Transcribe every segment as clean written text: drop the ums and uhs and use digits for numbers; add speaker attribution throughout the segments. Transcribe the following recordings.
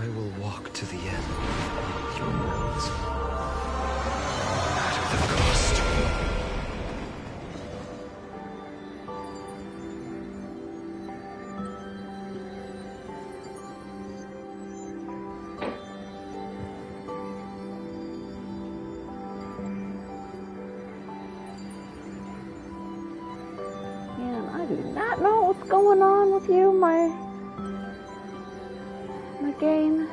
Speaker 1: I will walk to the end with your words. At the cost.
Speaker 2: Man, I do not know what's going on with you, my game.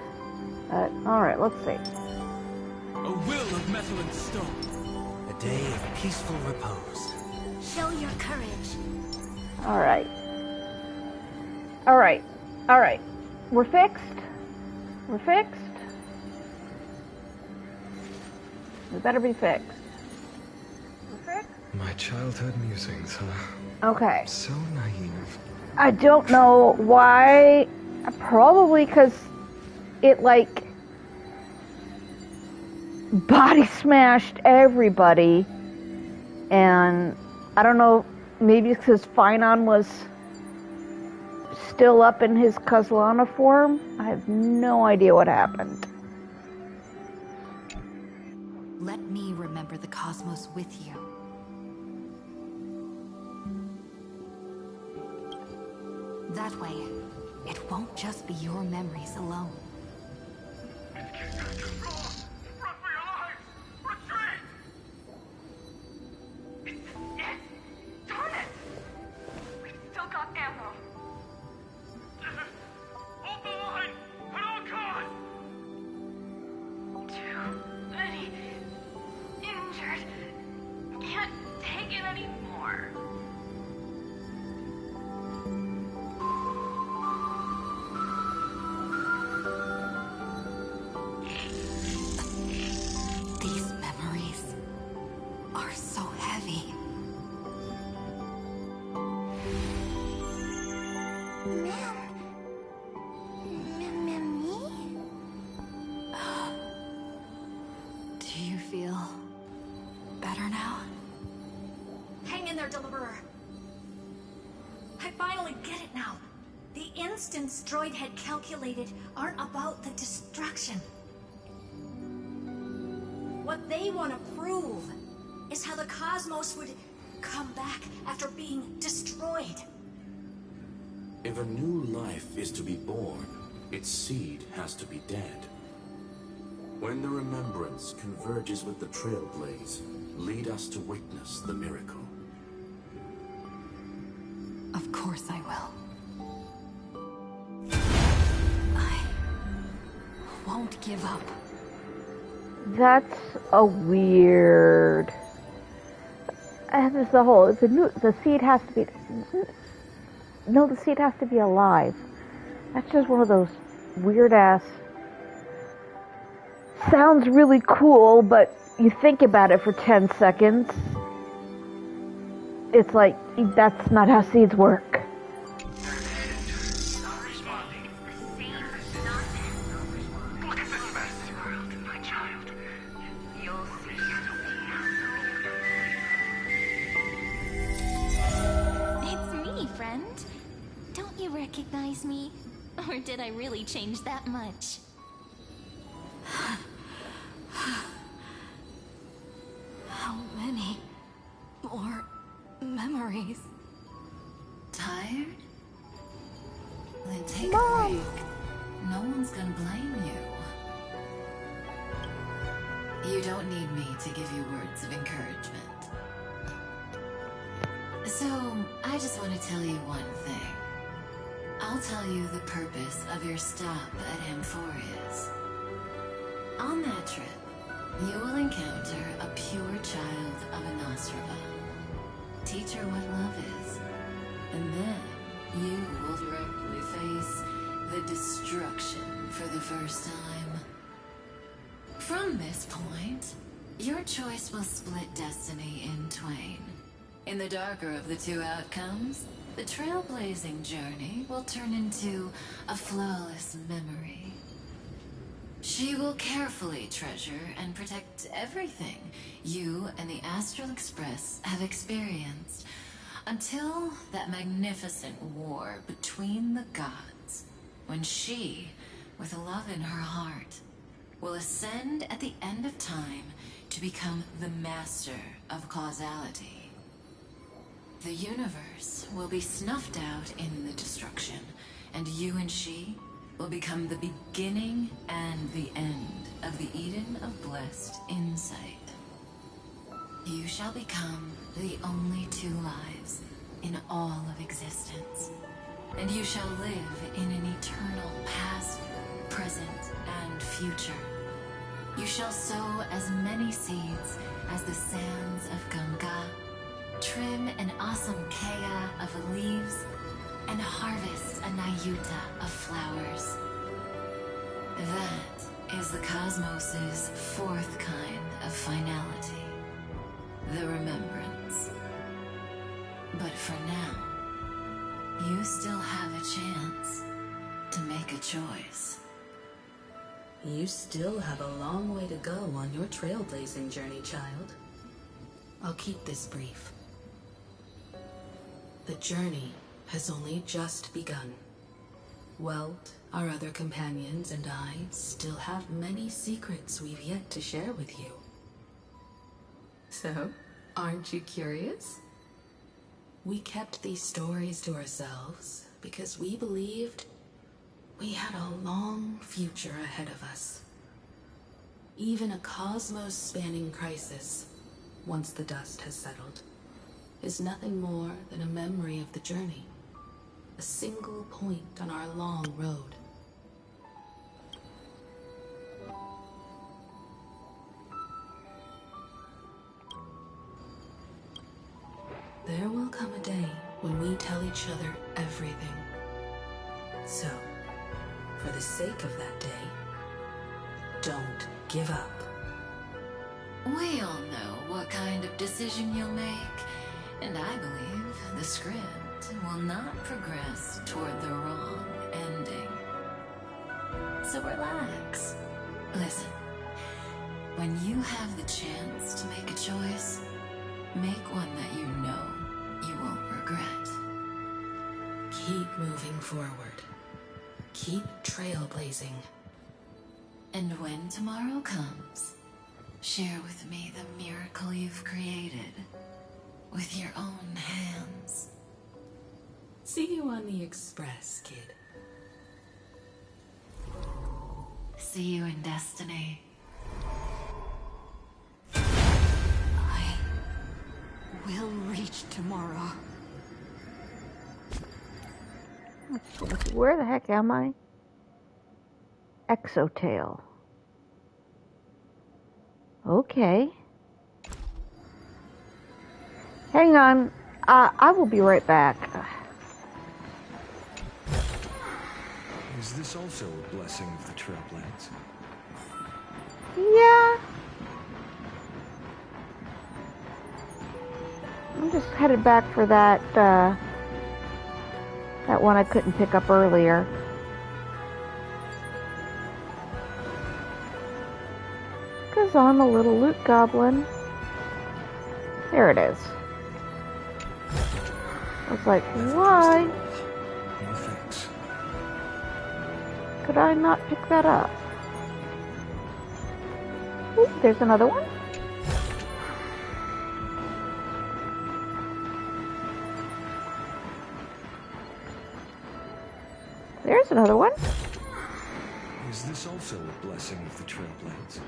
Speaker 2: Alright, let's see.
Speaker 3: A will of metal and stone.
Speaker 4: A day of peaceful repose.
Speaker 5: Show your courage.
Speaker 2: Alright. Alright. Alright. We're fixed. We're fixed. We better be fixed. We're fixed?
Speaker 1: My childhood musings, huh?
Speaker 2: Okay.
Speaker 1: So naive.
Speaker 2: I don't know why. Probably because it, like, body smashed everybody. And I don't know, maybe it's because Finon was still up in his Kazlana form. I have no idea what happened.
Speaker 5: Let me remember the cosmos with you. That way, it won't just be your memories alone. Droid had calculated aren't about the destruction. What they want to prove is how the cosmos would come back after being destroyed.
Speaker 6: If a new life is to be born, its seed has to be dead. When the remembrance converges with the trailblaze, lead us to witness the miracle.
Speaker 5: Of course I will. Won't give up.
Speaker 2: That's a weird. And there's the whole. The seed has to be. No, the seed has to be alive. That's just one of those weird ass. Sounds really cool, but you think about it for 10 seconds. It's like that's not how seeds work.
Speaker 7: Recognize me? Or did I really change that much?
Speaker 5: How many more memories?
Speaker 8: Tired? Then take
Speaker 2: Mom.
Speaker 8: a break. No one's gonna blame you. You don't need me to give you words of encouragement. So, I just want to tell you one thing. I'll tell you the purpose of your stop at Amphorius. On that trip, you will encounter a pure child of Anastrava. Teach her what love is, and then you will directly face the destruction for the first time. From this point, your choice will split destiny in twain. In the darker of the two outcomes, the trailblazing journey will turn into a flawless memory. She will carefully treasure and protect everything you and the Astral Express have experienced, until that magnificent war between the gods, when she with love in her heart, will ascend at the end of time to become the master of causality. The universe will be snuffed out in the destruction, and you and she will become the beginning and the end of the Eden of blessed insight. You shall become the only two lives in all of existence, and you shall live in an eternal past, present, and future. You shall sow as many seeds as the sands of Ganga, trim an awesome kea of leaves, and harvest a nayuta of flowers. That is the cosmos's fourth kind of finality, the remembrance. But for now, you still have a chance to make a choice.
Speaker 9: You still have a long way to go on your trailblazing journey, child. I'll keep this brief. The journey has only just begun. Welt, our other companions, and I still have many secrets we've yet to share with you. So, aren't you curious? We kept these stories to ourselves because we believed we had a long future ahead of us. Even a cosmos-spanning crisis, once the dust has settled, is nothing more than a memory of the journey, a single point on our long road. There will come a day when we tell each other everything. So, for the sake of that day, don't give up.
Speaker 8: We all know what kind of decision you'll make, and I believe the script will not progress toward the wrong ending. So relax. Listen, when you have the chance to make a choice, make one that you know you won't regret.
Speaker 9: Keep moving forward. Keep trailblazing.
Speaker 8: And when tomorrow comes, share with me the miracle you've created with your own hands.
Speaker 9: See you on the Express, kid.
Speaker 8: See you in destiny.
Speaker 5: I will reach tomorrow.
Speaker 2: Where the heck am I? Exotail. Okay. Hang on. I will be right back.
Speaker 1: Is this also a blessing of the Trailblades?
Speaker 2: Yeah. I'm just headed back for that that one I couldn't pick up earlier. Because I'm a little loot goblin. There it is. I was like, why
Speaker 1: No thanks.
Speaker 2: could I not pick that up? Ooh, there's another one. There's another one.
Speaker 1: Is this also a blessing of the Trailblades?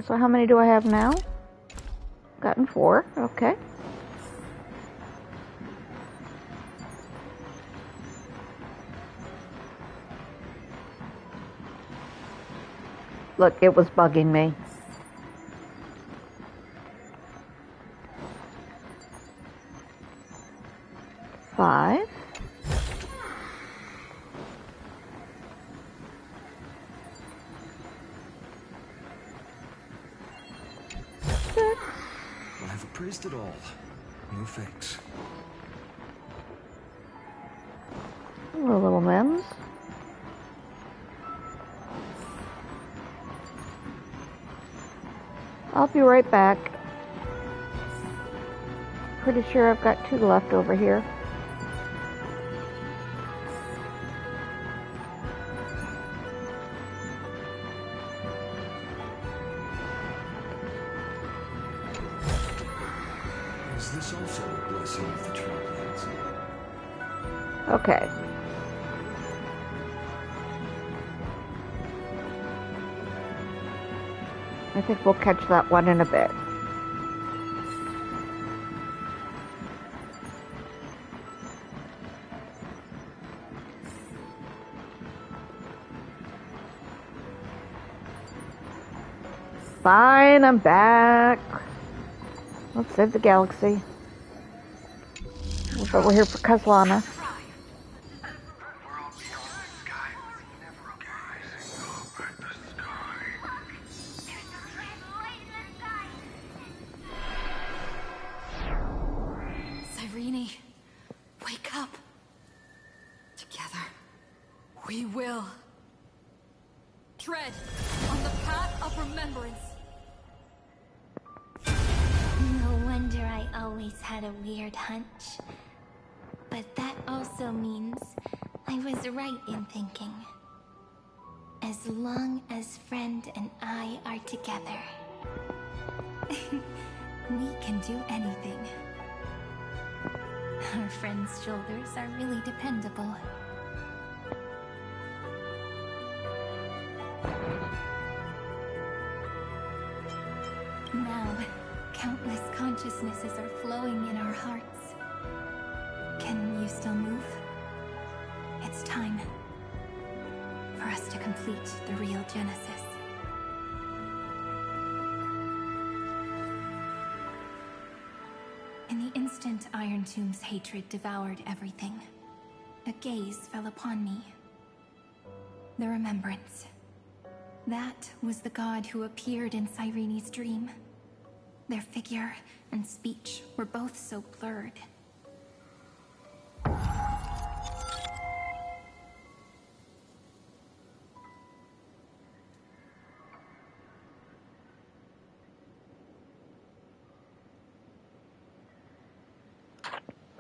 Speaker 2: So how many do I have now? Gotten 4. Okay. Look, it was bugging me. Five.
Speaker 1: I have appraised it all. No thanks.
Speaker 2: Hello, little Mims. I'll be right back. Pretty sure I've got 2 left over here.
Speaker 1: Is this also a blessing of the Trailblades?
Speaker 2: Okay. I think we'll catch that one in a bit. Fine, I'm back. Let's save the galaxy. But we're here for Kaslana.
Speaker 5: Cyrene, wake up. Together, we will. Tread on the path of remembrance.
Speaker 7: No wonder I always had a weird hunch. But that also means I was right in thinking. As long as Friend and I are together, we can do anything. Our friend's shoulders are really dependable. Now, countless consciousnesses are flowing in our hearts. Can you still move? It's time for us to complete the real Genesis. In the instant Iron Tomb's hatred devoured everything, a gaze fell upon me. The remembrance. That was the god who appeared in Cyrene's dream. Their figure and speech were both so blurred.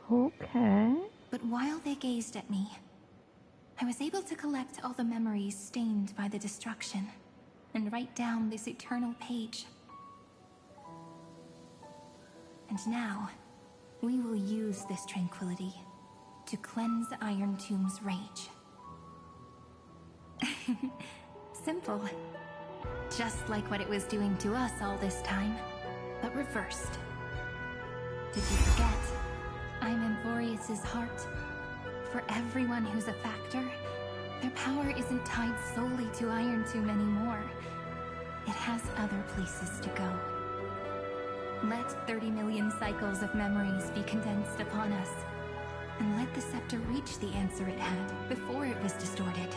Speaker 2: Okay.
Speaker 7: But while they gazed at me, I was able to collect all the memories stained by the destruction and write down this eternal page. And now, we will use this tranquility to cleanse Iron Tomb's rage. Simple. Just like what it was doing to us all this time, but reversed. Did you forget? I'm Emborius's heart. For everyone who's a factor, their power isn't tied solely to Iron Tomb anymore. It has other places to go. Let 30 million cycles of memories be condensed upon us, and let the scepter reach the answer it had before it was distorted.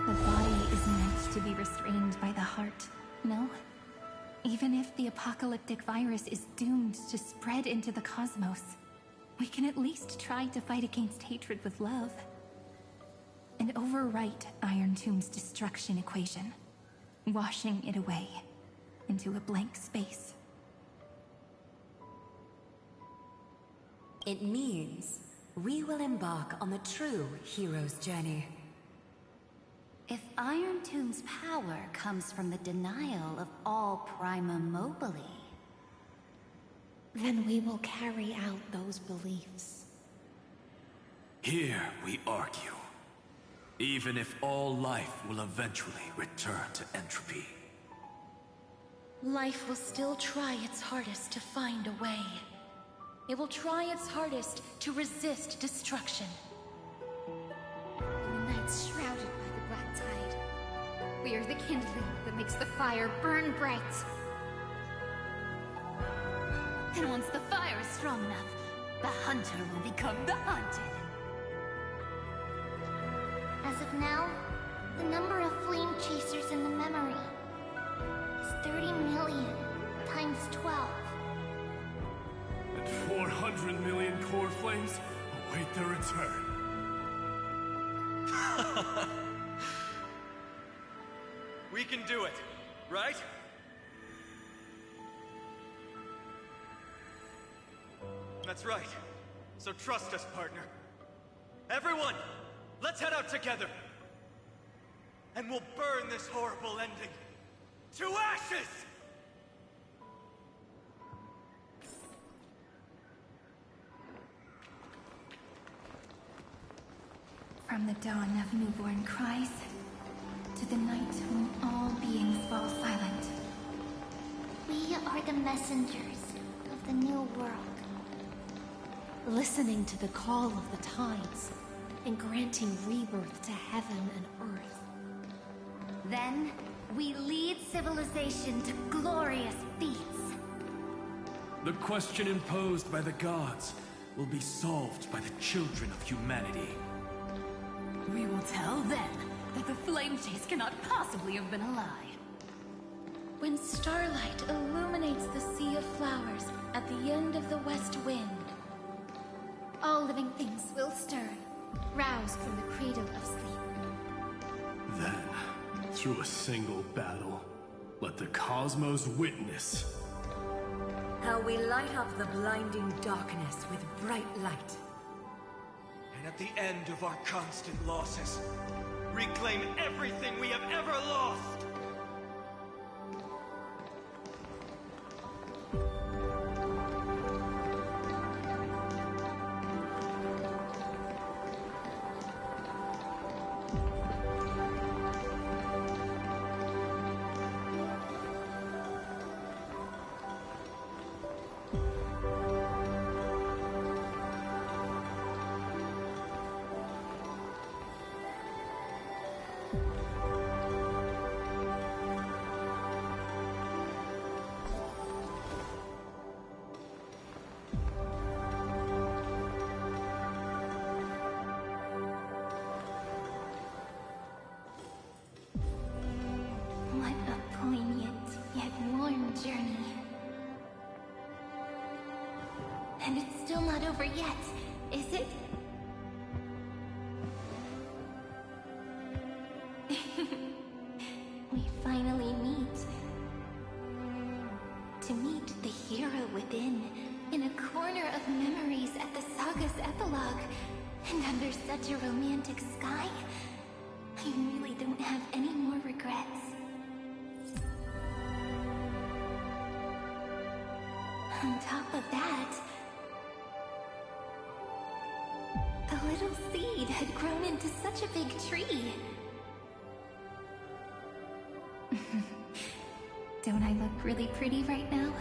Speaker 7: The body is meant to be restrained by the heart, no? Even if the apocalyptic virus is doomed to spread into the cosmos, we can at least try to fight against hatred with love. And overwrite Iron Tomb's destruction equation, washing it away into a blank space.
Speaker 8: It means we will embark on the true hero's journey. If Iron Tomb's power comes from the denial of all Prima Mobile,
Speaker 7: Then we will carry out those beliefs.
Speaker 3: Here we argue. Even if all life will eventually return to entropy.
Speaker 5: Life will still try its hardest to find a way. It will try its hardest to resist destruction.
Speaker 10: In the nights shrouded by the black tide, we are the kindling that makes the fire burn bright.
Speaker 7: And once the fire is strong enough, the hunter will become the hunted.
Speaker 10: As of now, the number of flame chasers in the memory is 30 million times 12.
Speaker 3: And 400 million core flames await their return.
Speaker 11: We can do it, right? That's right. So trust us, partner. Everyone, let's head out together. And we'll burn this horrible ending to ashes!
Speaker 7: From the dawn of newborn cries, to the night when all beings fall silent.
Speaker 10: We are the messengers of the new world.
Speaker 5: Listening to the call of the tides, and granting rebirth to heaven and earth.
Speaker 10: Then, we lead civilization to glorious feats.
Speaker 3: The question imposed by the gods will be solved by the children of humanity.
Speaker 9: We will tell them that the flame chase cannot possibly have been a lie.
Speaker 12: When starlight illuminates the sea of flowers at the end of the west wind,
Speaker 10: all living things will stir, roused from the cradle of sleep.
Speaker 13: Then, through a single battle, let the cosmos witness
Speaker 5: how we light up the blinding darkness with bright light.
Speaker 11: And at the end of our constant losses, reclaim everything we have ever lost!
Speaker 10: What a poignant, yet warm journey. And it's still not over yet, is it? We finally meet. To meet the hero within, in a corner of memories at the saga's epilogue, and under such a romantic sky, I really don't have any more regrets. On top of that, the little seed had grown into such a big tree.
Speaker 7: Don't I look really pretty right now?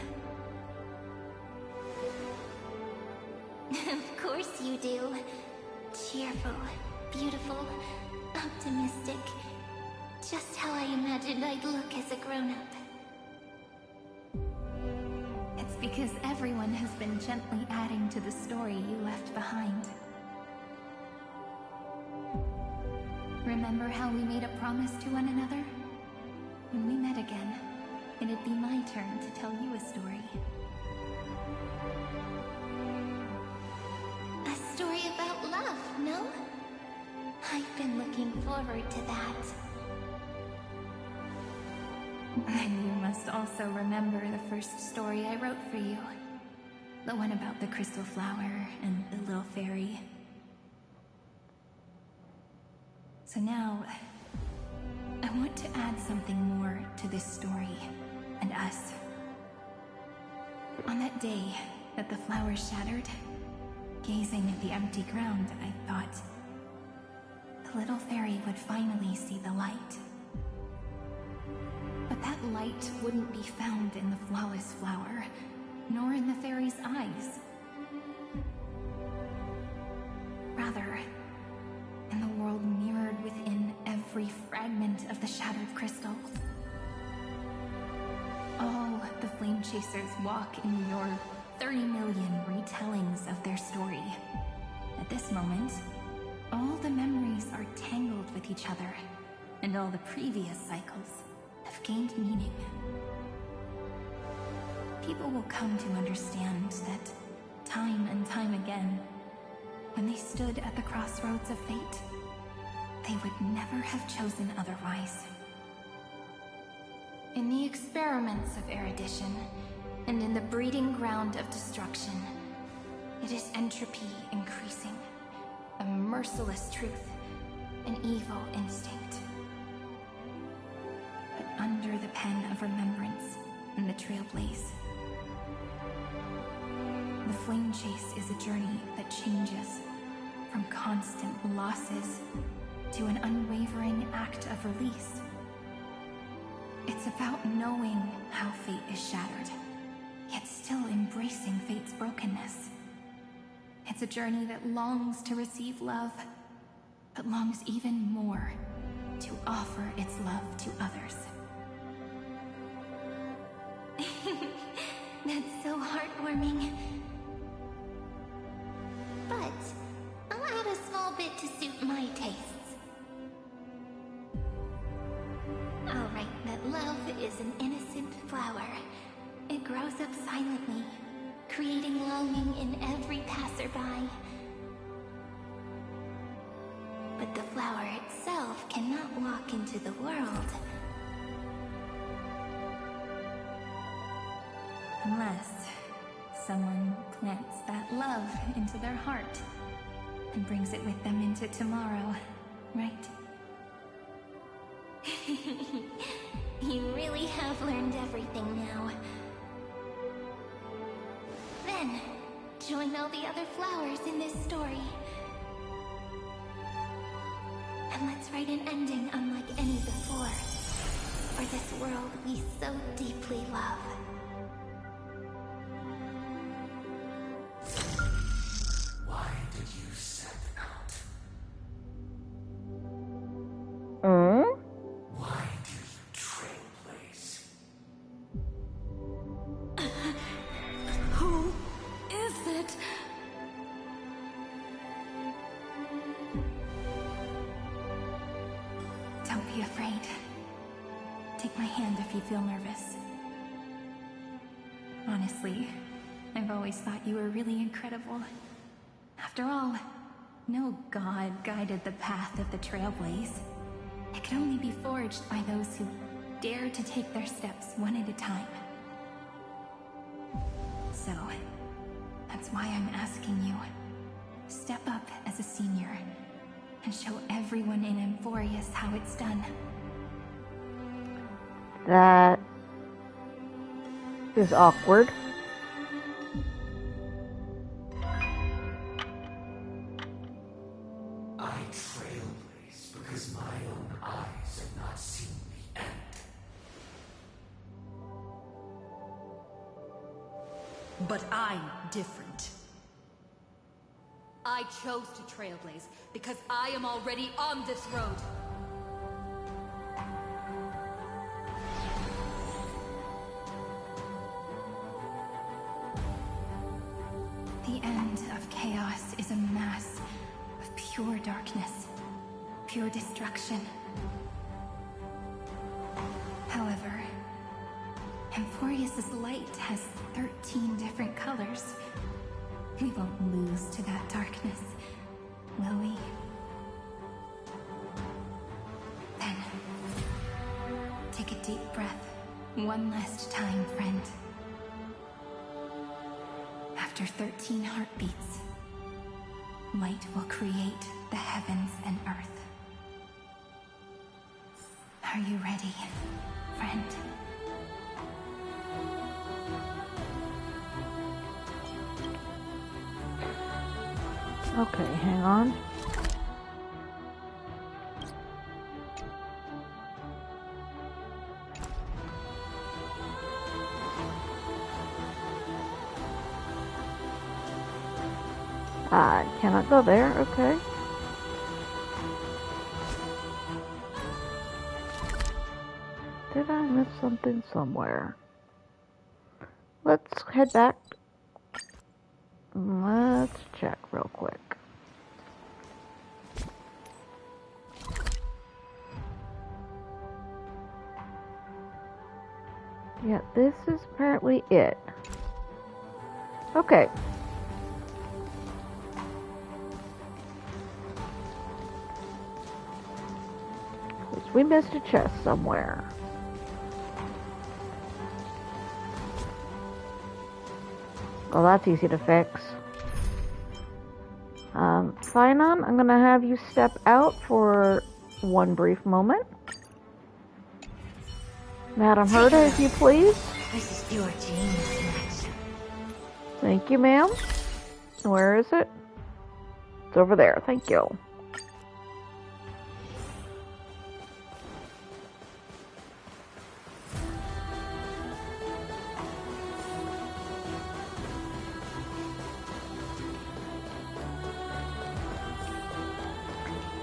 Speaker 10: Of course you do. Cheerful, beautiful, optimistic. Just how I imagined I'd look as a grown-up.
Speaker 7: It's because everyone has been gently adding to the story you left behind. Remember how we made a promise to one another? When we met again, it'd be my turn to tell you a story.
Speaker 10: A story about love, no? I've been looking forward to that.
Speaker 7: And you must also remember the first story I wrote for you. The one about the crystal flower and the little fairy. So now, I want to add something more to this story, and us. On that day that the flower shattered, gazing at the empty ground, I thought the little fairy would finally see the light. But that light wouldn't be found in the flawless flower, nor in the fairy's eyes. Rather, in the world mirrored within every fragment of the shattered crystal. All the Flame Chasers walk in your 30 million retellings of their story. At this moment, all the memories are tangled with each other, and all the previous cycles have gained meaning. People will come to understand that time and time again, when they stood at the crossroads of fate, they would never have chosen otherwise.
Speaker 12: in the experiments of erudition, and in the breeding ground of destruction, it is entropy increasing, a merciless truth, an evil instinct.
Speaker 7: But under the pen of remembrance and the trailblaze, the flame chase is a journey that changes
Speaker 12: From constant losses to an unwavering act of release. It's about knowing how fate is shattered, yet still embracing fate's brokenness. It's a journey that longs to receive love, but longs even more to offer its love to others.
Speaker 10: That's so heartwarming. But I'll add a small bit to suit my tastes. I'll write that love is an innocent flower. It grows up silently, creating longing in every passerby. But the flower itself cannot walk into the world.
Speaker 12: Unless someone plants that love into their heart and brings it with them into tomorrow, right?
Speaker 10: You really have learned everything now. Then, join all the other flowers in this story. And let's write an ending unlike any before, for this world we so deeply love.
Speaker 6: Why did you set out? Why do you trailblaze?
Speaker 9: Who is it?
Speaker 12: Don't be afraid. Take my hand if you feel nervous. Honestly, I've always thought you were really incredible. After all, no god guided the path of the Trailblaze. It can only be forged by those who dare to take their steps one at a time. So, that's why I'm asking you. Step up as a senior and show everyone in Emphorius how it's done.
Speaker 2: That is awkward.
Speaker 6: I trailblaze because my own eyes have not seen the end.
Speaker 14: But I'm different. I chose to trailblaze because I am already on this road.
Speaker 12: The end of chaos is a mass of pure darkness, pure destruction. However, Emphorius' light has 13 different colors. We won't lose to that darkness, will we? Then, take a deep breath, one last time, friend. After 13 heartbeats, light will create the heavens and earth. Are you ready, friend?
Speaker 2: Okay, hang on. I cannot go there, okay. Did I miss something somewhere? Let's head back. Let's check real quick. Yeah, this is apparently it. Okay. We missed a chest somewhere. Well, that's easy to fix. Finon, I'm gonna have you step out for one brief moment. Madam Herda, if you please.
Speaker 10: This is pure genius in action.
Speaker 2: Thank you, ma'am. Where is it? It's over there. Thank you.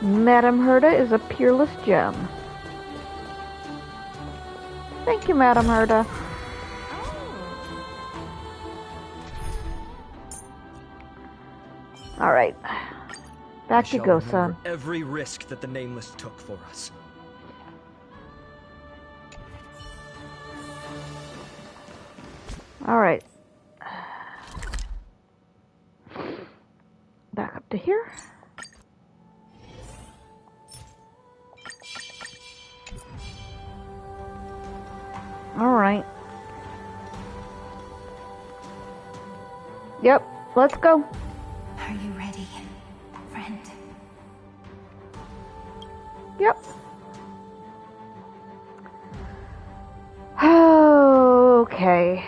Speaker 2: Madame Herda is a peerless gem. Thank you, Madame Herda. Alright. Back you go, son.
Speaker 15: Every risk that the Nameless took for us.
Speaker 2: Alright. Back up to here. Alright. Yep, let's go.
Speaker 12: Are you ready, friend?
Speaker 2: Yep. Okay.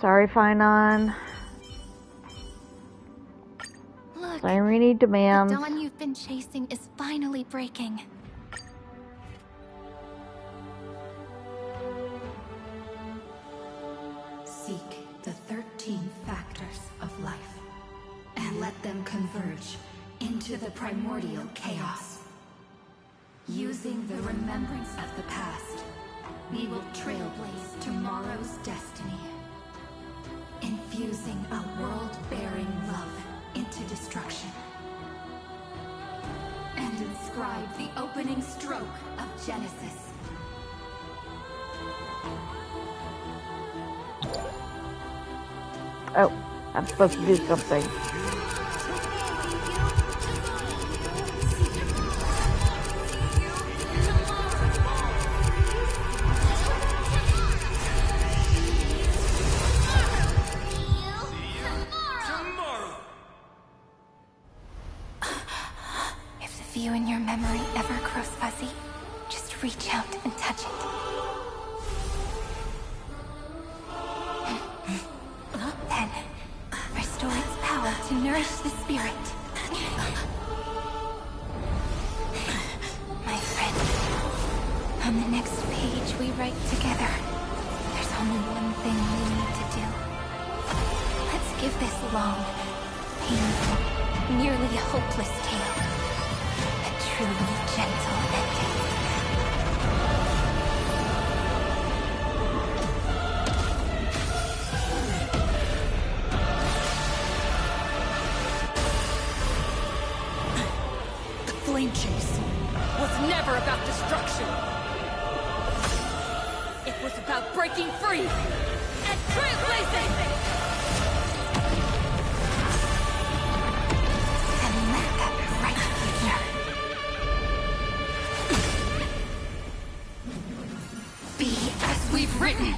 Speaker 2: Sorry, Finon.
Speaker 12: Look,
Speaker 2: Irene demands.
Speaker 12: the dawn you've been chasing is finally breaking.
Speaker 9: Seek the 13 factors of life, and let them converge into the primordial chaos. Using the remembrance of the past, we will trailblaze tomorrow's destiny. Infusing a world-bearing love into destruction. And inscribe the opening stroke of Genesis.
Speaker 2: Oh, I'm supposed to do something.
Speaker 12: If the view in your memory ever grows fuzzy, just reach out and touch it. Then, restore its power to nourish the spirit. My friend, on the next page we write together, there's only one thing we need to do. Let's give this long, painful, nearly hopeless tale a truly gentle ending.
Speaker 14: Flame chase was never about destruction. It was about breaking free and trailblazing!
Speaker 12: And let that right here.
Speaker 14: Be as we've written.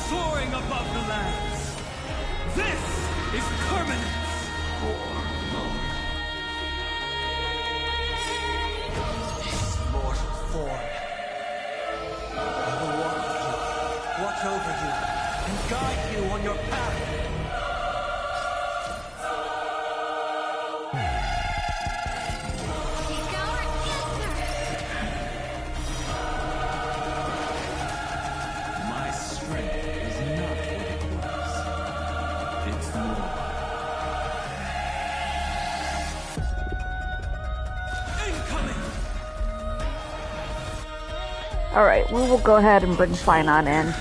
Speaker 11: Soaring above the lands. This is permanence.
Speaker 4: This mortal form. I will walk with you, watch over you, and guide you on your path.
Speaker 3: My strength is not what it was. It's more.
Speaker 2: Alright, we will go ahead and bring Finon in.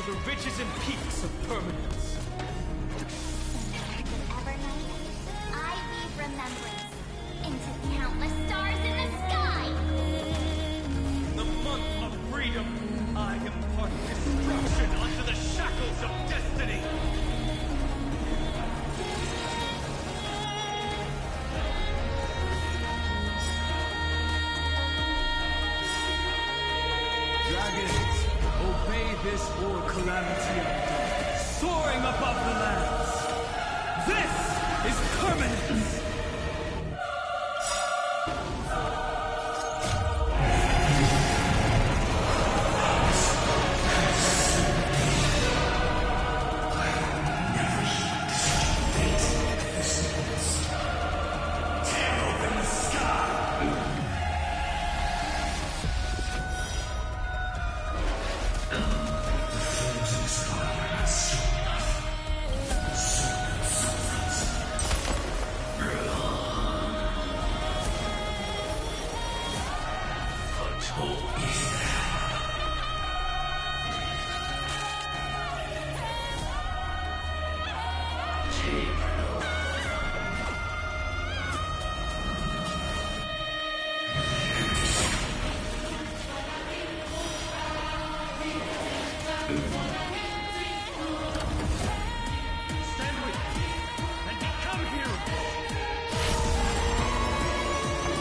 Speaker 11: to the ridges and peaks of permanence.
Speaker 10: Evernight, I weave remembrance into countless stars in the sky!
Speaker 11: In the month of freedom, I impart destruction onto the shackles of destiny! Dragons, obey this war calamity of dawn, soaring above the lands! This is permanence!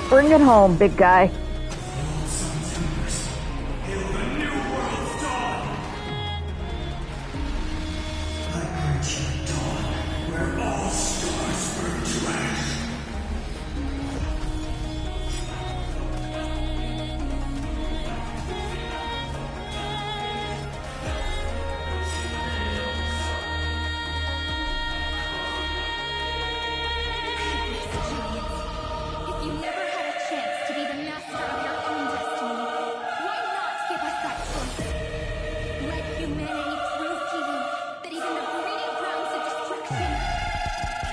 Speaker 2: Bring it home, big guy.
Speaker 12: If you never had a chance to be the master of your own destiny, why not give us that choice? Let humanity prove to you that even the breeding grounds of destruction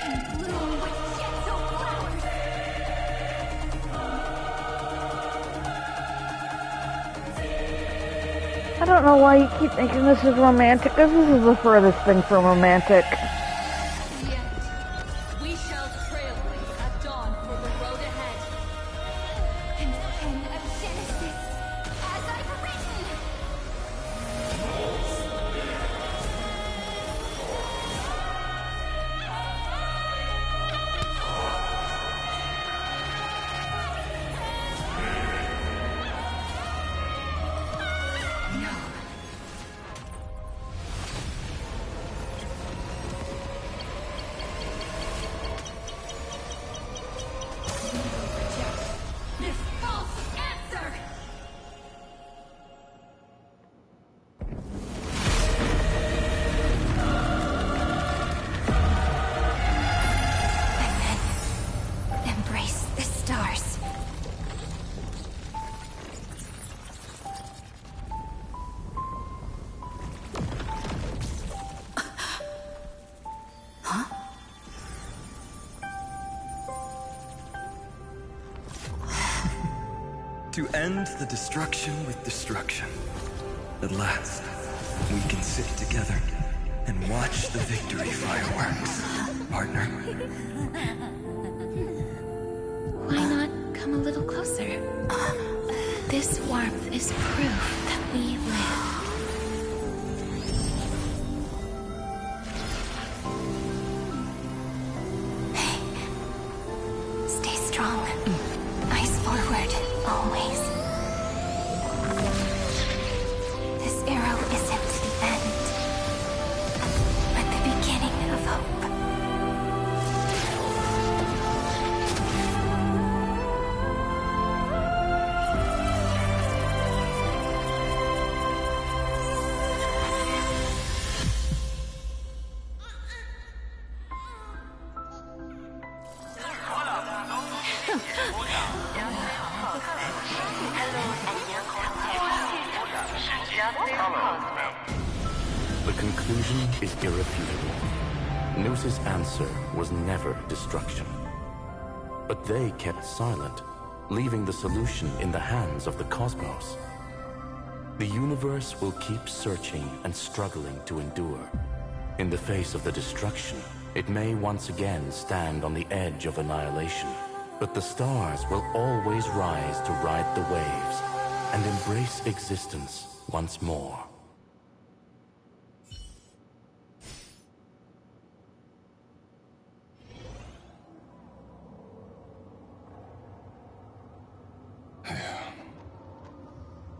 Speaker 12: can bloom with gentle flowers.
Speaker 2: I don't know why you keep thinking this is romantic, because this is the furthest thing from romantic.
Speaker 14: We shall trailblaze at dawn for the road ahead.
Speaker 12: And pen of Genesis, as I've written.
Speaker 14: This false answer!
Speaker 12: Embrace the stars.
Speaker 1: To end the destruction with destruction. At last, we can sit together and watch the victory fireworks, partner.
Speaker 7: Why not come a little closer? This warmth is proof that we live. Hey, stay strong. Eyes forward, always. This arrow isn't the end, but the beginning of hope.
Speaker 6: The conclusion is irrefutable. Noos's answer was never destruction. But they kept silent, leaving the solution in the hands of the cosmos. The universe will keep searching and struggling to endure. In the face of the destruction, it may once again stand on the edge of annihilation. But the stars will always rise to ride the waves and embrace existence once more.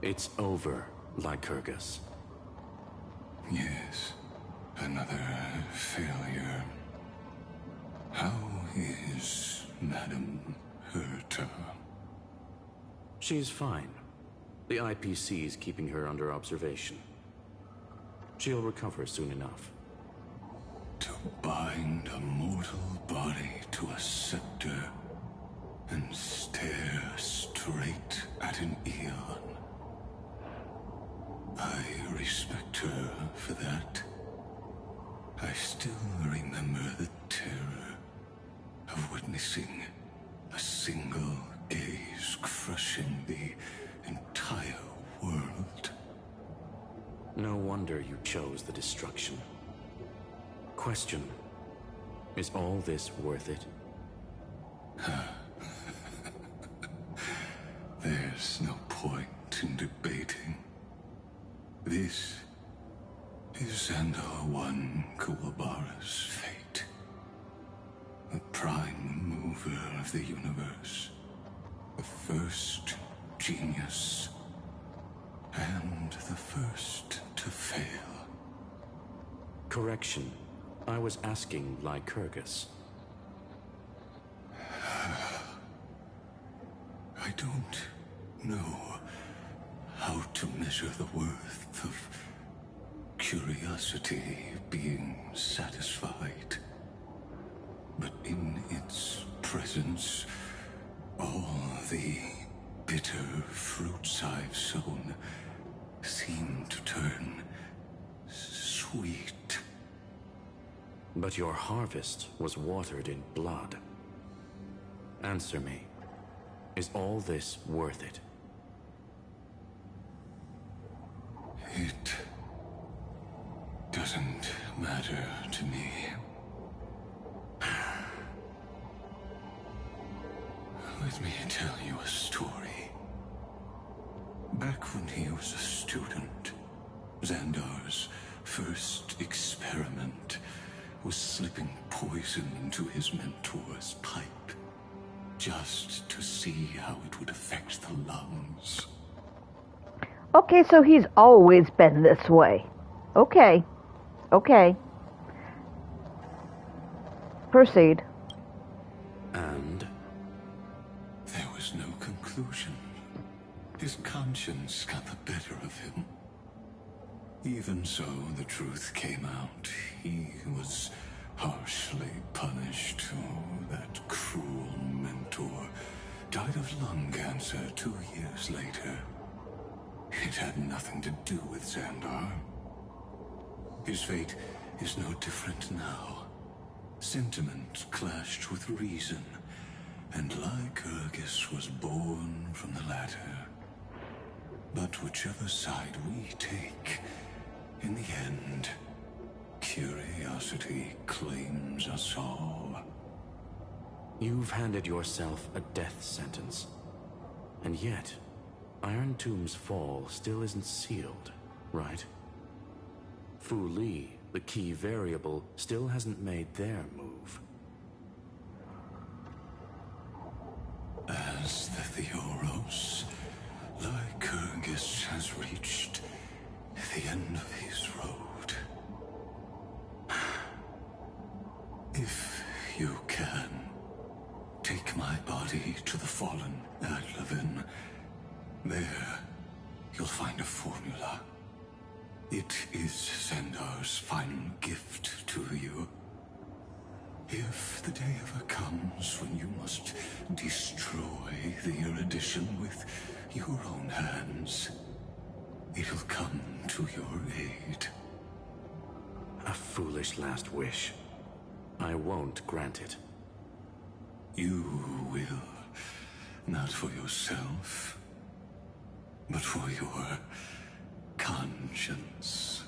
Speaker 6: It's over, Lycurgus.
Speaker 16: Yes, another failure. How is Madame Herta?
Speaker 6: She's fine. The IPC's keeping her under observation. She'll recover soon enough.
Speaker 16: To bind a mortal body to a scepter and stare straight at an eon. I respect her for that. I still remember the terror of witnessing a single gaze crushing the entire world.
Speaker 6: No wonder you chose the destruction. Question: is all this worth it?
Speaker 16: There's no point in debating. This is Xandar One Kuwabara's fate. The prime mover of the universe. The first genius. And the first to fail.
Speaker 6: Correction. I was asking Lycurgus.
Speaker 16: I don't know how to measure the worth of curiosity being satisfied. But in its presence, all the bitter fruits I've sown seem to turn sweet.
Speaker 6: But your harvest was watered in blood. Answer me. Is all this worth it?
Speaker 16: It doesn't matter to me. Let me tell you a story. Back when he was a student, Xandar's first experiment was slipping poison into his mentor's pipe, just to see how it would affect the lungs.
Speaker 2: Okay, so he's always been this way. Okay. Okay. Proceed.
Speaker 6: And?
Speaker 16: There was no conclusion. His conscience got the better of him. Even so, the truth came out. He was harshly punished. Oh, that cruel mentor died of lung cancer 2 years later. It had nothing to do with Xandar. His fate is no different now. Sentiment clashed with reason, and Lycurgus was born from the latter. But whichever side we take, in the end, curiosity claims us all.
Speaker 6: You've handed yourself a death sentence. And yet, Iron Tomb's fall still isn't sealed, right? Fu Li, the key variable, still hasn't made their move.
Speaker 16: As the Theoros, Lycurgus has reached the end of his road. If you can, take my body to the fallen Adlevin. There, you'll find a formula. It is Xandar's final gift to you. If the day ever comes when you must destroy the erudition with your own hands, it'll come to your aid.
Speaker 6: A foolish last wish. I won't grant it.
Speaker 16: You will. Not for yourself, but for your conscience.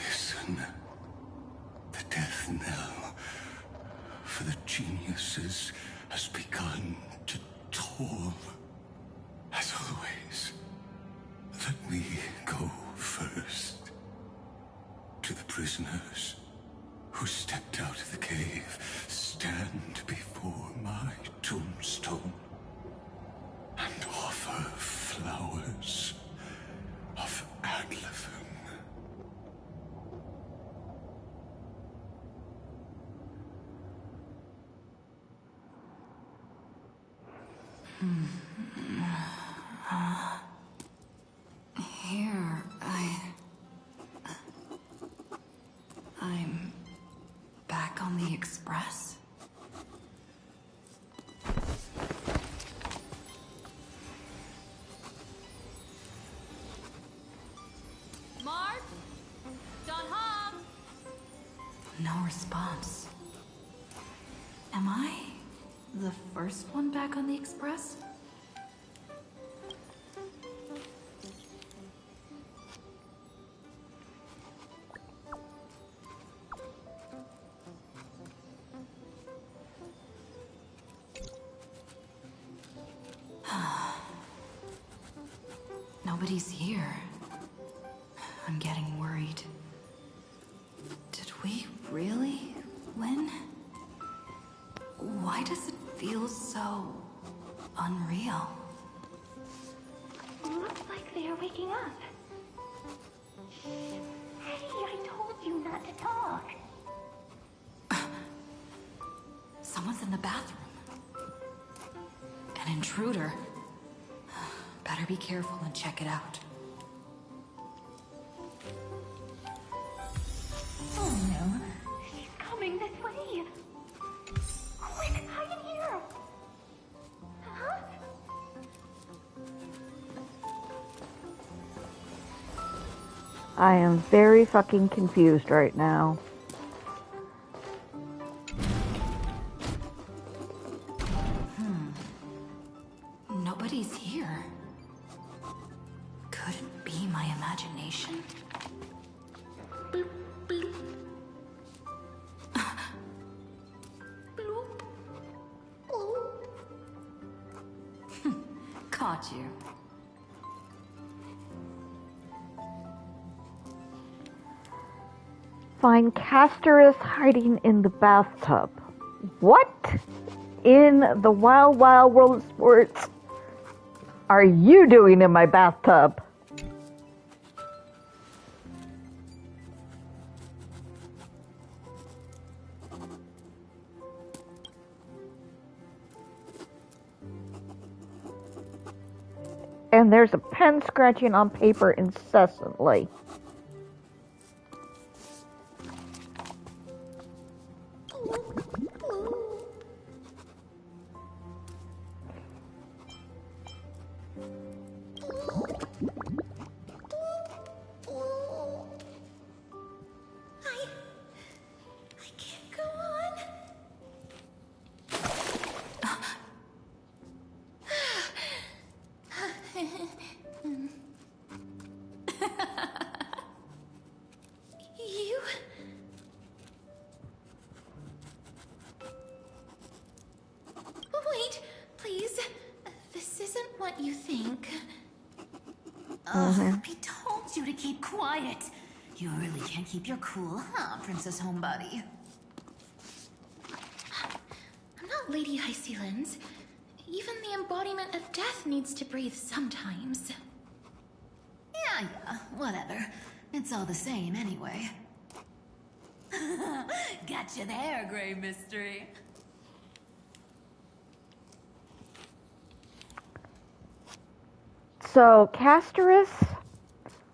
Speaker 16: Listen. The death knell for the geniuses has begun to toll. As always, let me go first. To the prisoners who stepped out of the cave, stand before my tombstone and offer flowers of Adlefin.
Speaker 9: Here, I'm back on the Express.
Speaker 14: Mark? John Hom?
Speaker 9: No response. Am I the first one back on the Express? Nobody's here. I'm getting worried. Did we really win? Why does it feel so unreal?
Speaker 10: Looks like they are waking up. Hey, I told you not to talk.
Speaker 9: Someone's in the bathroom. An intruder. Better be careful and check it out.
Speaker 10: Oh no. She's coming this way. Quick, hide in here. Huh?
Speaker 2: I am very fucking confused right now.
Speaker 9: Nobody's here. Could it be my imagination? Bloop, bloop. Bloop. Bloop. Caught you.
Speaker 2: Find Castorus hiding in the bathtub. What in the wild, wild world of sports are you doing in my bathtub? And there's a pen scratching on paper incessantly.
Speaker 10: I can't go on. You... Wait, please. This isn't what you think.
Speaker 5: We told you to keep quiet. You really can't keep your cool, huh, Princess Homebody?
Speaker 10: I'm not Lady High Sealens. Even the embodiment of death needs to breathe sometimes.
Speaker 5: Yeah, whatever. It's all the same anyway. Gotcha there, Grey Mystery.
Speaker 2: So Castorus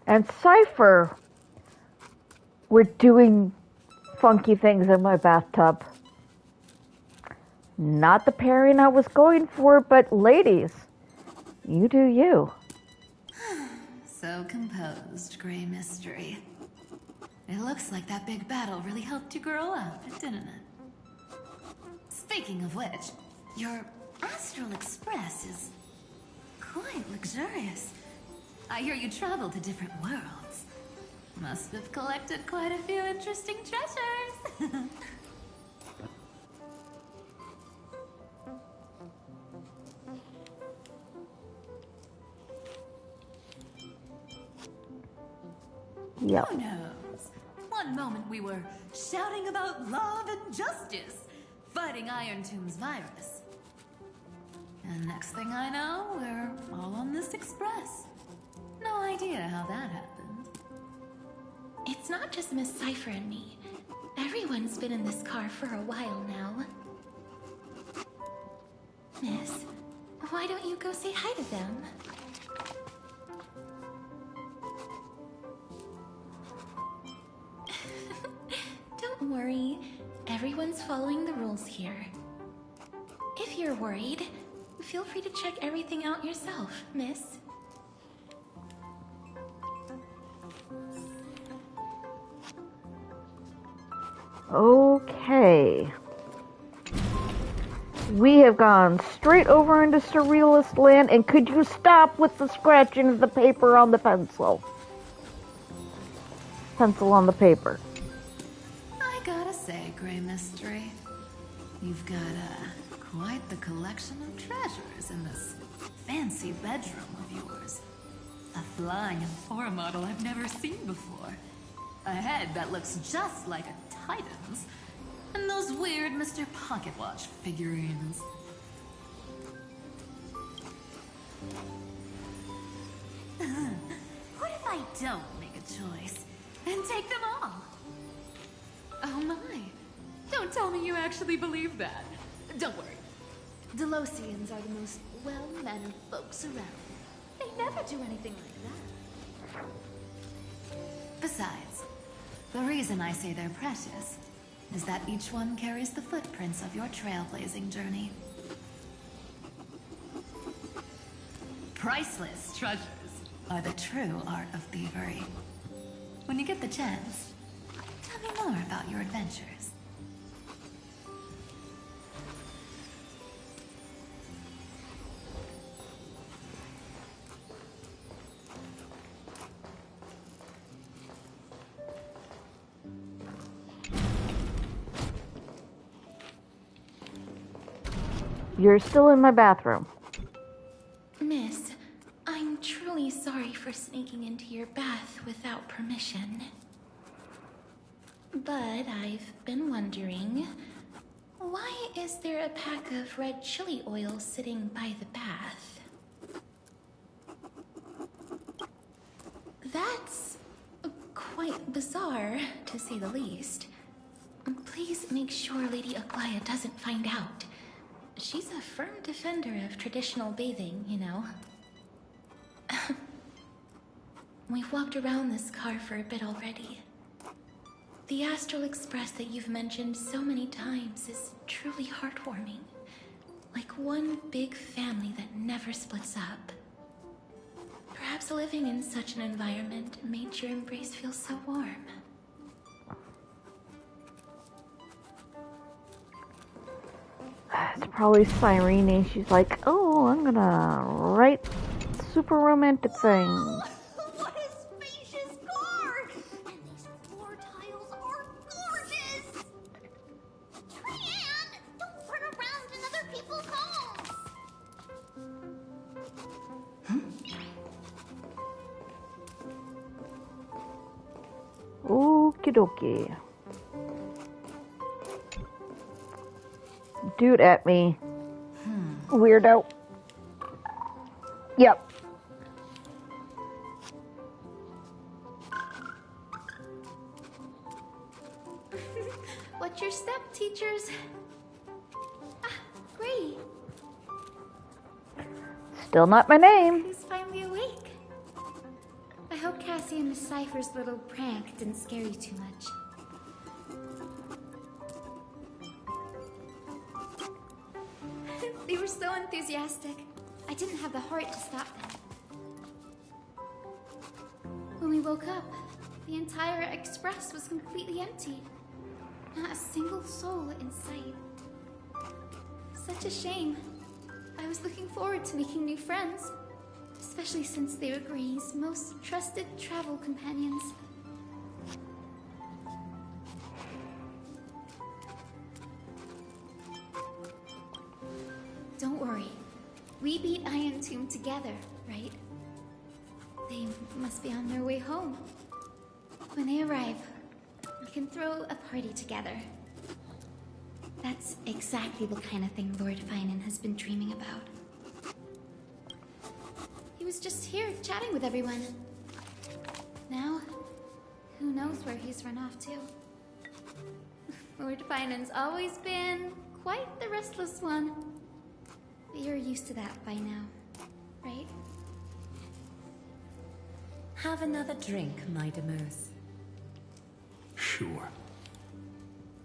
Speaker 2: and Cypher were doing funky things in my bathtub. Not the pairing I was going for, but ladies, you do you.
Speaker 5: So composed, Grey Mystery. It looks like that big battle really helped you grow up, didn't it? Speaking of which, your
Speaker 17: Astral Express is quite luxurious. I hear you travel to different worlds. Must have collected quite a few interesting treasures.
Speaker 2: Yep.
Speaker 17: Who knows? One moment we were shouting about love and justice, fighting Iron Tomb's virus. And next thing I know, we're all on this express. No idea how that happened.
Speaker 10: It's not just Miss Cypher and me. Everyone's been in this car for a while now. Miss, why don't you go say hi to them? Don't worry. Everyone's following the rules here. If you're worried, feel free to check everything out yourself, miss.
Speaker 2: Okay. We have gone straight over into surrealist land, and could you stop with the scratching of the paper on the pencil? Pencil on the paper.
Speaker 17: I gotta say, Grey Mystery, you've got quite the collection of treasures in this fancy bedroom of yours. A flying Amphora model I've never seen before. A head that looks just like a Titan's. And those weird Mr. Pocket Watch figurines. What if I don't make a choice and take them all? Oh my. Don't tell me you actually believe that. Don't worry. Delosians are the most well-mannered folks around. They never do anything like that. Besides, the reason I say they're precious is that each one carries the footprints of your trailblazing journey. Priceless treasures are the true art of thievery. When you get the chance, tell me more about your adventures.
Speaker 2: You're still in my bathroom.
Speaker 10: Miss, I'm truly sorry for sneaking into your bath without permission. But I've been wondering, why is there a pack of red chili oil sitting by the bath? That's quite bizarre, to say the least. Please make sure Lady Aglaya doesn't find out. She's a firm defender of traditional bathing, you know. We've walked around this car for a bit already. The Astral Express that you've mentioned so many times is truly heartwarming. Like one big family that never splits up. Perhaps living in such an environment made your embrace feel so warm.
Speaker 2: It's probably Cyrene. She's like, oh, I'm gonna write super romantic things.
Speaker 5: What a spacious car! And these floor tiles are gorgeous! Trian, don't run around in other people's homes!
Speaker 2: Okie dokie. Dude at me. Weirdo. Yep.
Speaker 12: What's your step, teachers? Ah, Gray.
Speaker 2: Still not my name.
Speaker 12: He's finally awake. I hope Cassie and Miss Cypher's little prank didn't scare you too much. They were so enthusiastic. I didn't have the heart to stop them. When we woke up, the entire express was completely empty. Not a single soul in sight. Such a shame.
Speaker 10: I was looking forward to making new friends, especially since they were Gray's most trusted travel companions. Don't worry. We beat Iron Tomb together, right? They must be on their way home. When they arrive, we can throw a party together. That's exactly the kind of thing Lord Finan has been dreaming about. He was just here chatting with everyone. Now, who knows where he's run off to? Lord Finan's always been quite the restless one. But you're used to that by now, right?
Speaker 18: Have another drink, my Demerse.
Speaker 3: Sure.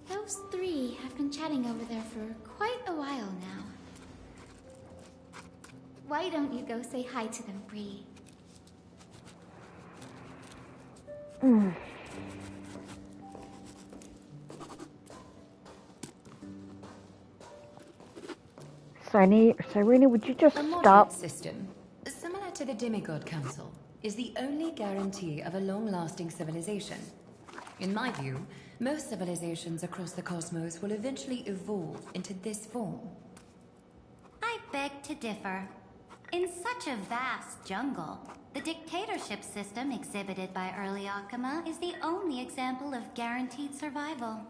Speaker 10: Those three have been chatting over there for quite a while now. Why don't you go say hi to them, Bree?
Speaker 2: Cyrene, would you just
Speaker 18: A
Speaker 2: stop?
Speaker 18: moderate system, similar to the Demigod Council, is the only guarantee of a long-lasting civilization. In my view, most civilizations across the cosmos will eventually evolve into this form.
Speaker 19: I beg to differ. In such a vast jungle, the dictatorship system exhibited by early Akama is the only example of guaranteed survival.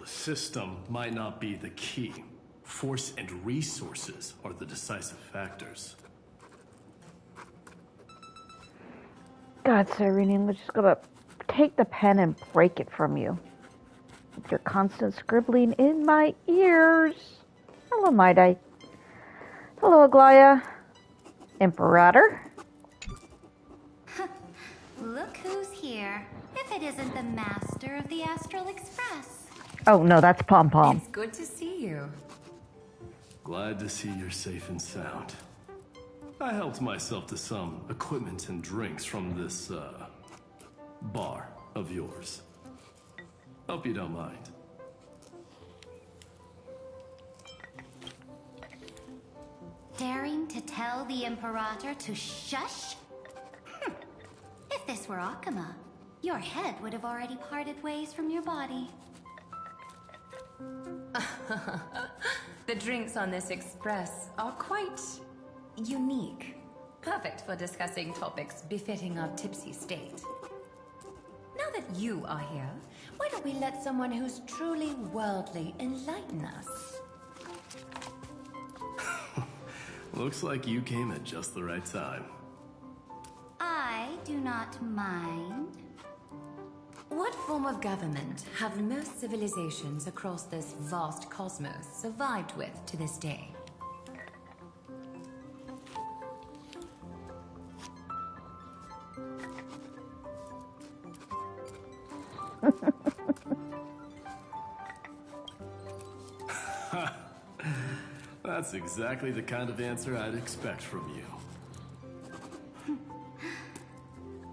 Speaker 13: The system might not be the key. Force and resources are the decisive factors.
Speaker 2: God, Cyrene, I'm just gonna take the pen and break it from you. With your constant scribbling in my ears. Hello, Maidai. Hello, Aglaya. Imperator.
Speaker 19: Look who's here. If it isn't the master of the Astral Express.
Speaker 2: Oh, no, that's Pom Pom.
Speaker 18: It's good to see you.
Speaker 3: Glad to see you're safe and sound. I helped myself to some equipment and drinks from this, bar of yours. Hope you don't mind.
Speaker 19: Daring to tell the Imperator to shush? If this were Akama, your head would have already parted ways from your body.
Speaker 18: The drinks on this express are quite unique. Perfect for discussing topics befitting our tipsy state. Now that you are here, why don't we let someone who's truly worldly enlighten us?
Speaker 3: Looks like you came at just the right time.
Speaker 19: I do not mind.
Speaker 18: What form of government have most civilizations across this vast cosmos survived with to this day?
Speaker 3: That's exactly the kind of answer I'd expect from you.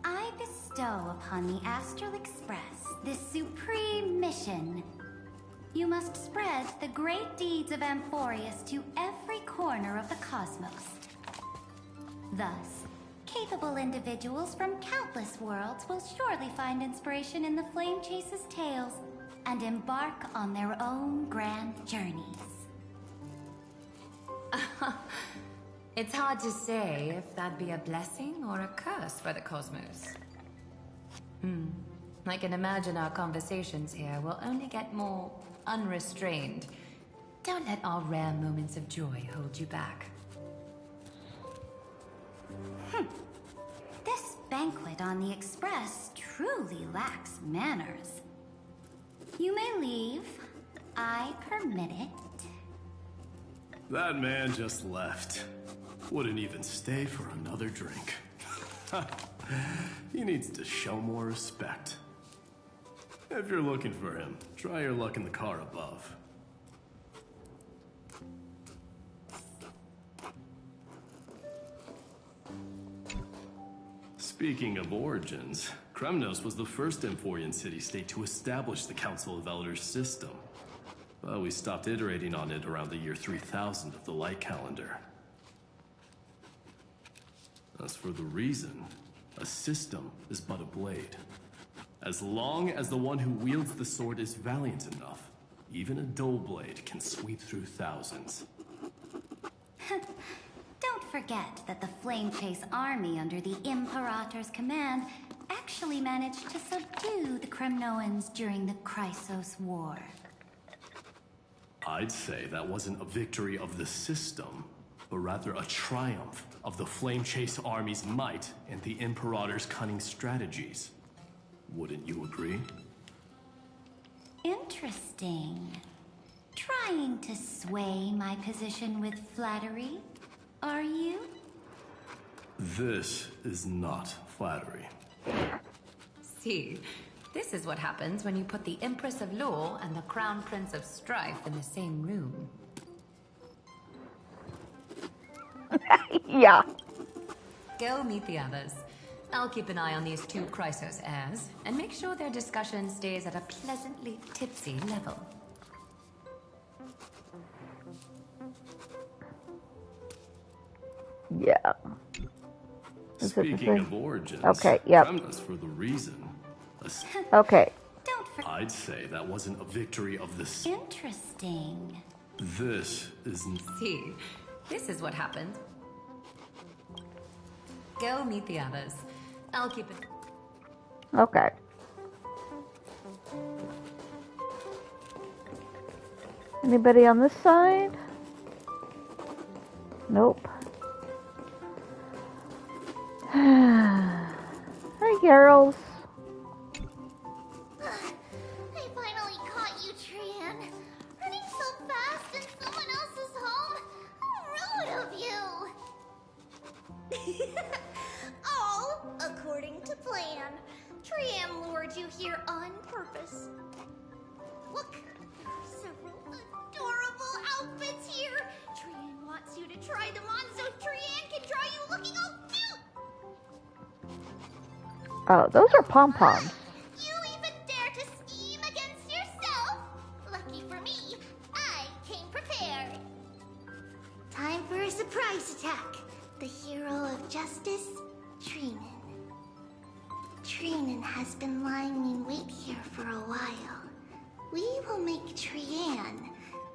Speaker 19: I bestow upon the Astral Express this supreme mission. You must spread the great deeds of Amphorius to every corner of the cosmos. Thus, capable individuals from countless worlds will surely find inspiration in the Flame Chase's tales and embark on their own grand journeys.
Speaker 18: It's hard to say if that'd be a blessing or a curse for the cosmos. I can imagine our conversations here will only get more unrestrained. Don't let our rare moments of joy hold you back.
Speaker 19: This banquet on the Express truly lacks manners. You may leave. I permit it.
Speaker 3: That man just left. Wouldn't even stay for another drink. He needs to show more respect. If you're looking for him, try your luck in the car above. Speaking of origins, Kremnos was the first Amphorian city-state to establish the Council of Elders system. but we stopped iterating on it around the year 3000 of the light calendar. As for the reason, a system is but a blade. As long as the one who wields the sword is valiant enough, even a dull blade can sweep through thousands.
Speaker 19: Don't forget that the Flame Chase army under the Imperator's command actually managed to subdue the Kremnoans during the Chrysos War.
Speaker 3: I'd say that wasn't a victory of the system, but rather a triumph of the Flame Chase army's might and the Imperator's cunning strategies. Wouldn't you agree?
Speaker 19: Interesting. Trying to sway my position with flattery, are you?
Speaker 3: This is not flattery.
Speaker 18: See, this is what happens when you put the Empress of Law and the Crown Prince of Strife in the same room.
Speaker 2: Yeah.
Speaker 18: Go meet the others. I'll keep an eye on these two Chrysos heirs, and make sure their discussion stays at a pleasantly tipsy level.
Speaker 2: Yeah.
Speaker 3: Speaking of origins,
Speaker 2: okay, yep.
Speaker 3: As for the reason,
Speaker 2: okay.
Speaker 3: I'd say that wasn't a victory of the...
Speaker 19: Interesting.
Speaker 3: This is...
Speaker 18: See, this is what happened. Go meet the others. I'll keep it...
Speaker 2: Okay. Anybody on this side? Nope. Hi, girls.
Speaker 10: I finally caught you, Trian. Running so fast in someone else's home. How rude of you. All according to plan. Trian lured you here on purpose. Look, there are several adorable outfits here. Trian wants you to try them on so Trian can draw you looking all cute.
Speaker 2: Oh, those are pom-poms.
Speaker 10: You even dare to scheme against yourself? Lucky for me, I came prepared. Time for a surprise attack. The hero of justice, Trinan. Trinan has been lying in wait here for a while. We will make Trian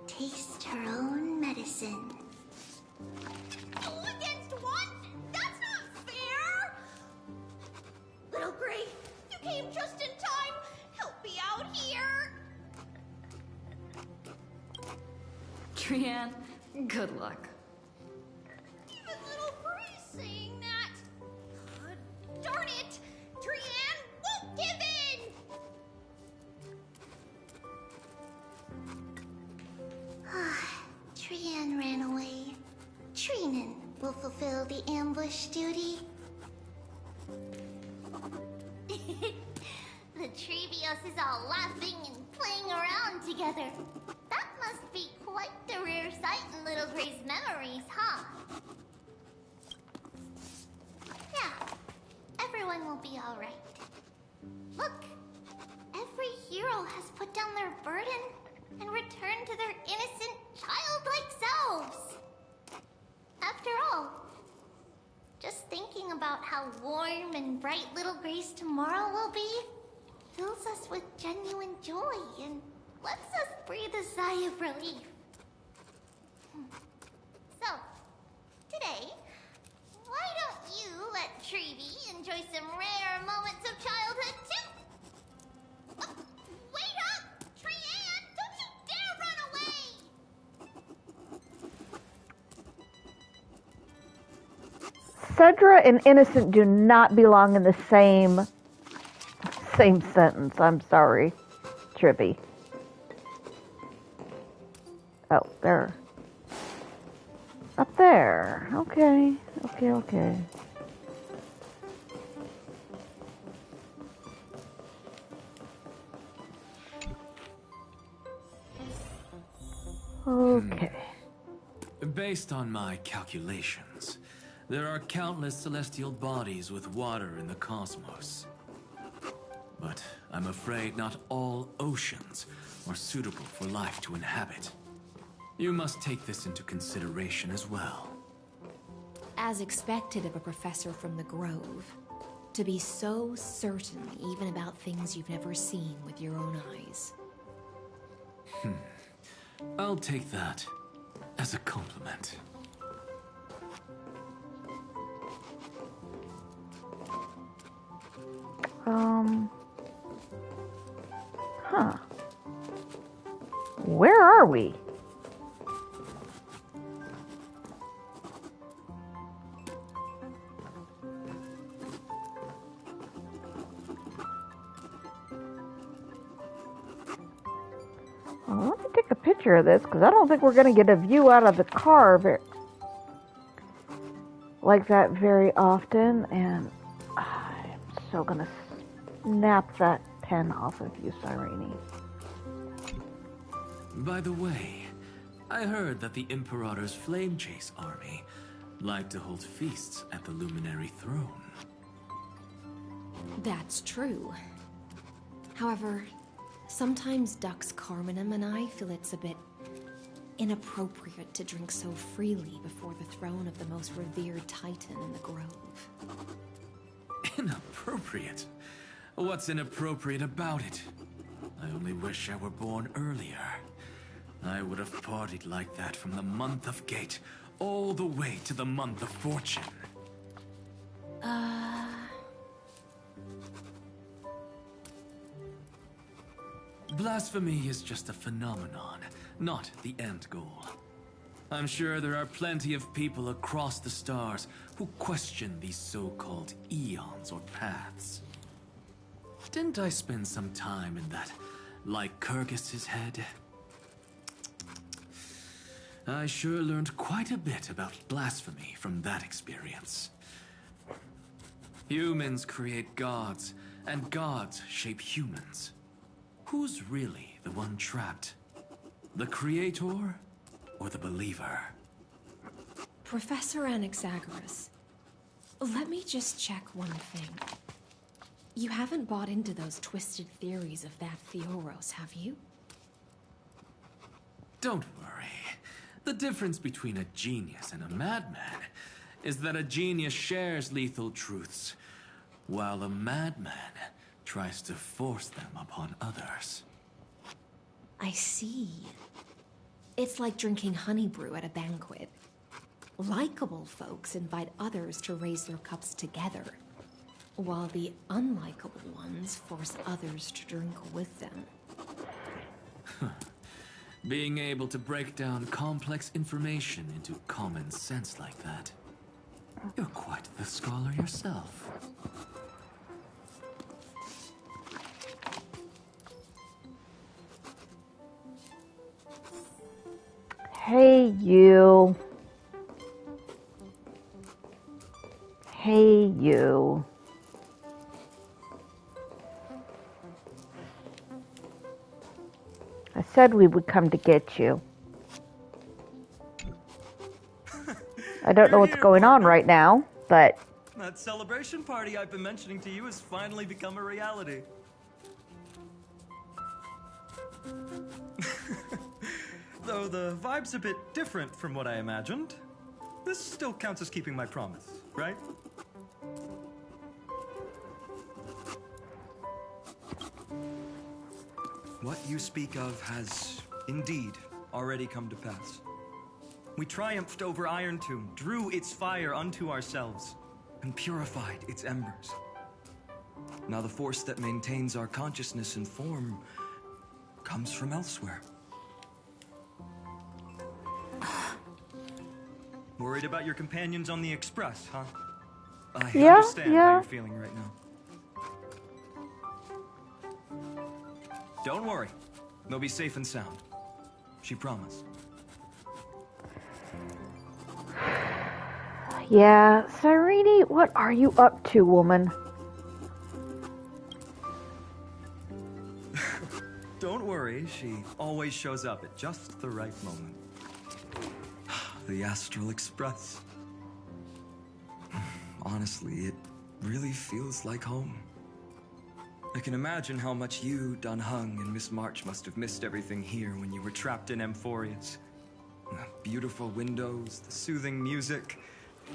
Speaker 10: taste her own medicine. 2 against 1? That's not fair! Little Gray, you came just in time. Help me out here.
Speaker 18: Trian, good luck.
Speaker 10: Even Little Gray's saying that. Darn it! Trian won't give in! Trian ran away. Trinan will fulfill the ambush duty. The Trevios is all laughing and playing around together. That must be quite the rare sight in Little Gray's memories, huh? Yeah, everyone will be alright. Look, every hero has put down their burden and returned to their innocent, childlike selves. After all, just thinking about how warm and bright Little Gray's tomorrow will be fills us with genuine joy and lets us breathe a sigh of relief. So, today, why don't you let Trevi enjoy some rare moments of childhood too? Wait up! Trian, don't you dare run away!
Speaker 2: Cedra and innocent do not belong in the same sentence. I'm sorry, Trippy. Oh, there. Up there. Okay. Okay. Okay.
Speaker 20: Based on my calculations, there are countless celestial bodies with water in the cosmos. But I'm afraid not all oceans are suitable for life to inhabit. You must take this into consideration as well.
Speaker 12: As expected of a professor from the Grove, to be so certain even about things you've never seen with your own eyes.
Speaker 20: I'll take that as a compliment.
Speaker 2: Where are we? Well, let me take a picture of this, because I don't think we're going to get a view out of the car like that very often, and I'm so going to snap that pen off of you, Cyrene.
Speaker 20: By the way, I heard that the Imperator's Flame Chase army like to hold feasts at the Luminary Throne.
Speaker 12: That's true. However, sometimes Dux Carminum and I feel it's a bit inappropriate to drink so freely before the throne of the most revered titan in the Grove.
Speaker 20: Inappropriate? What's inappropriate about it? I only wish I were born earlier. I would have partied like that from the month of Gate all the way to the month of Fortune. Blasphemy is just a phenomenon, not the end goal. I'm sure there are plenty of people across the stars who question these so-called eons or paths. Didn't I spend some time in that Lycurgus's head? I sure learned quite a bit about blasphemy from that experience. Humans create gods, and gods shape humans. Who's really the one trapped? The creator or the believer?
Speaker 12: Professor Anaxagoras, let me just check one thing. You haven't bought into those twisted theories of that Theoros, have you?
Speaker 20: Don't worry. The difference between a genius and a madman is that a genius shares lethal truths, while a madman tries to force them upon others.
Speaker 12: I see. It's like drinking honey brew at a banquet. Likable folks invite others to raise their cups together, while the unlikable ones force others to drink with them.
Speaker 20: Being able to break down complex information into common sense like that. You're quite the scholar yourself.
Speaker 2: Hey, you. Hey, you. I said we would come to get you. I don't know what's going on right now, but...
Speaker 11: That celebration party I've been mentioning to you has finally become a reality. Though the vibe's a bit different from what I imagined, this still counts as keeping my promise, right? What you speak of has indeed already come to pass. We triumphed over Iron Tomb, drew its fire unto ourselves, and purified its embers. Now the force that maintains our consciousness and form comes from elsewhere. Worried about your companions on the Express, huh? I understand how you're feeling right now. Don't worry. They'll be safe and sound. She promised.
Speaker 2: Yeah, Cyrene, what are you up to, woman?
Speaker 11: Don't worry, she always shows up at just the right moment. The Astral Express. Honestly, it really feels like home. I can imagine how much you, Dun Hung, and Miss March must have missed everything here when you were trapped in Amphorius. The beautiful windows, the soothing music,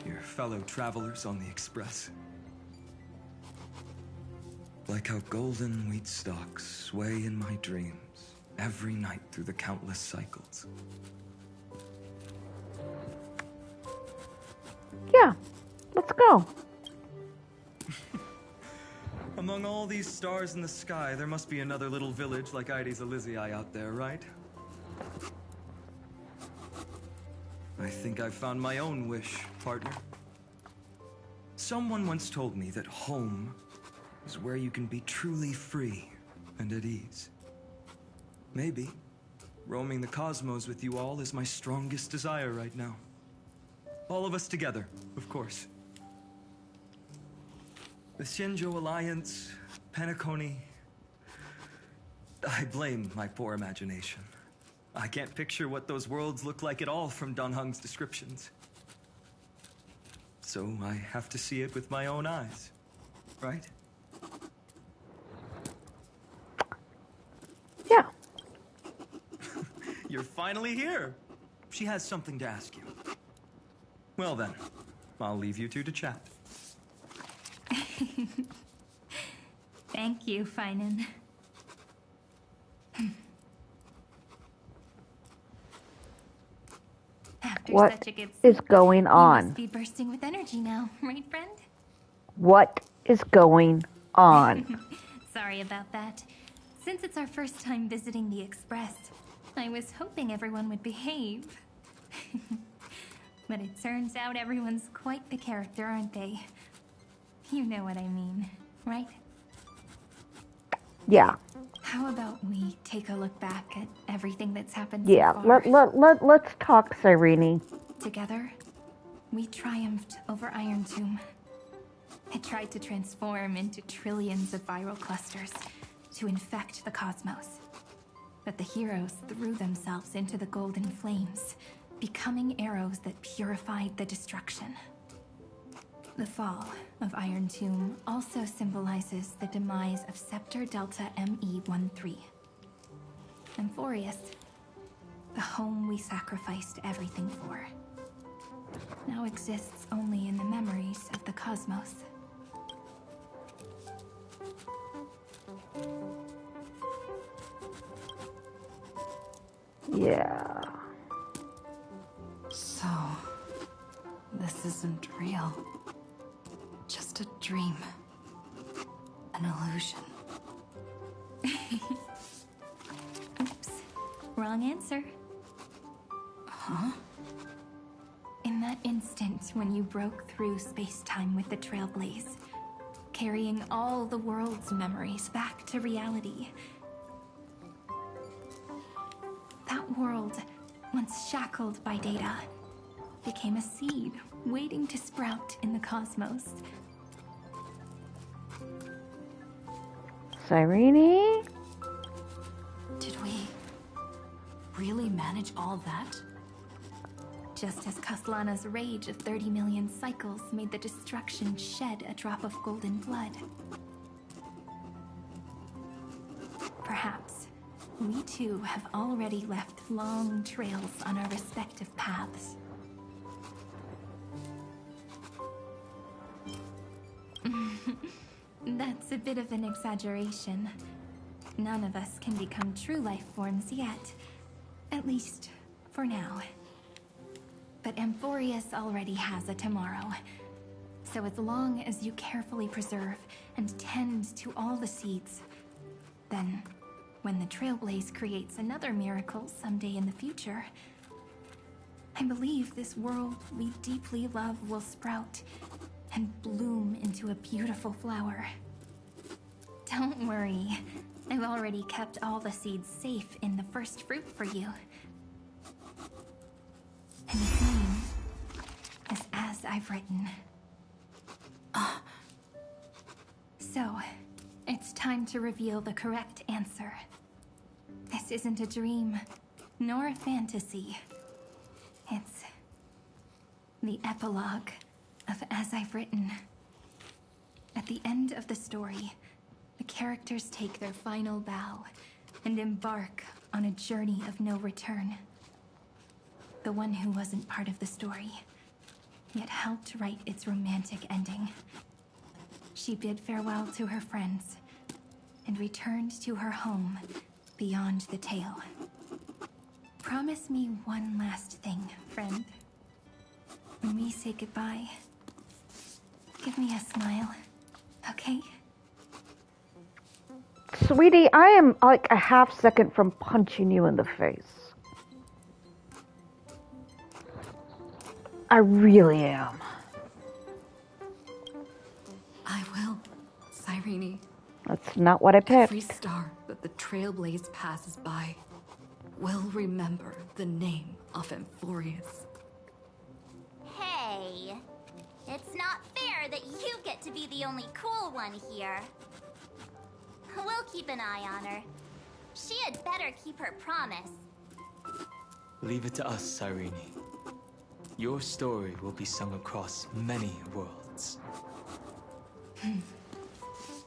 Speaker 11: your fellow travelers on the Express. Like how golden wheat stalks sway in my dreams every night through the countless cycles.
Speaker 2: Yeah, let's go.
Speaker 11: Among all these stars in the sky, there must be another little village like Ides Elysiae out there, right? I think I've found my own wish, partner. Someone once told me that home is where you can be truly free and at ease. Maybe roaming the cosmos with you all is my strongest desire right now. All of us together, of course. The Shinjo Alliance, Penacony. I blame my poor imagination. I can't picture what those worlds look like at all from Dun Hung's descriptions. So I have to see it with my own eyes, right?
Speaker 2: Yeah.
Speaker 11: You're finally here. She has something to ask you. Well then, I'll leave you two to chat.
Speaker 12: Thank you, Finan. After
Speaker 2: What
Speaker 12: such a good
Speaker 2: is
Speaker 12: sleep,
Speaker 2: going
Speaker 12: you
Speaker 2: on?
Speaker 12: must be bursting with energy now, right, friend?
Speaker 2: What is going on?
Speaker 12: Sorry about that. Since it's our first time visiting the Express, I was hoping everyone would behave. But it turns out everyone's quite the character, aren't they? You know what I mean, right?
Speaker 2: Yeah.
Speaker 12: How about we take a look back at everything that's happened
Speaker 2: Yeah,
Speaker 12: so far?
Speaker 2: let's talk, Cyrene.
Speaker 12: Together, we triumphed over Iron Tomb. It tried to transform into trillions of viral clusters to infect the cosmos. But the heroes threw themselves into the golden flames, becoming arrows that purified the destruction. The fall of Iron Tomb also symbolizes the demise of Scepter Delta ME-13. Amphorius, the home we sacrificed everything for, now exists only in the memories of the cosmos.
Speaker 2: Yeah.
Speaker 9: So, this isn't real. Just a dream. An illusion.
Speaker 12: Oops. Wrong answer.
Speaker 9: Huh?
Speaker 12: In that instant when you broke through space-time with the Trailblaze, carrying all the world's memories back to reality, that world, once shackled by data, became a seed waiting to sprout in the cosmos.
Speaker 2: Cyrene?
Speaker 9: Did we really manage all that?
Speaker 12: Just as Kaslana's rage of 30 million cycles made the destruction shed a drop of golden blood. Perhaps we too have already left long trails on our respective paths. That's a bit of an exaggeration. None of us can become true life forms yet. At least, for now. But Amphorius already has a tomorrow. So as long as you carefully preserve and tend to all the seeds, then when the Trailblaze creates another miracle someday in the future, I believe this world we deeply love will sprout and bloom into a beautiful flower. Don't worry, I've already kept all the seeds safe in the first fruit for you. And its name is As I've Written. So, it's time to reveal the correct answer. This isn't a dream, nor a fantasy. It's the epilogue of As I've Written. At the end of the story, the characters take their final bow and embark on a journey of no return. The one who wasn't part of the story, yet helped write its romantic ending. She bid farewell to her friends and returned to her home beyond the tale. Promise me one last thing, friend. When we say goodbye, give me a smile, okay?
Speaker 2: Sweetie, I am like a half second from punching you in the face. I really am.
Speaker 9: I will, Cyrene.
Speaker 2: That's not what I picked.
Speaker 9: Every star that the Trailblaze passes by will remember the name of Amphorius.
Speaker 19: Hey, it's not fair that you get to be the only cool one here. We'll keep an eye on her. She had better keep her promise.
Speaker 15: Leave it to us, Cyrene. Your story will be sung across many worlds.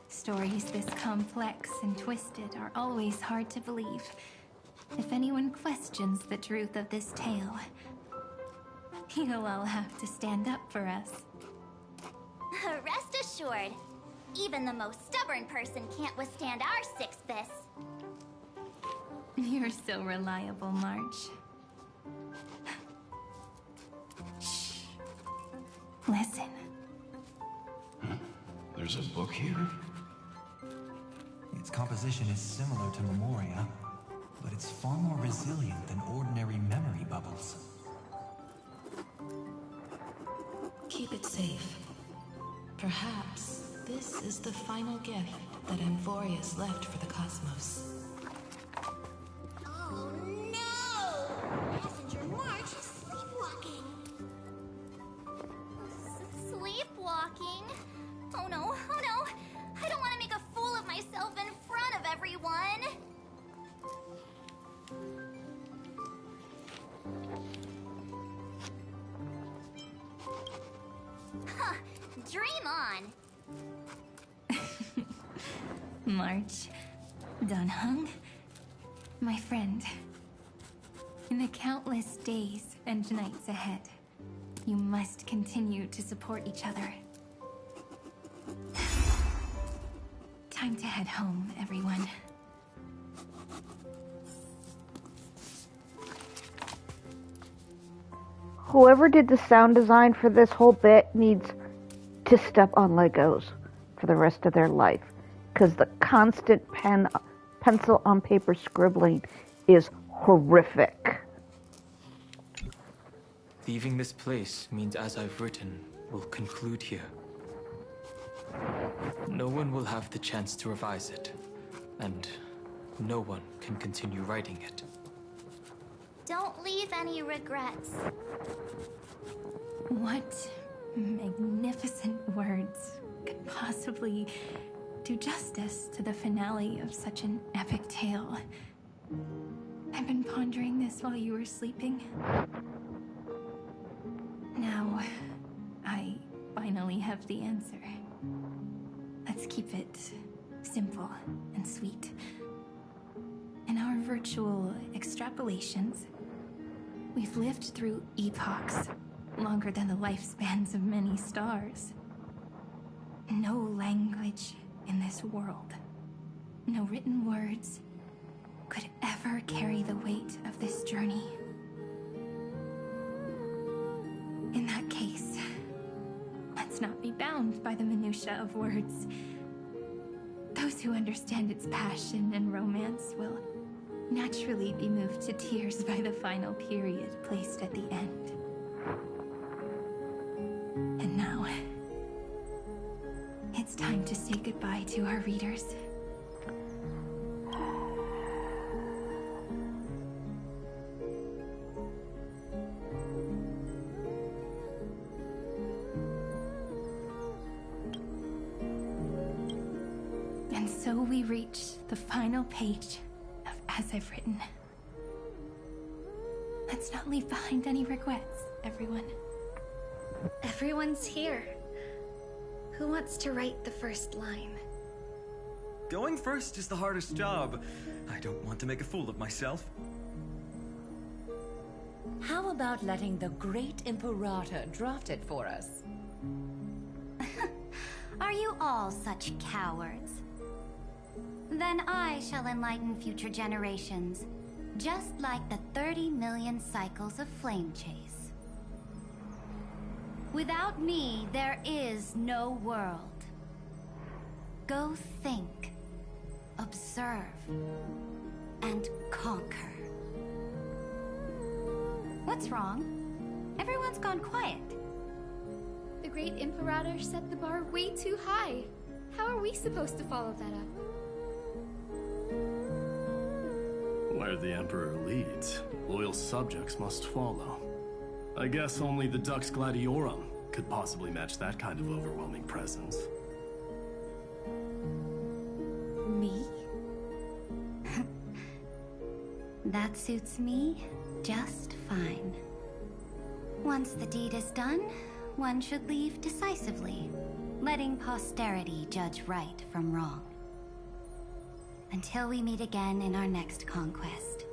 Speaker 12: Stories this complex and twisted are always hard to believe. If anyone questions the truth of this tale, you'll all have to stand up for us.
Speaker 19: Rest assured, even the most stubborn person can't withstand our sixth-bus.
Speaker 12: You're so reliable, March. Shh. Listen.
Speaker 16: There's a book here?
Speaker 21: Its composition is similar to Memoria, but it's far more resilient than ordinary memory bubbles.
Speaker 9: Keep it safe. Perhaps this is the final gift that Amphorius left for the cosmos.
Speaker 19: Oh no! Messenger March is sleepwalking. Sleepwalking? Oh no, oh no! I don't want to make a fool of myself in front of everyone! Huh, dream on!
Speaker 12: March, Dunhung, my friend. In the countless days and nights ahead, you must continue to support each other. Time to head home, everyone.
Speaker 2: Whoever did the sound design for this whole bit needs to step on Legos for the rest of their life. Because the constant pencil on paper scribbling is horrific.
Speaker 15: Leaving this place means as I've written, will conclude here. No one will have the chance to revise it, and no one can continue writing it.
Speaker 19: Don't leave any regrets.
Speaker 12: What magnificent words could possibly do justice to the finale of such an epic tale? I've been pondering this while you were sleeping. Now, I finally have the answer. Let's keep it simple and sweet. In our virtual extrapolations, we've lived through epochs longer than the lifespans of many stars. No language in this world, no written words, could ever carry the weight of this journey. In that case, let's not be bound by the minutiae of words. Those who understand its passion and romance will naturally be moved to tears by the final period placed at the end. And now, it's time to say goodbye to our readers. And so we reach the final page of As I've Written. Let's not leave behind any regrets, everyone.
Speaker 10: Everyone's here. Who wants to write the first line?
Speaker 11: Going first is the hardest job. I don't want to make a fool of myself.
Speaker 14: How about letting the great Imperator draft it for us?
Speaker 19: Are you all such cowards? Then I shall enlighten future generations, just like the 30 million cycles of flame chase. Without me, there is no world. Go think, observe, and conquer. What's wrong? Everyone's gone quiet.
Speaker 12: The great Imperator set the bar way too high. How are we supposed to follow that up?
Speaker 3: Where the Emperor leads, loyal subjects must follow. I guess only the Dux Gladiorum could possibly match that kind of overwhelming presence.
Speaker 19: Me? That suits me just fine. Once the deed is done, one should leave decisively, letting posterity judge right from wrong. Until we meet again in our next conquest,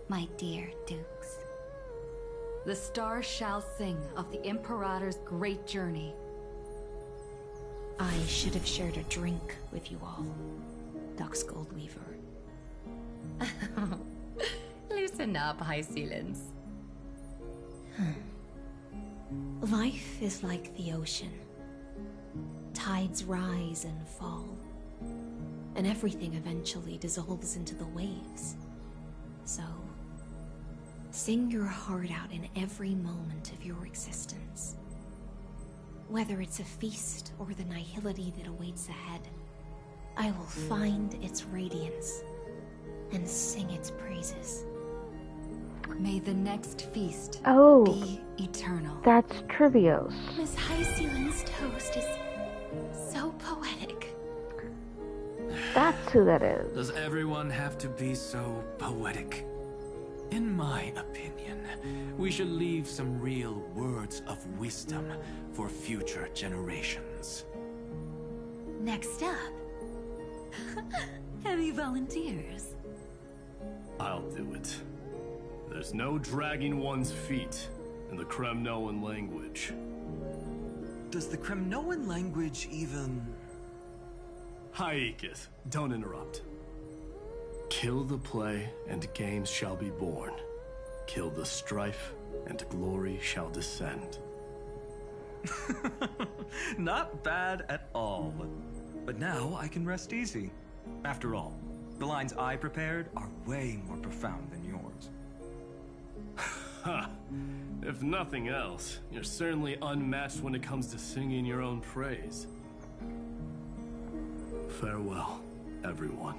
Speaker 19: my dear dukes.
Speaker 14: The stars shall sing of the Imperator's great journey.
Speaker 8: I should have shared a drink with you all, Dux Goldweaver.
Speaker 14: Loosen up, High Sealants.
Speaker 8: Life is like the ocean. Tides rise and fall, and everything eventually dissolves into the waves. So, sing your heart out in every moment of your existence. Whether it's a feast or the nihility that awaits ahead, I will find its radiance and sing its praises.
Speaker 14: May the next feast
Speaker 2: be
Speaker 14: eternal.
Speaker 2: That's Trivios.
Speaker 12: Miss High Sealand's toast is so poetic.
Speaker 2: That's who that is.
Speaker 20: Does everyone have to be so poetic? In my opinion, we should leave some real words of wisdom for future generations.
Speaker 8: Next up, any volunteers?
Speaker 3: I'll do it. There's no dragging one's feet in the Kremnoan language.
Speaker 11: Does the Kremnoan language even...
Speaker 3: Haikith, don't interrupt. Kill the play, and games shall be born. Kill the strife, and glory shall descend.
Speaker 11: Not bad at all. But now I can rest easy. After all, the lines I prepared are way more profound than yours.
Speaker 3: Ha! If nothing else, you're certainly unmatched when it comes to singing your own praise. Farewell, everyone.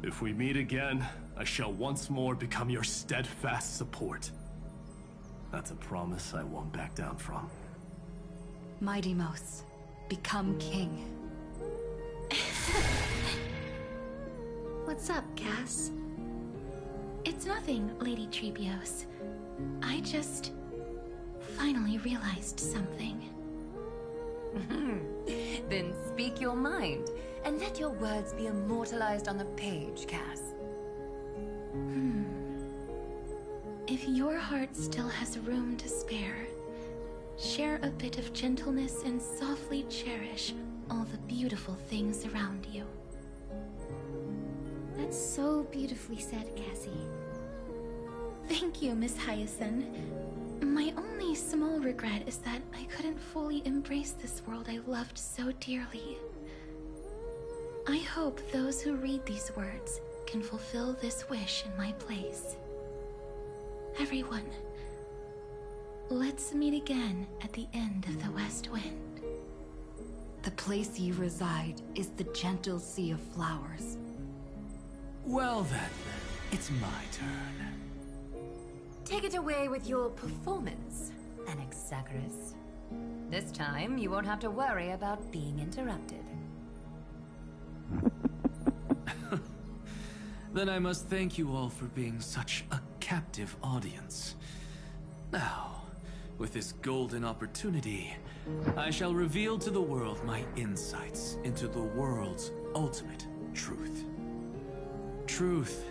Speaker 3: If we meet again, I shall once more become your steadfast support. That's a promise I won't back down from.
Speaker 14: Mighty Mos, become king.
Speaker 12: What's up, Cass? It's nothing, Lady Trebios. I just finally realized something.
Speaker 14: Then speak your mind, and let your words be immortalized on the page, Cass.
Speaker 12: If your heart still has room to spare, share a bit of gentleness and softly cherish all the beautiful things around you.
Speaker 10: That's so beautifully said, Cassie.
Speaker 12: Thank you, Miss Hyacinth. My only small regret is that I couldn't fully embrace this world I loved so dearly. I hope those who read these words can fulfill this wish in my place. Everyone, let's meet again at the end of the West Wind.
Speaker 14: The place you reside is the gentle sea of flowers.
Speaker 20: Well then, it's my turn.
Speaker 14: Take it away with your performance, Anaxagoras. This time, you won't have to worry about being interrupted.
Speaker 20: Then I must thank you all for being such a captive audience. Now, with this golden opportunity, I shall reveal to the world my insights into the world's ultimate truth. Truth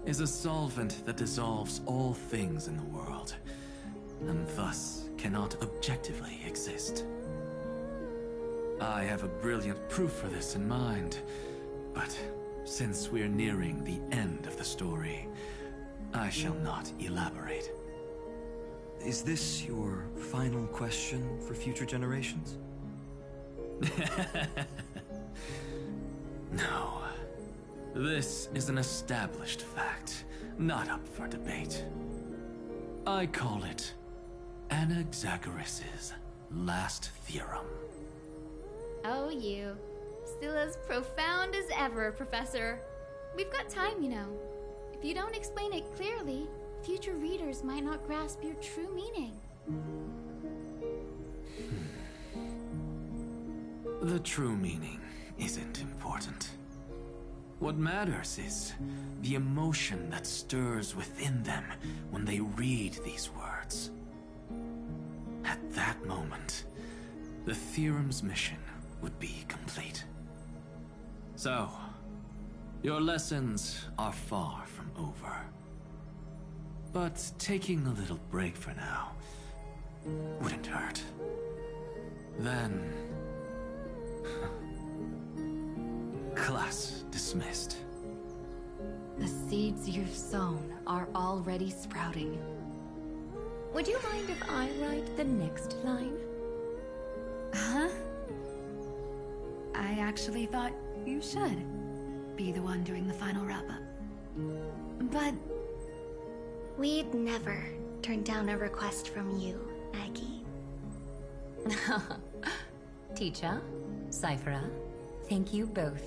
Speaker 20: is a solvent that dissolves all things in the world, and thus cannot objectively exist. I have a brilliant proof for this in mind, but since we're nearing the end of the story, I shall not elaborate.
Speaker 11: Is this your final question for future generations?
Speaker 20: No. This is an established fact, not up for debate. I call it Anaxagoras' last theorem.
Speaker 12: Oh, you. Still as profound as ever, Professor. We've got time, you know. If you don't explain it clearly, future readers might not grasp your true meaning.
Speaker 20: The true meaning isn't important. What matters is the emotion that stirs within them when they read these words. At that moment, the theorem's mission would be complete. So, your lessons are far from over. But taking a little break for now wouldn't hurt. Then... class dismissed.
Speaker 18: The seeds you've sown are already sprouting. Would you mind if I write the next line?
Speaker 17: Huh? I actually thought you should be the one doing the final wrap-up. But...
Speaker 10: we'd never turn down a request from you, Aggie.
Speaker 18: Teacher, Cyphera, thank you both.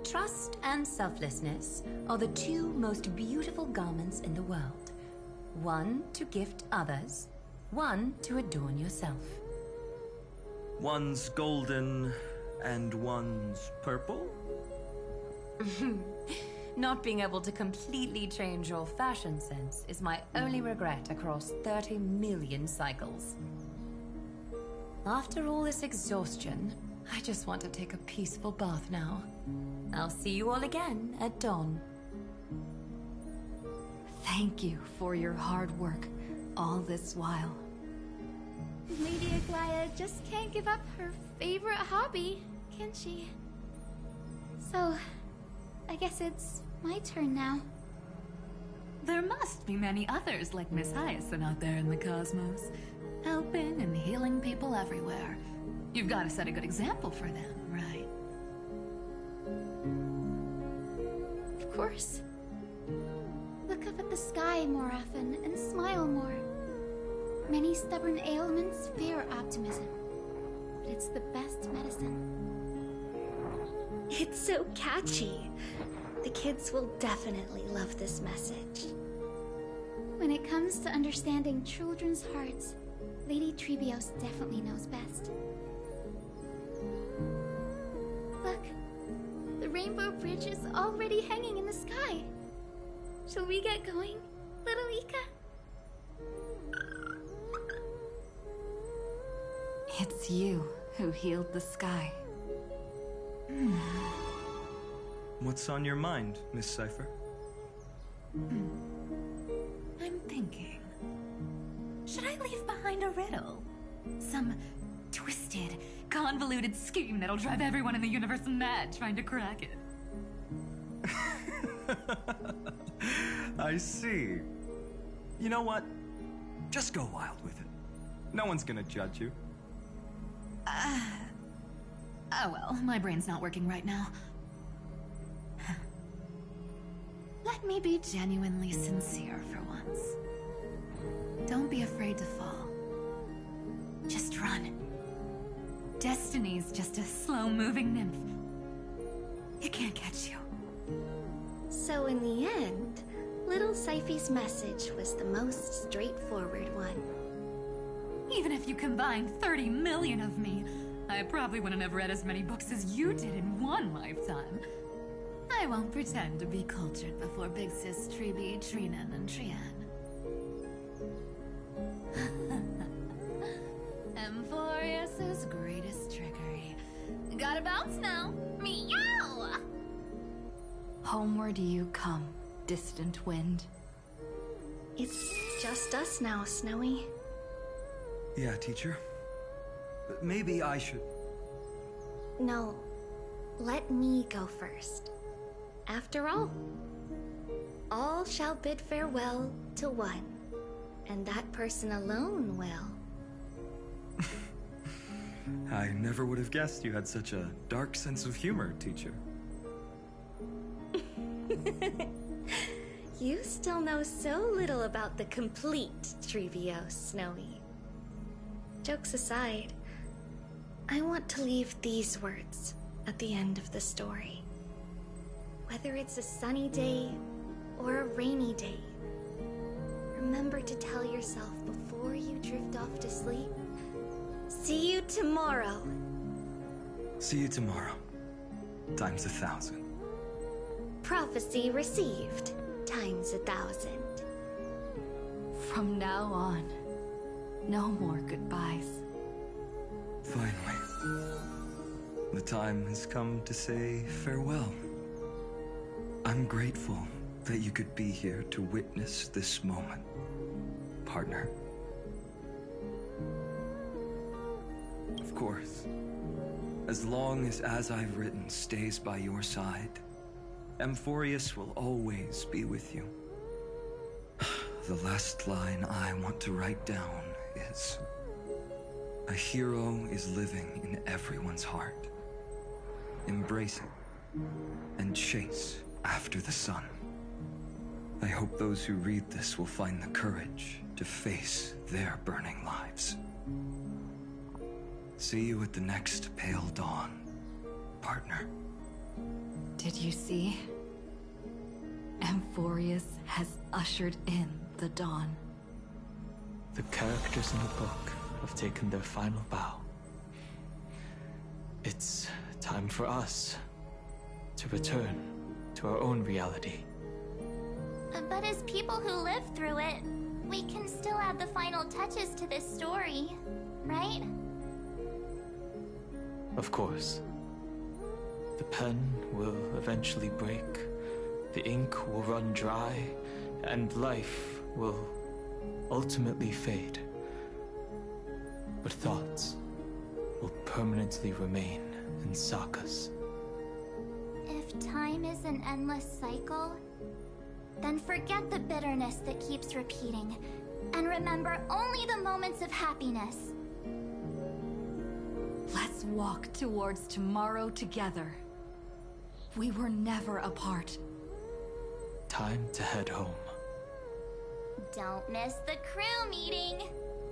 Speaker 18: Trust and selflessness are the two most beautiful garments in the world. One to gift others, one to adorn yourself.
Speaker 11: One's golden and one's purple?
Speaker 18: Not being able to completely change your fashion sense is my only regret across 30 million cycles. After all this exhaustion, I just want to take a peaceful bath now. I'll see you all again at dawn. Thank you for your hard work all this while.
Speaker 12: Lady Aglaya just can't give up her favorite hobby, can she? So, I guess it's my turn now.
Speaker 17: There must be many others like Miss Hyacinth out there in the cosmos, helping and healing people everywhere. You've got to set a good example for them, right?
Speaker 12: Of course. Look up at the sky more often and smile more. Many stubborn ailments fear optimism, but it's the best medicine.
Speaker 10: It's so catchy. The kids will definitely love this message.
Speaker 12: When it comes to understanding children's hearts, Lady Trebios definitely knows best. Look, the Rainbow Bridge is already hanging in the sky. Shall we get going, little Ika?
Speaker 18: It's you who healed the sky.
Speaker 11: What's on your mind, Miss Cypher?
Speaker 17: I'm thinking... should I leave behind a riddle? Some twisted, convoluted scheme that'll drive everyone in the universe mad trying to crack it.
Speaker 11: I see. You know what? Just go wild with it. No one's gonna judge you.
Speaker 17: Oh well, my brain's not working right now. Let me be genuinely sincere for once. Don't be afraid to fall. Just run. Destiny's just a slow-moving nymph. It can't catch you.
Speaker 10: So in the end, little Cyphy's message was the most straightforward one.
Speaker 17: Even if you combined 30 million of me, I probably wouldn't have read as many books as you did in one lifetime. I won't pretend to be cultured before Big Sis Treeby, Trinan, and Trian. Emphorius's greatest trickery.
Speaker 12: Gotta bounce now. Meow!
Speaker 17: Homeward you come, distant wind.
Speaker 12: It's just us now, Snowy.
Speaker 11: Yeah, teacher. Maybe I should.
Speaker 12: No. Let me go first. After all shall bid farewell to one, and that person alone will.
Speaker 11: I never would have guessed you had such a dark sense of humor, teacher.
Speaker 12: You still know so little about the complete Trevios, Snowy. Jokes aside, I want to leave these words at the end of the story. Whether it's a sunny day or a rainy day, remember to tell yourself before you drift off to sleep, see you tomorrow.
Speaker 11: See you tomorrow. Times 1,000.
Speaker 12: Prophecy received. Times 1,000.
Speaker 17: From now on, no more goodbyes.
Speaker 11: Finally. The time has come to say farewell. I'm grateful that you could be here to witness this moment, partner. Of course, as long as I've written stays by your side, Amphorius will always be with you. The last line I want to write down is, a hero is living in everyone's heart. Embrace it and chase after the sun. I hope those who read this will find the courage to face their burning lives. See you at the next pale dawn, partner.
Speaker 17: Did you see? Amphorius has ushered in the dawn.
Speaker 15: The characters in the book have taken their final bow. It's time for us to return to our own reality.
Speaker 10: But as people who lived through it, we can still add the final touches to this story, right?
Speaker 15: Of course. The pen will eventually break, the ink will run dry, and life will ultimately fade. But thoughts will permanently remain in sagas.
Speaker 10: If time is an endless cycle, then forget the bitterness that keeps repeating, and remember only the moments of happiness.
Speaker 17: Let's walk towards tomorrow together. We were never apart.
Speaker 15: Time to head home.
Speaker 10: Don't miss the crew meeting.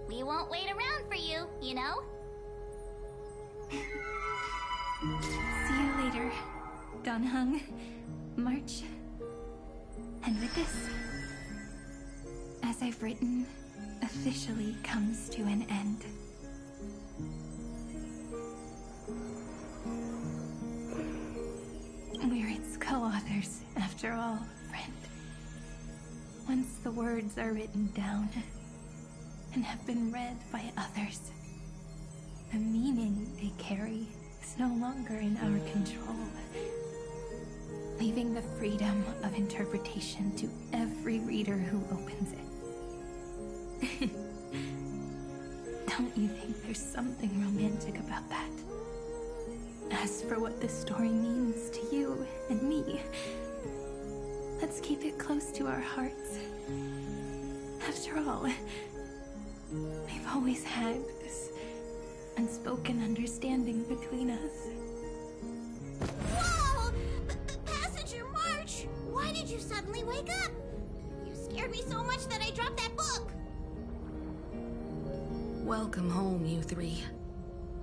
Speaker 10: We won't wait around for you, you know?
Speaker 12: See you later, Donhung, March. And with this, as I've written, officially comes to an end. We're its co-authors, after all, friend. Once the words are written down and have been read by others, the meaning they carry is no longer in our control, leaving the freedom of interpretation to every reader who opens it. Don't you think there's something romantic about that? As for what this story means to you and me, let's keep it close to our hearts. After all, we've always had this unspoken understanding between us.
Speaker 10: Whoa! Passenger March! Why did you suddenly wake up? You scared me so much that I dropped that book!
Speaker 9: Welcome home, you three.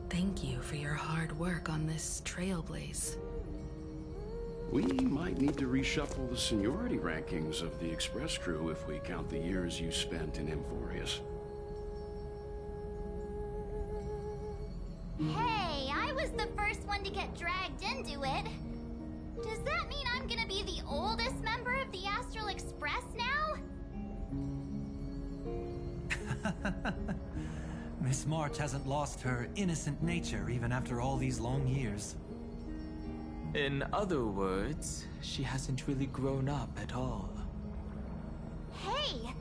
Speaker 9: Thank you for your hard work on this trailblaze.
Speaker 4: We might need to reshuffle the seniority rankings of the Express crew if we count the years you spent in Amphorius.
Speaker 10: Hey, I was the first one to get dragged into it. Does that mean I'm gonna be the oldest member of the Astral Express now?
Speaker 21: Miss March hasn't lost her innocent nature even after all these long years.
Speaker 15: In other words, she hasn't really grown up at all.
Speaker 10: Hey!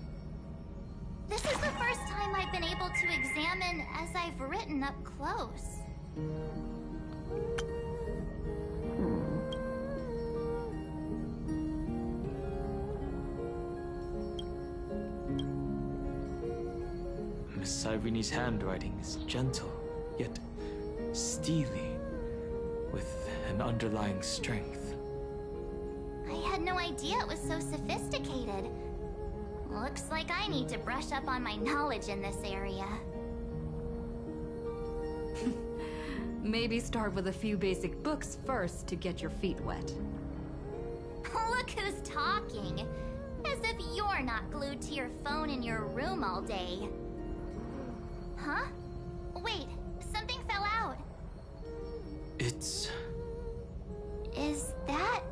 Speaker 10: This is the first time I've been able to examine as I've written up close.
Speaker 15: Miss Irene's handwriting is gentle, yet steely, with an underlying strength.
Speaker 10: I had no idea it was so sophisticated. Looks like I need to brush up on my knowledge in this area.
Speaker 1: Maybe start with a few basic books first to get your feet wet.
Speaker 10: Look who's talking. As if you're not glued to your phone in your room all day. Huh? Wait, something fell out.
Speaker 15: It's...
Speaker 10: Is that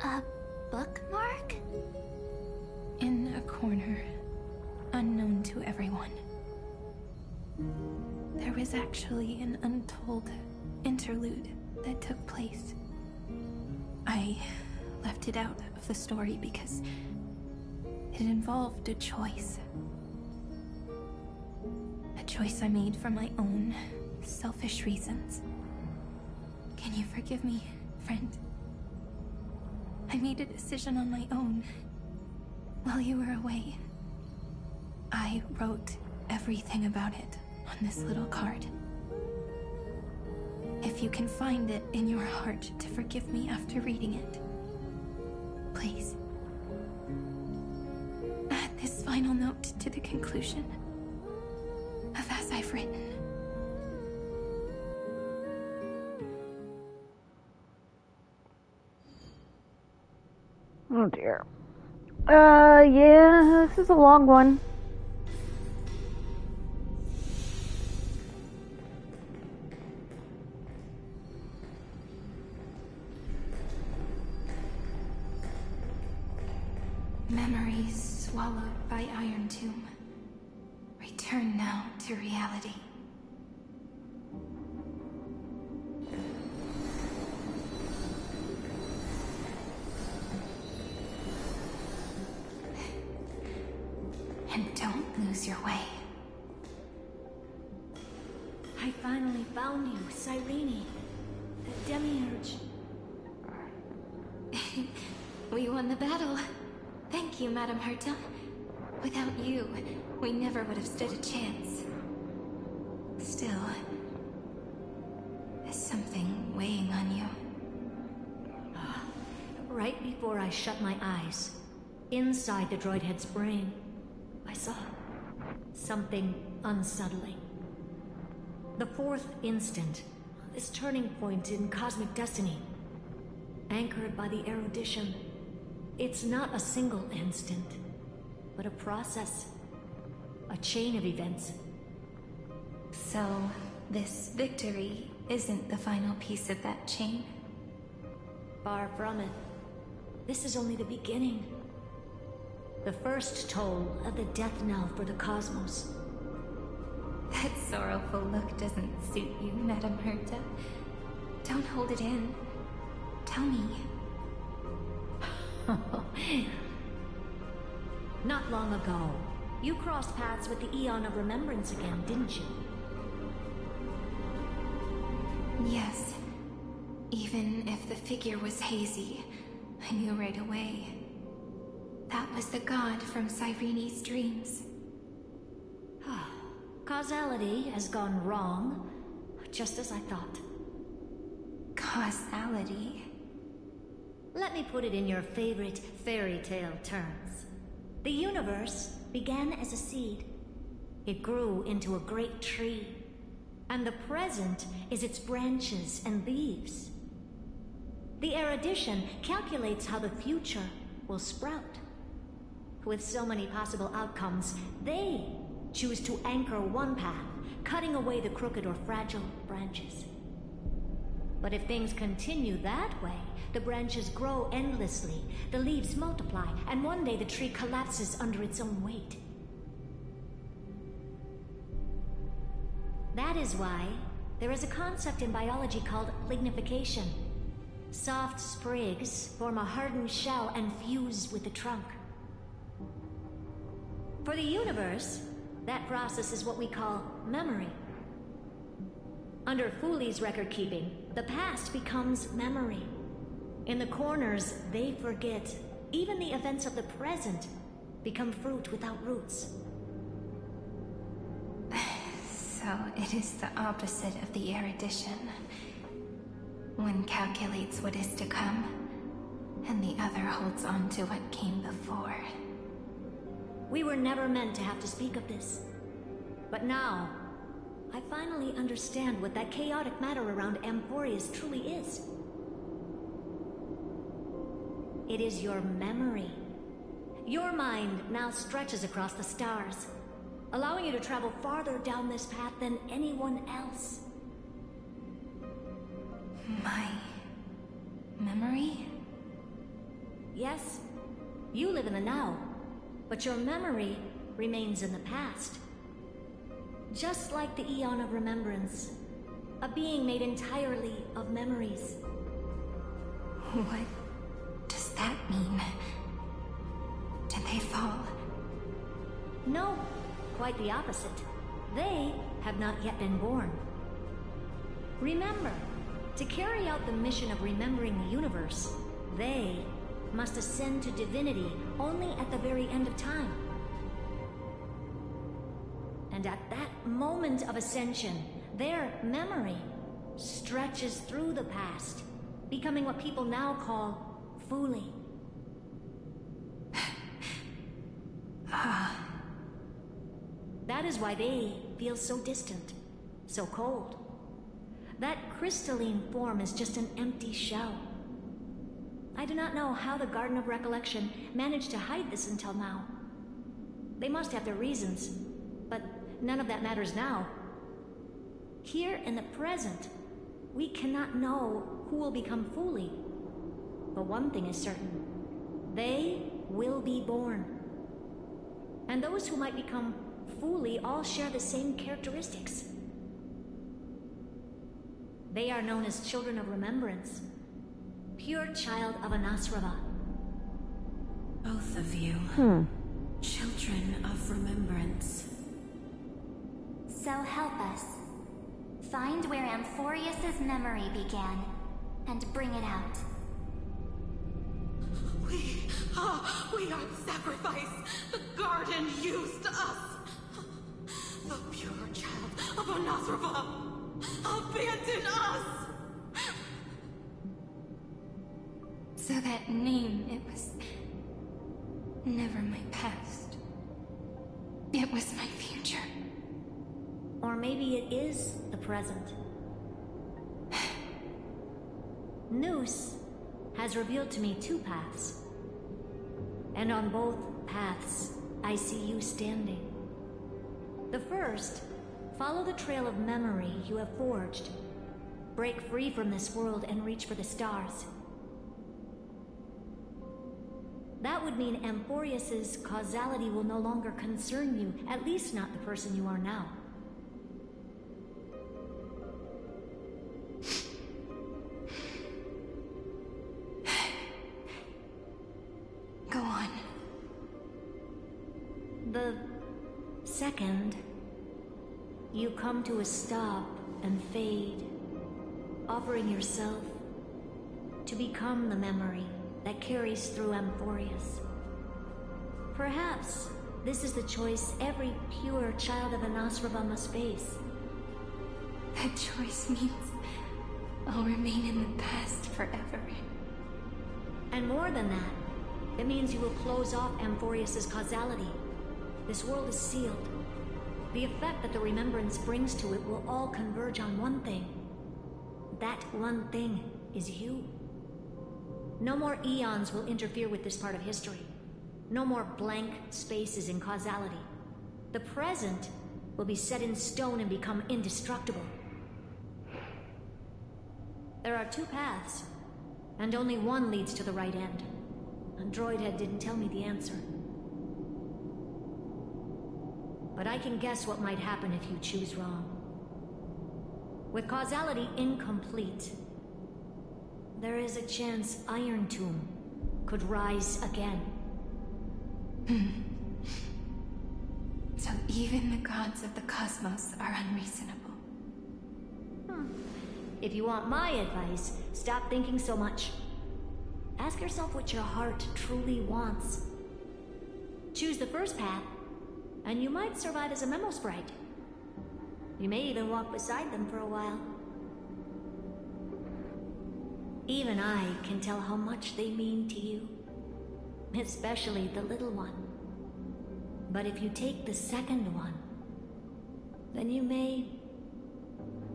Speaker 10: a bookmark?
Speaker 12: In a corner, unknown to everyone. There was actually an untold interlude that took place. I left it out of the story because it involved a choice. A choice I made for my own selfish reasons. Can you forgive me, friend? I made a decision on my own while you were away. I wrote everything about it on this little card. If you can find it in your heart to forgive me after reading it, please. Add this final note to the conclusion of as I've written.
Speaker 2: Oh dear. Yeah, this is a long one.
Speaker 12: Memories swallowed by Iron Tomb. Return now to reality. And don't lose your way.
Speaker 5: I finally found you, Cyrene. The Demiurge.
Speaker 12: We won the battle. Thank you, Madame Herta. Without you, we never would have stood a chance. Still, there's something weighing on you.
Speaker 5: Right before I shut my eyes, inside the droid head's brain, I saw something unsettling. The fourth instant, this turning point in cosmic destiny, anchored by the erudition. It's not a single instant, but a process, a chain of events.
Speaker 12: So, this victory isn't the final piece of that chain?
Speaker 5: Far from it. This is only the beginning. The first toll of the death knell for the cosmos.
Speaker 12: That sorrowful look doesn't suit you, Madame Herta. Don't hold it in. Tell me.
Speaker 5: Not long ago, you crossed paths with the Eon of Remembrance again, didn't you?
Speaker 12: Yes. Even if the figure was hazy, I knew right away. That was the god from Cyrene's dreams.
Speaker 5: Causality has gone wrong, just as I thought.
Speaker 12: Causality?
Speaker 5: Let me put it in your favorite fairy tale terms. The universe began as a seed. It grew into a great tree. And the present is its branches and leaves. The erudition calculates how the future will sprout. With so many possible outcomes, they choose to anchor one path, cutting away the crooked or fragile branches. But if things continue that way, the branches grow endlessly, the leaves multiply, and one day the tree collapses under its own weight. That is why there is a concept in biology called lignification. Soft sprigs form a hardened shell and fuse with the trunk. For the universe, that process is what we call memory. Under Fooley's record keeping, the past becomes memory. In the corners, they forget. Even the events of the present become fruit without roots.
Speaker 12: So it is the opposite of the erudition. One calculates what is to come, and the other holds on to what came before.
Speaker 5: We were never meant to have to speak of this. But now, I finally understand what that chaotic matter around Amphorius truly is. It is your memory. Your mind now stretches across the stars, allowing you to travel farther down this path than anyone else.
Speaker 12: My memory?
Speaker 5: Yes, you live in the now, but your memory remains in the past. Just like the Eon of Remembrance, a being made entirely of memories.
Speaker 12: What does that mean? Did they fall?
Speaker 5: No, quite the opposite. They have not yet been born. Remember, to carry out the mission of remembering the universe, they must ascend to divinity only at the very end of time. And at that moment of ascension, their memory stretches through the past, becoming what people now call Fooley. That is why they feel so distant, so cold. That crystalline form is just an empty shell. I do not know how the Garden of Recollection managed to hide this until now. They must have their reasons, but none of that matters now. Here in the present, we cannot know who will become Fooley. But one thing is certain. They will be born. And those who might become Fooley all share the same characteristics. They are known as Children of Remembrance. Pure child of Anasrava.
Speaker 8: Both of you. Children of Remembrance.
Speaker 10: So help us. Find where Amphorius's memory began, and bring it out.
Speaker 7: We are the sacrifice the garden used us. The pure child of Anasrava abandoned us.
Speaker 12: So that name, it was never my past. It was my future.
Speaker 5: Or maybe it is the present. Noose has revealed to me two paths. And on both paths, I see you standing. The first, follow the trail of memory you have forged. Break free from this world and reach for the stars. That would mean Amphorius's causality will no longer concern you, at least not the person you are now.
Speaker 12: Go on.
Speaker 5: The second, you come to a stop and fade, offering yourself to become the memory that carries through Amphorius. Perhaps this is the choice every pure child of Anasrava must face.
Speaker 12: That choice means I'll remain in the past forever.
Speaker 5: And more than that, it means you will close off Amphorius's causality. This world is sealed. The effect that the remembrance brings to it will all converge on one thing. That one thing is you. No more eons will interfere with this part of history. No more blank spaces in causality. The present will be set in stone and become indestructible. There are two paths, and only one leads to the right end. Droidhead didn't tell me the answer. But I can guess what might happen if you choose wrong. With causality incomplete, there is a chance Iron Tomb could rise again.
Speaker 12: So even the gods of the cosmos are unreasonable.
Speaker 5: If you want my advice, stop thinking so much. Ask yourself what your heart truly wants. Choose the first path, and you might survive as a memo sprite. You may even walk beside them for a while. Even I can tell how much they mean to you. Especially the little one. But if you take the second one, then you may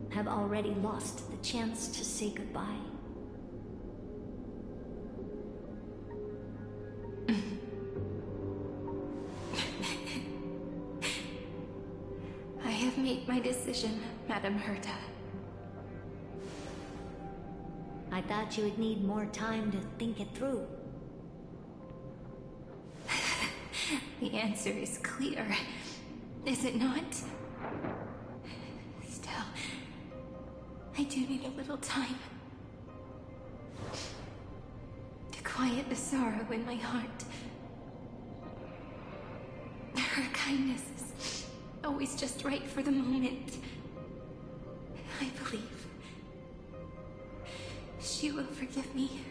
Speaker 5: have already lost the chance to say goodbye.
Speaker 12: I have made my decision, Madame Herta.
Speaker 5: I thought you would need more time to think it through.
Speaker 12: The answer is clear, is it not? Still, I do need a little time to quiet the sorrow in my heart. Her kindness is always just right for the moment. I believe she will forgive me.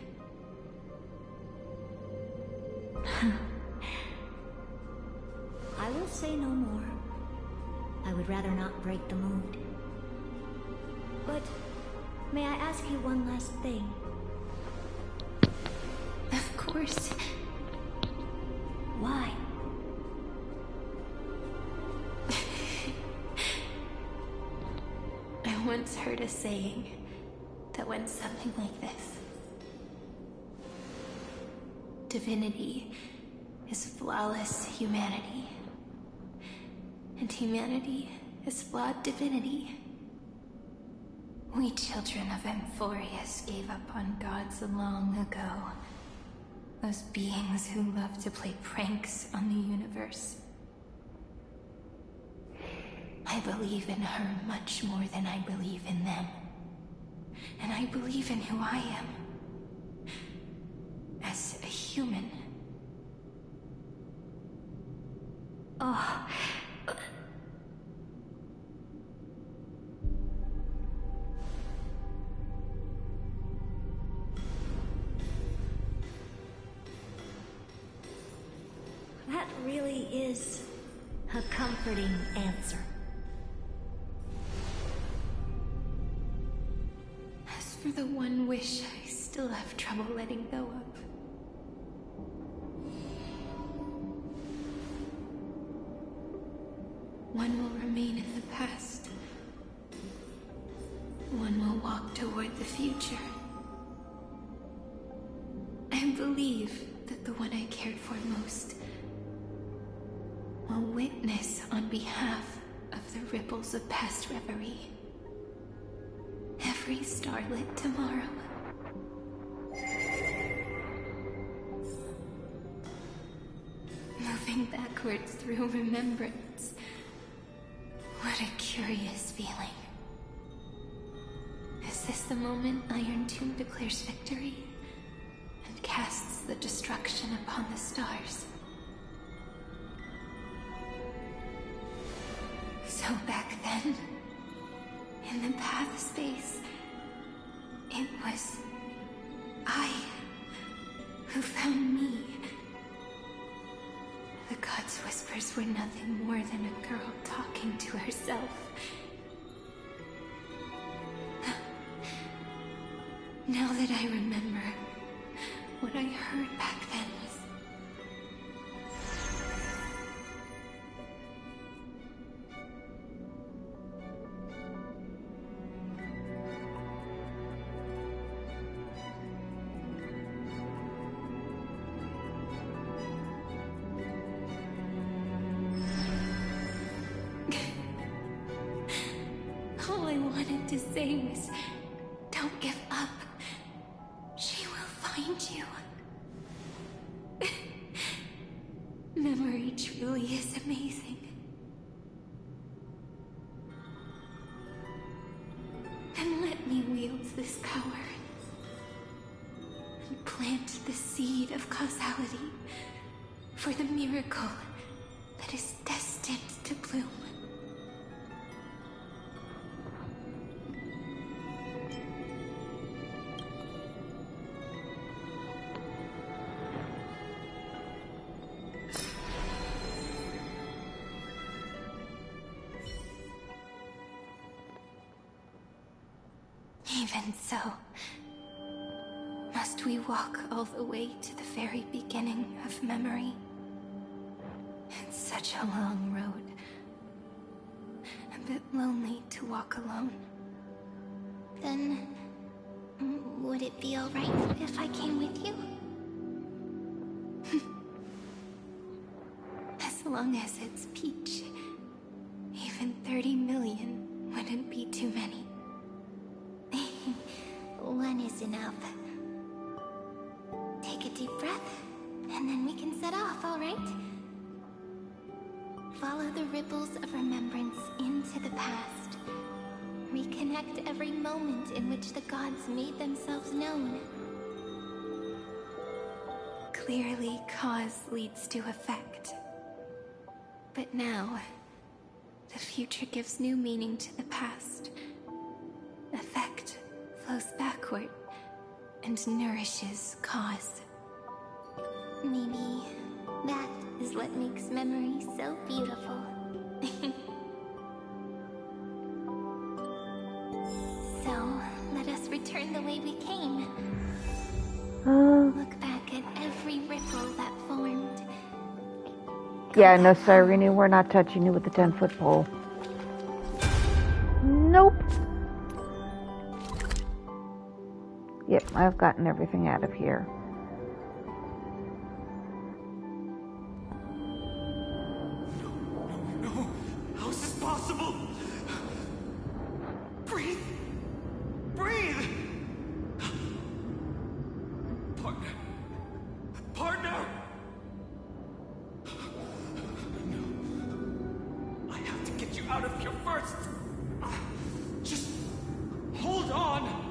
Speaker 5: I will say no more. I would rather not break the mood. But may I ask you one last thing?
Speaker 12: Of course.
Speaker 5: Why?
Speaker 12: I once heard a saying that went something like this. Divinity is flawless humanity, and humanity is flawed divinity. We children of Amphorius gave up on gods long ago. Those beings who love to play pranks on the universe. I believe in her much more than I believe in them. And I believe in who I am. As a human.
Speaker 5: Oh. That really is a comforting answer.
Speaker 12: As for the one wish I still have trouble letting go of. One will remain in the past. One will walk toward the future. I believe that the one I cared for most will witness on behalf of the ripples of past reverie. Every starlit tomorrow. Moving backwards through remembrance. What a curious feeling. Is this the moment Iron Tomb declares victory and casts the destruction upon the stars? So back then, in the path space, it was I who found me. The gods' whispers were nothing more than a girl talking to herself. Now that I remember, what I heard back then was... All I wanted to say was, don't give up. She will find you. Memory truly is amazing. the seed of causality for the miracle that is destined to bloom. Even so, must we walk all the way to the very beginning of memory? It's such a long road. A bit lonely to walk alone.
Speaker 10: Then, would it be alright if I came with you?
Speaker 12: As long as it's Peach. Even 30 million wouldn't be too many.
Speaker 10: One is enough. Take a deep breath, and then we can set off, alright? Follow the ripples of remembrance into the past. Reconnect every moment in which the gods made themselves known.
Speaker 12: Clearly, cause leads to effect. But now, the future gives new meaning to the past. Effect flows backward and nourishes cause.
Speaker 10: Maybe that is what makes memory so beautiful. So, let us return the way we came. Look back at every ripple that formed.
Speaker 2: Yeah, no, Cyrene, we're not touching you with the 10-foot pole. Nope. Yep, I've gotten everything out of here.
Speaker 11: No! How is this possible? Breathe! Breathe! Partner! Partner! No. I have to get you out of here first! Just hold on!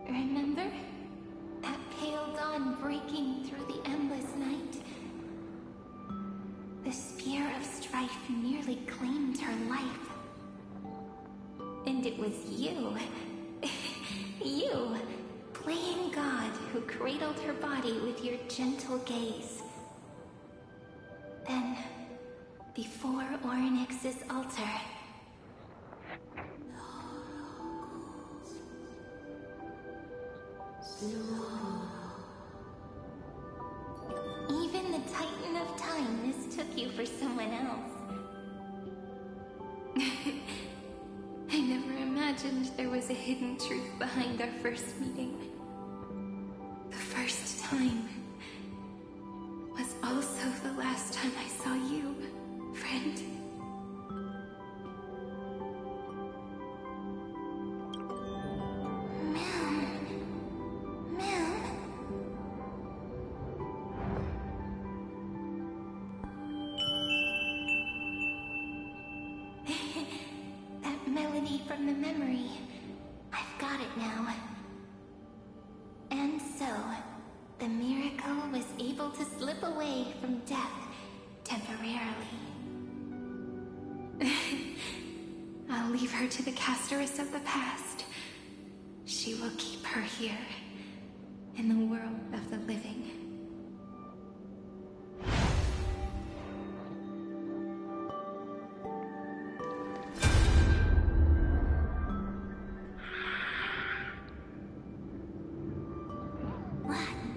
Speaker 12: Remember? That pale dawn breaking through the endless night? The spear of strife nearly claimed her life. And it was you, you, playing God, who cradled her body with your gentle gaze. Then, before Orynyx's altar, even the Titan of Time mistook you for someone else. I never imagined there was a hidden truth behind our first meeting. The first time was also the last time I saw you, friend. That melody from the memory. I've got it now. And so, the miracle was able to slip away from death temporarily. I'll leave her to the casteress of the past. She will keep her here, in the world of the living.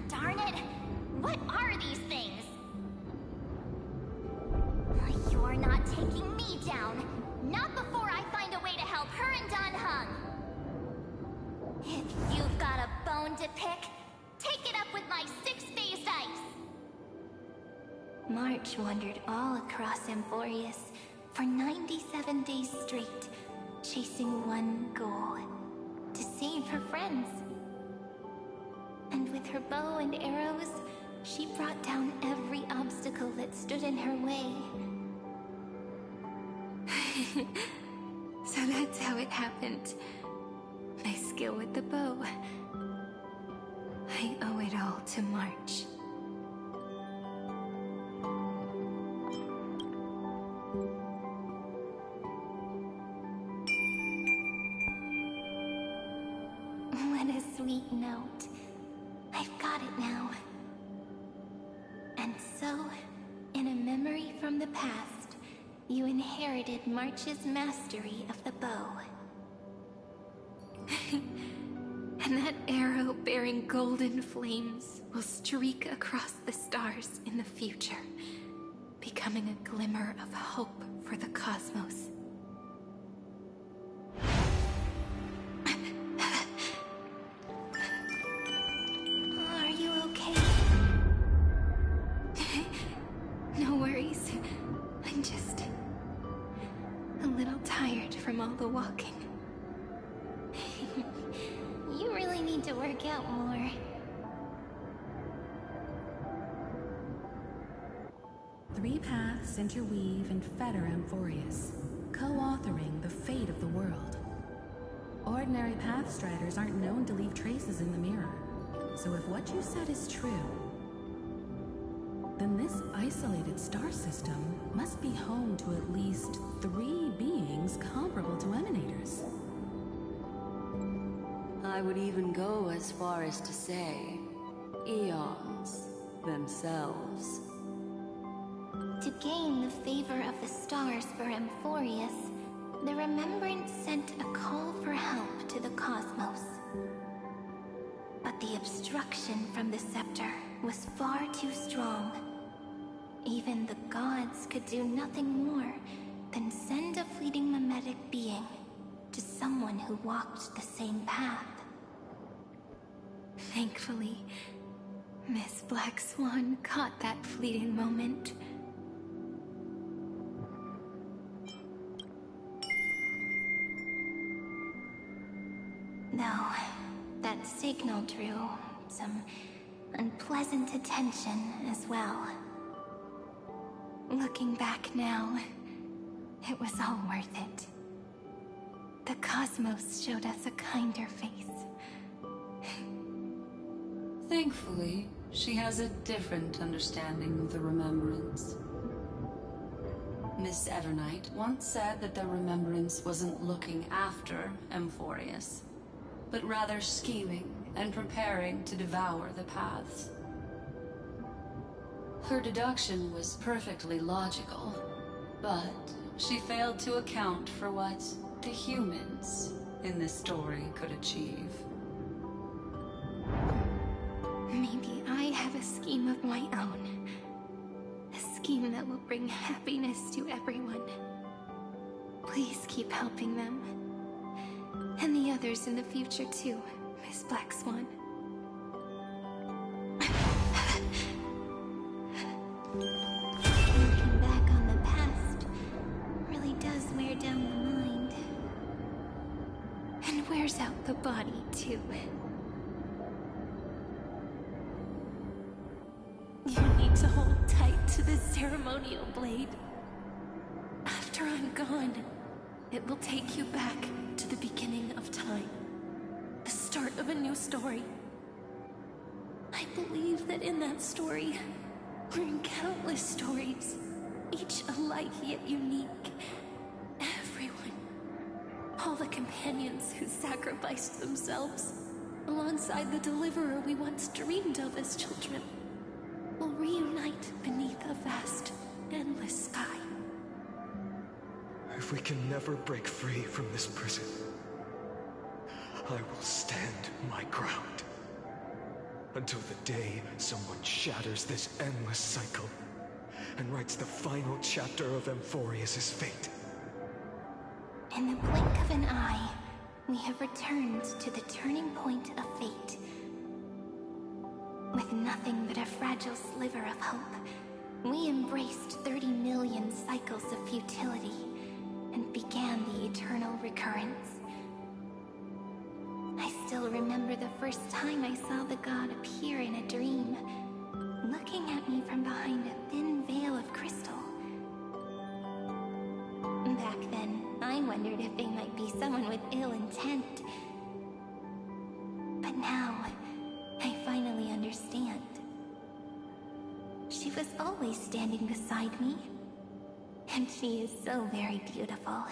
Speaker 10: Darn it! What are these things? You're not taking me down. Not before I find a way to help her and Dunhung. If you've got a bone to pick, take it up with my six-phased ice.
Speaker 12: March wandered all across Amphorius for 97 days straight, chasing one goal: to save her friends. And with her bow and arrows, she brought down every obstacle that stood in her way. So that That's how it happened. My skill with the bow. I owe it all to March.
Speaker 10: What a sweet note. I've got it now. And so, in a memory from the past, you inherited March's mastery of the bow.
Speaker 12: And that arrow bearing golden flames will streak across the stars in the future, becoming a glimmer of hope for the cosmos.
Speaker 10: Are you okay?
Speaker 12: No worries. I'm just a little tired from all the walking.
Speaker 10: You really need to work out more.
Speaker 6: Three paths interweave and fetter Amphorius, co-authoring the fate of the world. Ordinary pathstriders aren't known to leave traces in the mirror, so if what you said is true, then this isolated star system must be home to at least 3 beings comparable to Emanators.
Speaker 22: I would even go as far as to say, eons themselves.
Speaker 10: To gain the favor of the stars for Amphorius, the Remembrance sent a call for help to the cosmos. But the obstruction from the scepter was far too strong. Even the gods could do nothing more than send a fleeting mimetic being to someone who walked the same path.
Speaker 12: Thankfully, Miss Black Swan caught that fleeting moment.
Speaker 10: Though, that signal drew some unpleasant attention as well.
Speaker 12: Looking back now, it was all worth it. The cosmos showed us a kinder face.
Speaker 22: Thankfully, she has a different understanding of the Remembrance. Miss Evernight once said that the Remembrance wasn't looking after Amphorius, but rather scheming and preparing to devour the paths. Her deduction was perfectly logical, but she failed to account for what the humans in this story could achieve.
Speaker 12: Maybe I have a scheme of my own. A scheme that will bring happiness to everyone. Please keep helping them. And the others in the future too, Miss Black Swan.
Speaker 10: Looking back on the past really does wear down the mind.
Speaker 12: And wears out the body too. You need to hold tight to this ceremonial blade. After I'm gone, it will take you back to the beginning of time. The start of a new story. I believe that in that story, we're in countless stories, each alike yet unique. Everyone, all the companions who sacrificed themselves, alongside the deliverer we once dreamed of as children, will reunite beneath a vast, endless sky.
Speaker 11: If we can never break free from this prison, I will stand my ground. Until the day someone shatters this endless cycle and writes the final chapter of Amphorius' fate.
Speaker 10: In the blink of an eye, we have returned to the turning point of fate. With nothing but a fragile sliver of hope, we embraced 30 million cycles of futility and began the eternal recurrence. I still remember the first time I saw the god appear in a dream, looking at me from behind a thin veil of crystal. Back then, I went wondered if they might be someone with ill intent. But now, I finally understand. She was always standing beside me, and she is so very beautiful.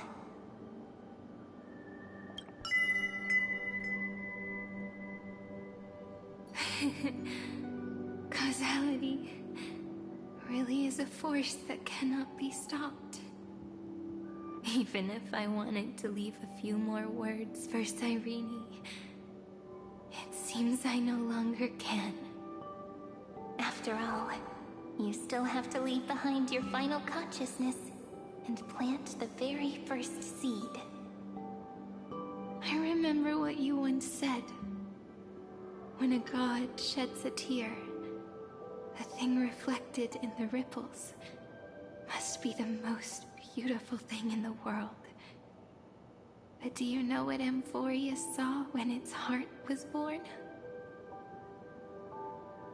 Speaker 10: Causality really is a force that cannot be stopped. Even if I wanted to leave a few more words for Cyrene, it seems I no longer can. After all, you still have to leave behind your final consciousness and plant the very first seed. I remember what you once said. When a god sheds a tear, the thing reflected in the ripples must be the most beautiful thing in the world. But do you know what Amphorius saw when its heart was born?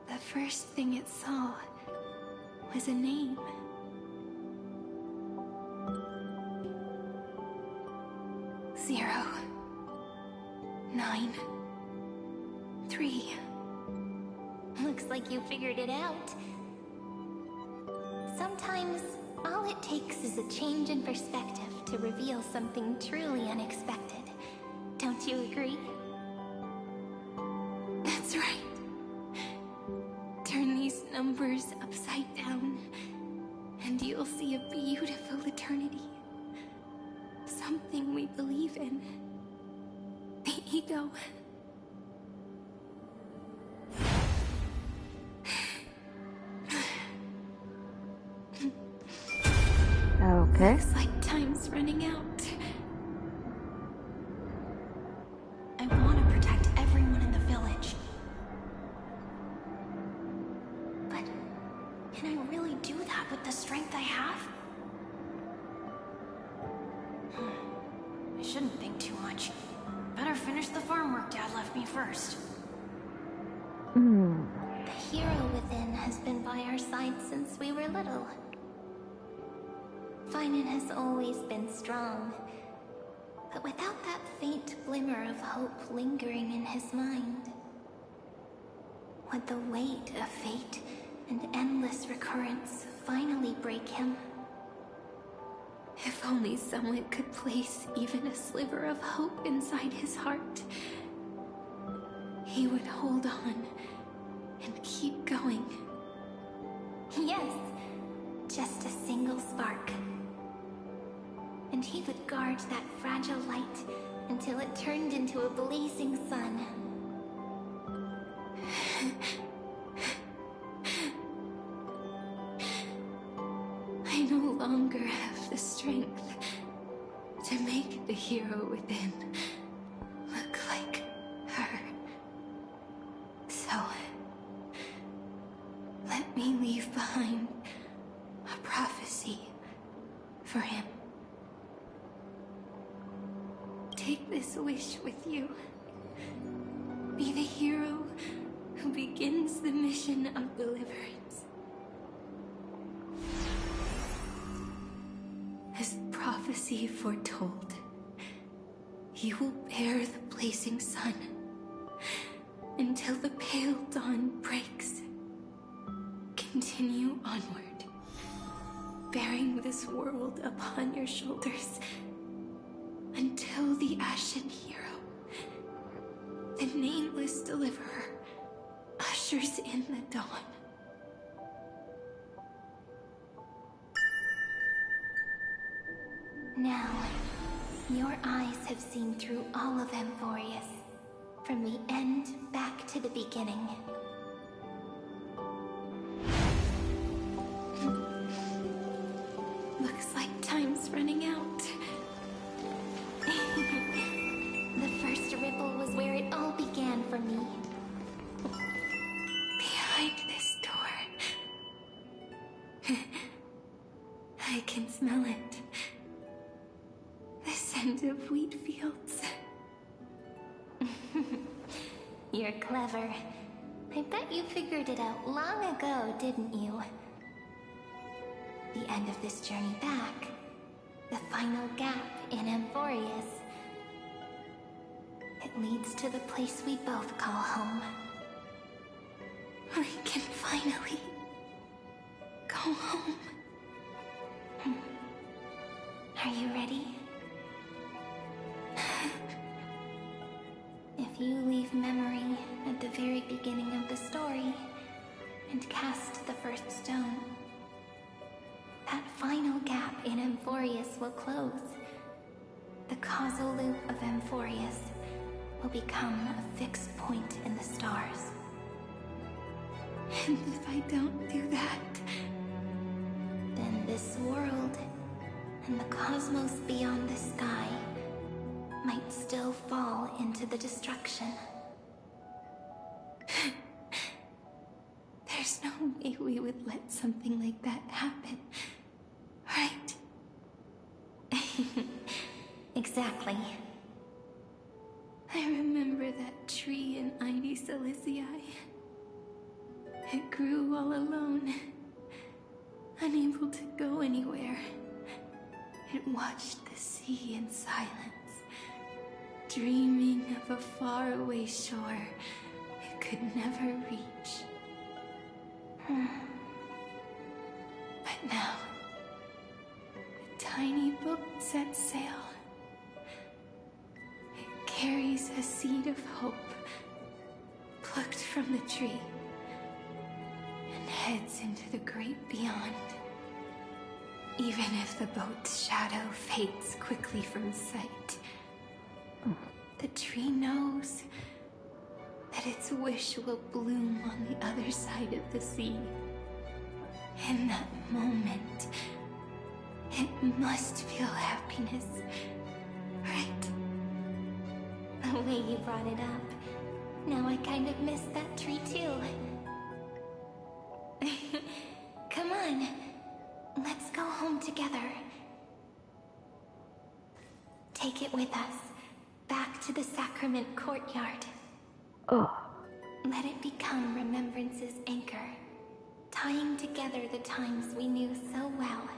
Speaker 10: The first thing it saw was a name. 0, 9, 3. Looks like you figured it out. Sometimes, all it takes is a change in perspective to reveal something truly unexpected. Don't you agree? That's right. Turn these numbers upside down, and you'll see a beautiful eternity. Something we believe in. The ego.
Speaker 2: Okay.
Speaker 10: Looks like time's running out. I want to protect everyone in the village. But can I really do that with the strength I have? I shouldn't think too much. Better finish the farm work Dad left me first. The hero within has been by our side since we were little. Finan has always been strong, but without that faint glimmer of hope lingering in his mind. Would the weight of fate and endless recurrence finally break him? If only someone could place even a sliver of hope inside his heart, he would hold on and keep going. Yes, just a single spark. And he would guard that fragile light until it turned into a blazing sun. I no longer have the strength to make the hero within look like her. So, let me leave behind a prophecy for him. Take this wish with you. Be the hero who begins the mission of deliverance. As prophecy foretold, you will bear the blazing sun until the pale dawn breaks. Continue onward, bearing this world upon your shoulders until the Ashen Hero, the nameless deliverer, ushers in the dawn. Now, your eyes have seen through all of Amphorius, from the end back to the beginning. Looks like time's running out. The first ripple was where it all began for me. Behind this door. I can smell it. The scent of wheat fields. You're clever. I bet you figured it out long ago, didn't you? The end of this journey back, the final gap in Amphorius. It leads to the place we both call home. We can finally go home. Are you ready? If you leave memory at the very beginning of the story and cast the first stone, that final gap in Amphorius will close. The causal loop of Amphorius will become a fixed point in the stars. And if I don't do that, then this world and the cosmos beyond the sky might still fall into the destruction. There's no way we would let something like that happen, right? Exactly. I remember that tree in Ivy Silicii. It grew all alone, unable to go anywhere. It watched the sea in silence, dreaming of a faraway shore it could never reach. But now, the tiny boat sets sail. It carries a seed of hope, plucked from the tree, and heads into the great beyond. Even if the boat's shadow fades quickly from sight, the tree knows that its wish will bloom on the other side of the sea. In that moment, it must feel happiness, right? The way you brought it up, now I kind of miss that tree too. Come on, let's go home together. Take it with us, back to the Sacrament Courtyard. Let it become Remembrance's anchor, tying together the times we knew so well.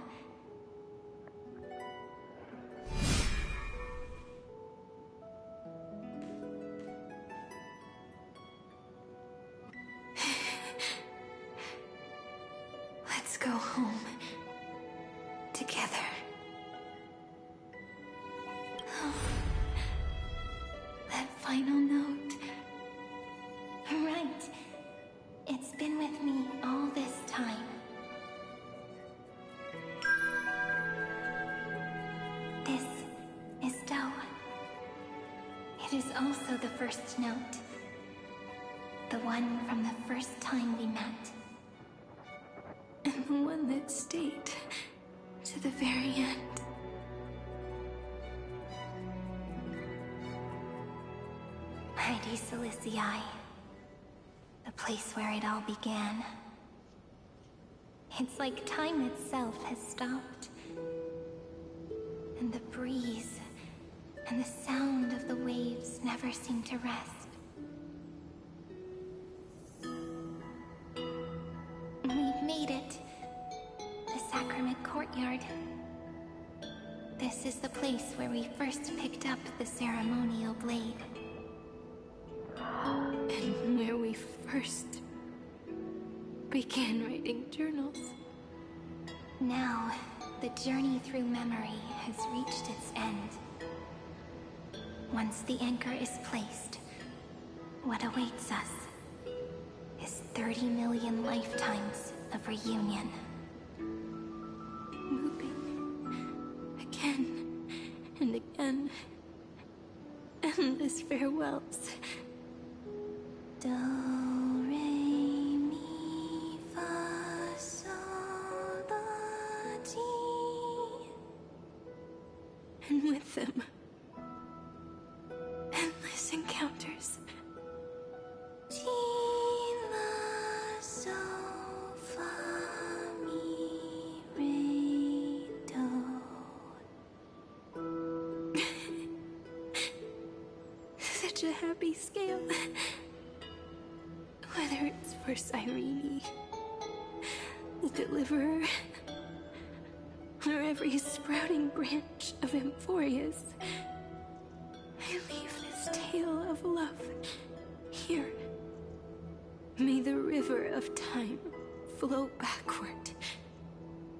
Speaker 10: Let's go home together. Oh, that final note. Right. It's been with me all this time. This is Do. It is also the first note. The one from the first time we met. And the one that stayed to the very end. Ivy Silicii. The place where it all began. It's like time itself has stopped. And the breeze and the sound of the waves never seem to rest. We've made it. The Sacrament Courtyard. This is the place where we first picked up the ceremonial blade. And where we first began writing journals. Now, the journey through memory has reached its end. Once the anchor is placed, what awaits us is 30 million lifetimes of reunion. Moving again and again. Endless farewells. Do, re, mi, fa, sol, la, ti. And with them, endless encounters. Ti, la, sol, fa, mi, re, do. Such a happy scale. Whether it's for Cyrene, the Deliverer,
Speaker 13: where every sprouting branch of Amphorius, I leave this tale of love here. May the river of time flow backward,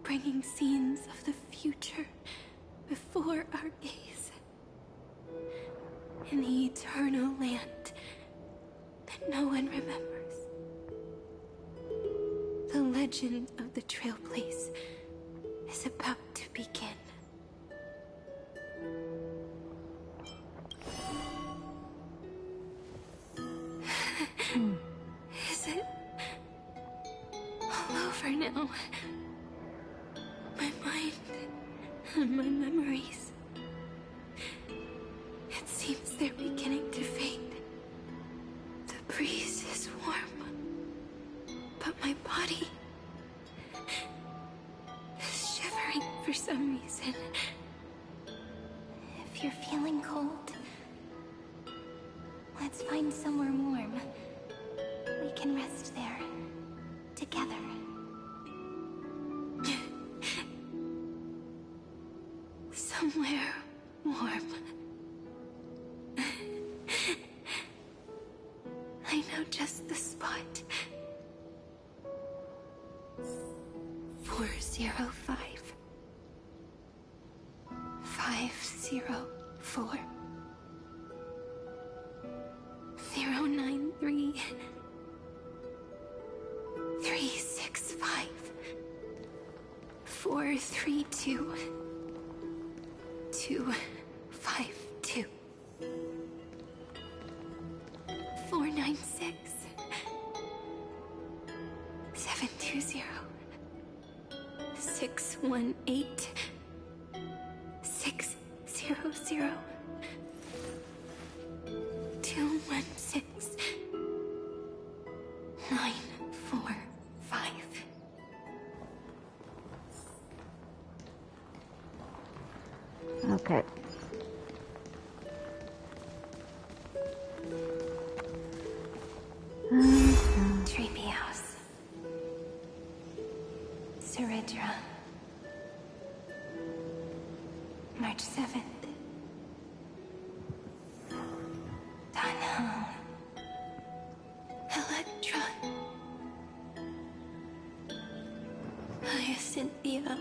Speaker 13: bringing scenes of the future before our gaze. In the eternal land that no one remembers. The legend of the Trail Place is about to begin. Is it all over now? My mind and my memories. It seems they're beginning to fade. The breeze is warm, but my body is shivering for some reason.
Speaker 10: If you're feeling cold, let's find somewhere warm. We can rest there, together.
Speaker 13: Somewhere warm. I know just the spot. 405. 504. 093. 365. 432. 252. 496. 720. 618. 600. 216. 945.
Speaker 2: Okay.
Speaker 12: Treepy House. Seredra. March 7th. Dunham.
Speaker 13: Electra. Hyacinthia.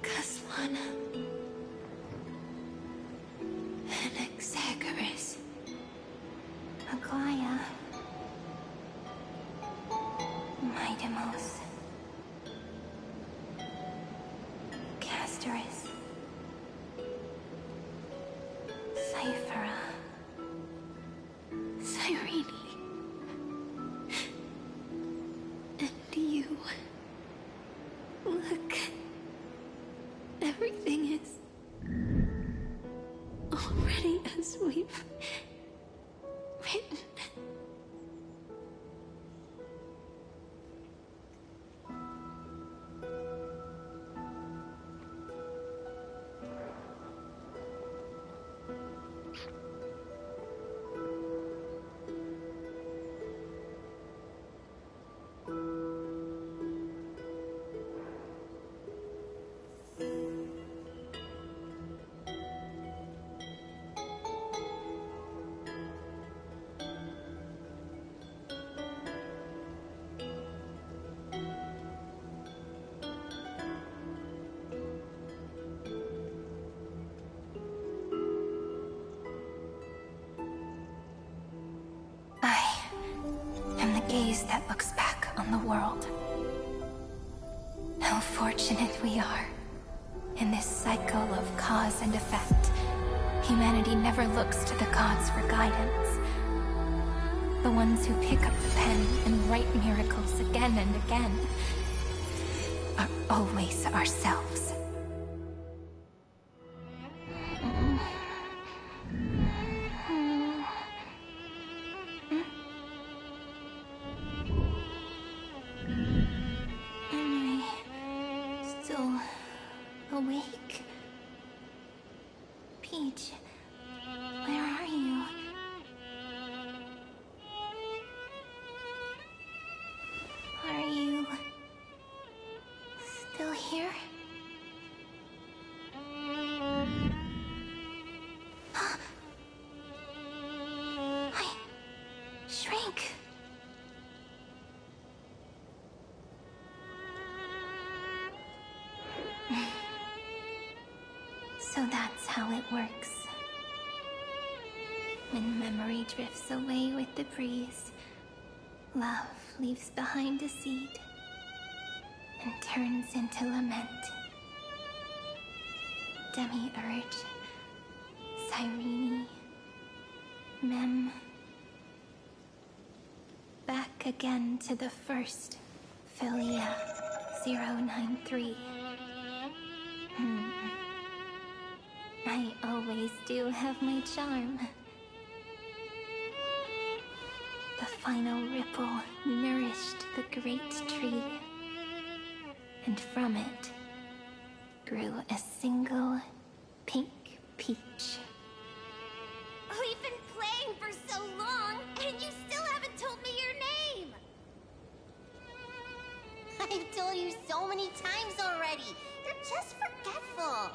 Speaker 13: Caslana. Anaxagoras.
Speaker 10: Aglaya. Midemos. Castoris. Cyphera.
Speaker 13: Cyrene. And you. Look. Everything is already as we've written.
Speaker 12: Gaze that looks back on the world. How fortunate we are. In this cycle of cause and effect, humanity never looks to the gods for guidance. The ones who pick up the pen and write miracles again and again are always ourselves.
Speaker 10: Awake? Peach, where are you? Are you how it works. When memory drifts away with the breeze, love leaves behind a seed and turns into lament. Demiurge, Cyrene, Mem. Back again to the first, Philia 093. I always do have my charm. The final ripple nourished the great tree, and from it grew a single pink peach.
Speaker 16: We've been playing for so long, and you still haven't told me your name! I've told you so many times already. You're just forgetful.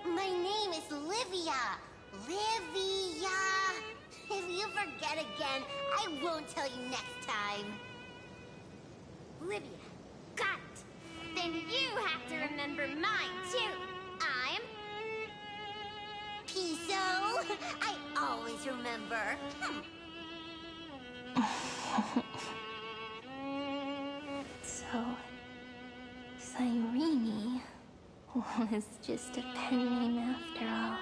Speaker 16: My name is Livia. Livia. If you forget again, I won't tell you next time. Livia. Got it. Then you have to remember mine, too. I'm... Piso. I always remember.
Speaker 10: So, Cyrene was just a pen name after all.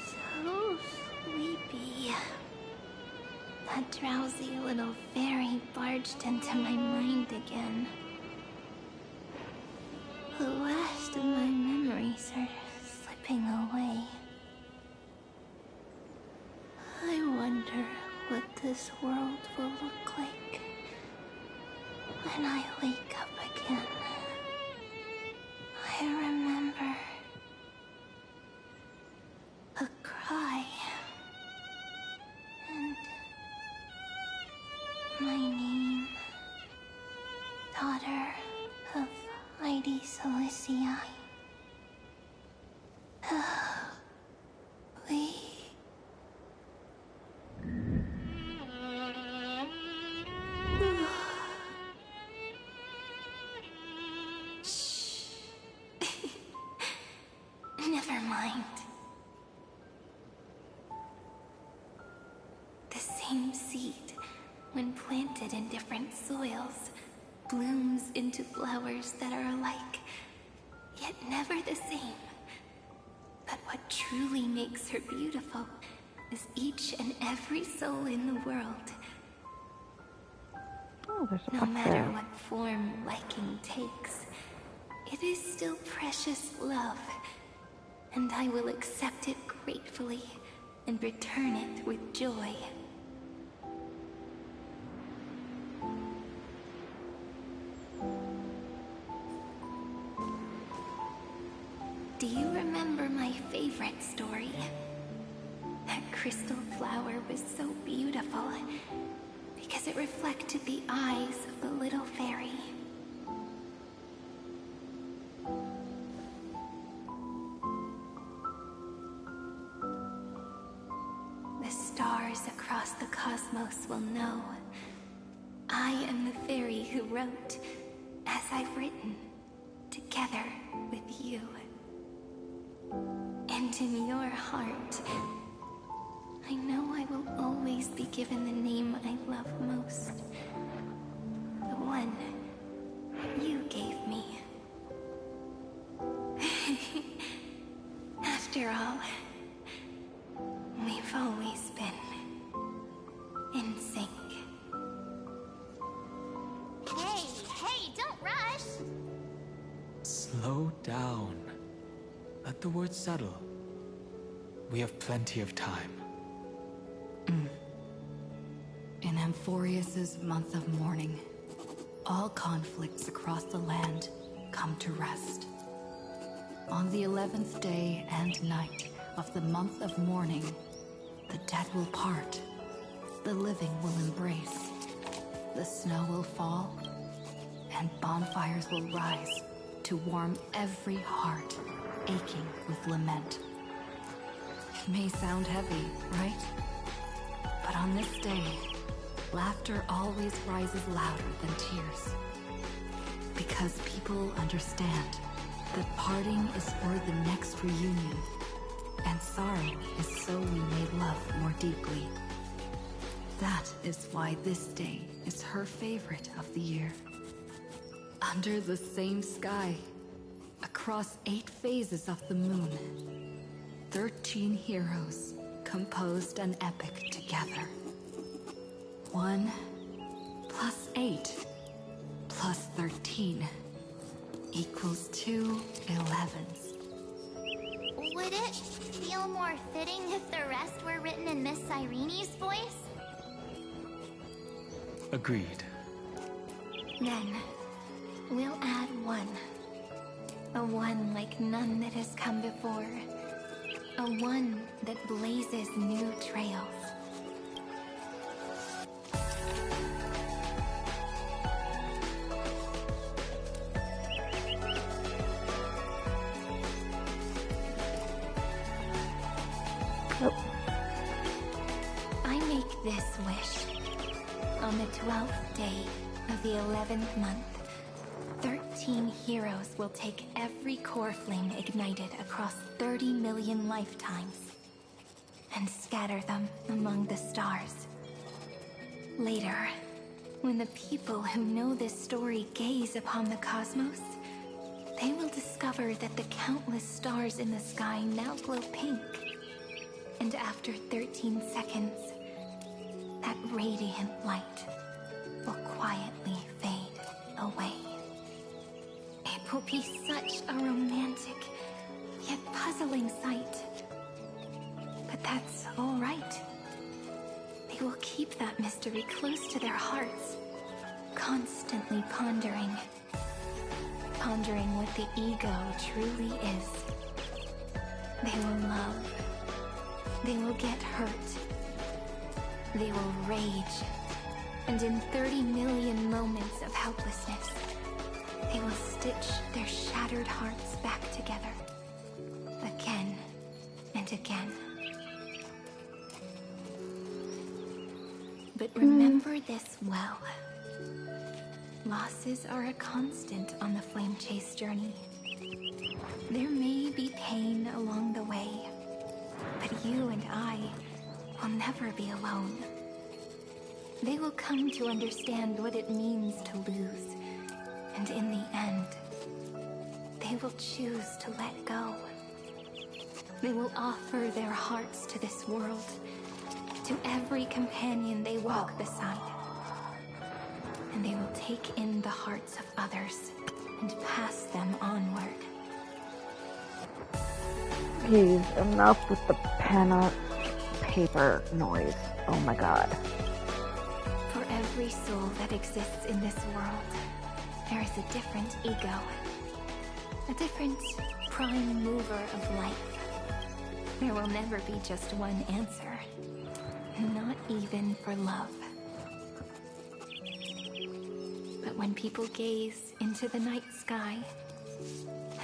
Speaker 10: So sleepy. That drowsy little fairy barged into my mind again. The last of my memories are slipping away. I wonder what this world will look like when I wake up again. I remember a cry and my name, daughter of Lady Celestii. We... Shh. Never mind. The same seed, when planted in different soils, blooms into flowers that are alike, yet never the same. But what truly makes her beautiful is each and every soul in the world.
Speaker 2: Oh, there's a
Speaker 10: No
Speaker 2: book
Speaker 10: matter
Speaker 2: there.
Speaker 10: what form liking takes, it is still precious love, and I will accept it gratefully and return it with joy. Do you remember my favorite story? That crystal flower was so beautiful because it reflected the eyes of the little fairy. The stars across the cosmos will know I am the fairy who wrote, as I've written, together with you. And in your heart, I know I will always be given the name I love most. The one you gave me. After all, we've always been in sync.
Speaker 16: Hey, don't rush!
Speaker 15: Slow down. Let the words settle. We have plenty of time.
Speaker 6: In Amphorius's month of mourning, all conflicts across the land come to rest. On the 11th day and night of the month of mourning, the dead will part, the living will embrace, the snow will fall, and bonfires will rise to warm every heart aching with lament. It may sound heavy, right? But on this day, laughter always rises louder than tears.
Speaker 3: Because people understand that parting is for the next reunion, and sorrow is so we may love more deeply. That is why this day is her favorite of the year. Under the same sky, across 8 phases of the moon, 13 heroes composed an epic together. 1 plus 8 plus 13 equals 2 11s.
Speaker 10: Would it feel more fitting if the rest were written in Miss Irene's voice?
Speaker 15: Agreed.
Speaker 12: Then, we'll add 1. A 1 like none that has come before. A 1 that blazes new trails. I make this wish. On the 12th day of the 11th month, 13 heroes will take every core flame ignited across 30 million lifetimes and scatter them among the stars. Later, when the people who know this story gaze upon the cosmos, they will discover that the countless stars in the sky now glow pink. And after 13 seconds, that radiant light will quietly fade away. It will be such a romantic, yet puzzling sight. But that's all right. They will keep that mystery close to their hearts, constantly pondering. Pondering what the ego truly is. They will love. They will get hurt. They will rage. And in 30 million moments of helplessness, they will stitch their shattered hearts back together. Again and again. But remember this well. Losses are a constant on the flame chase journey. There may be pain along the way, but you and I will never be alone. They will come to understand what it means to lose, and in the end, they will choose to let go. They will offer their hearts to this world, to every companion they walk beside. And they will take in the hearts of others and pass them onward.
Speaker 2: Please, enough with the pen on paper noise. Oh my god.
Speaker 12: For every soul that exists in this world, there is a different ego. A different prime mover of life. There will never be just one answer. Not even for love. But when people gaze into the night sky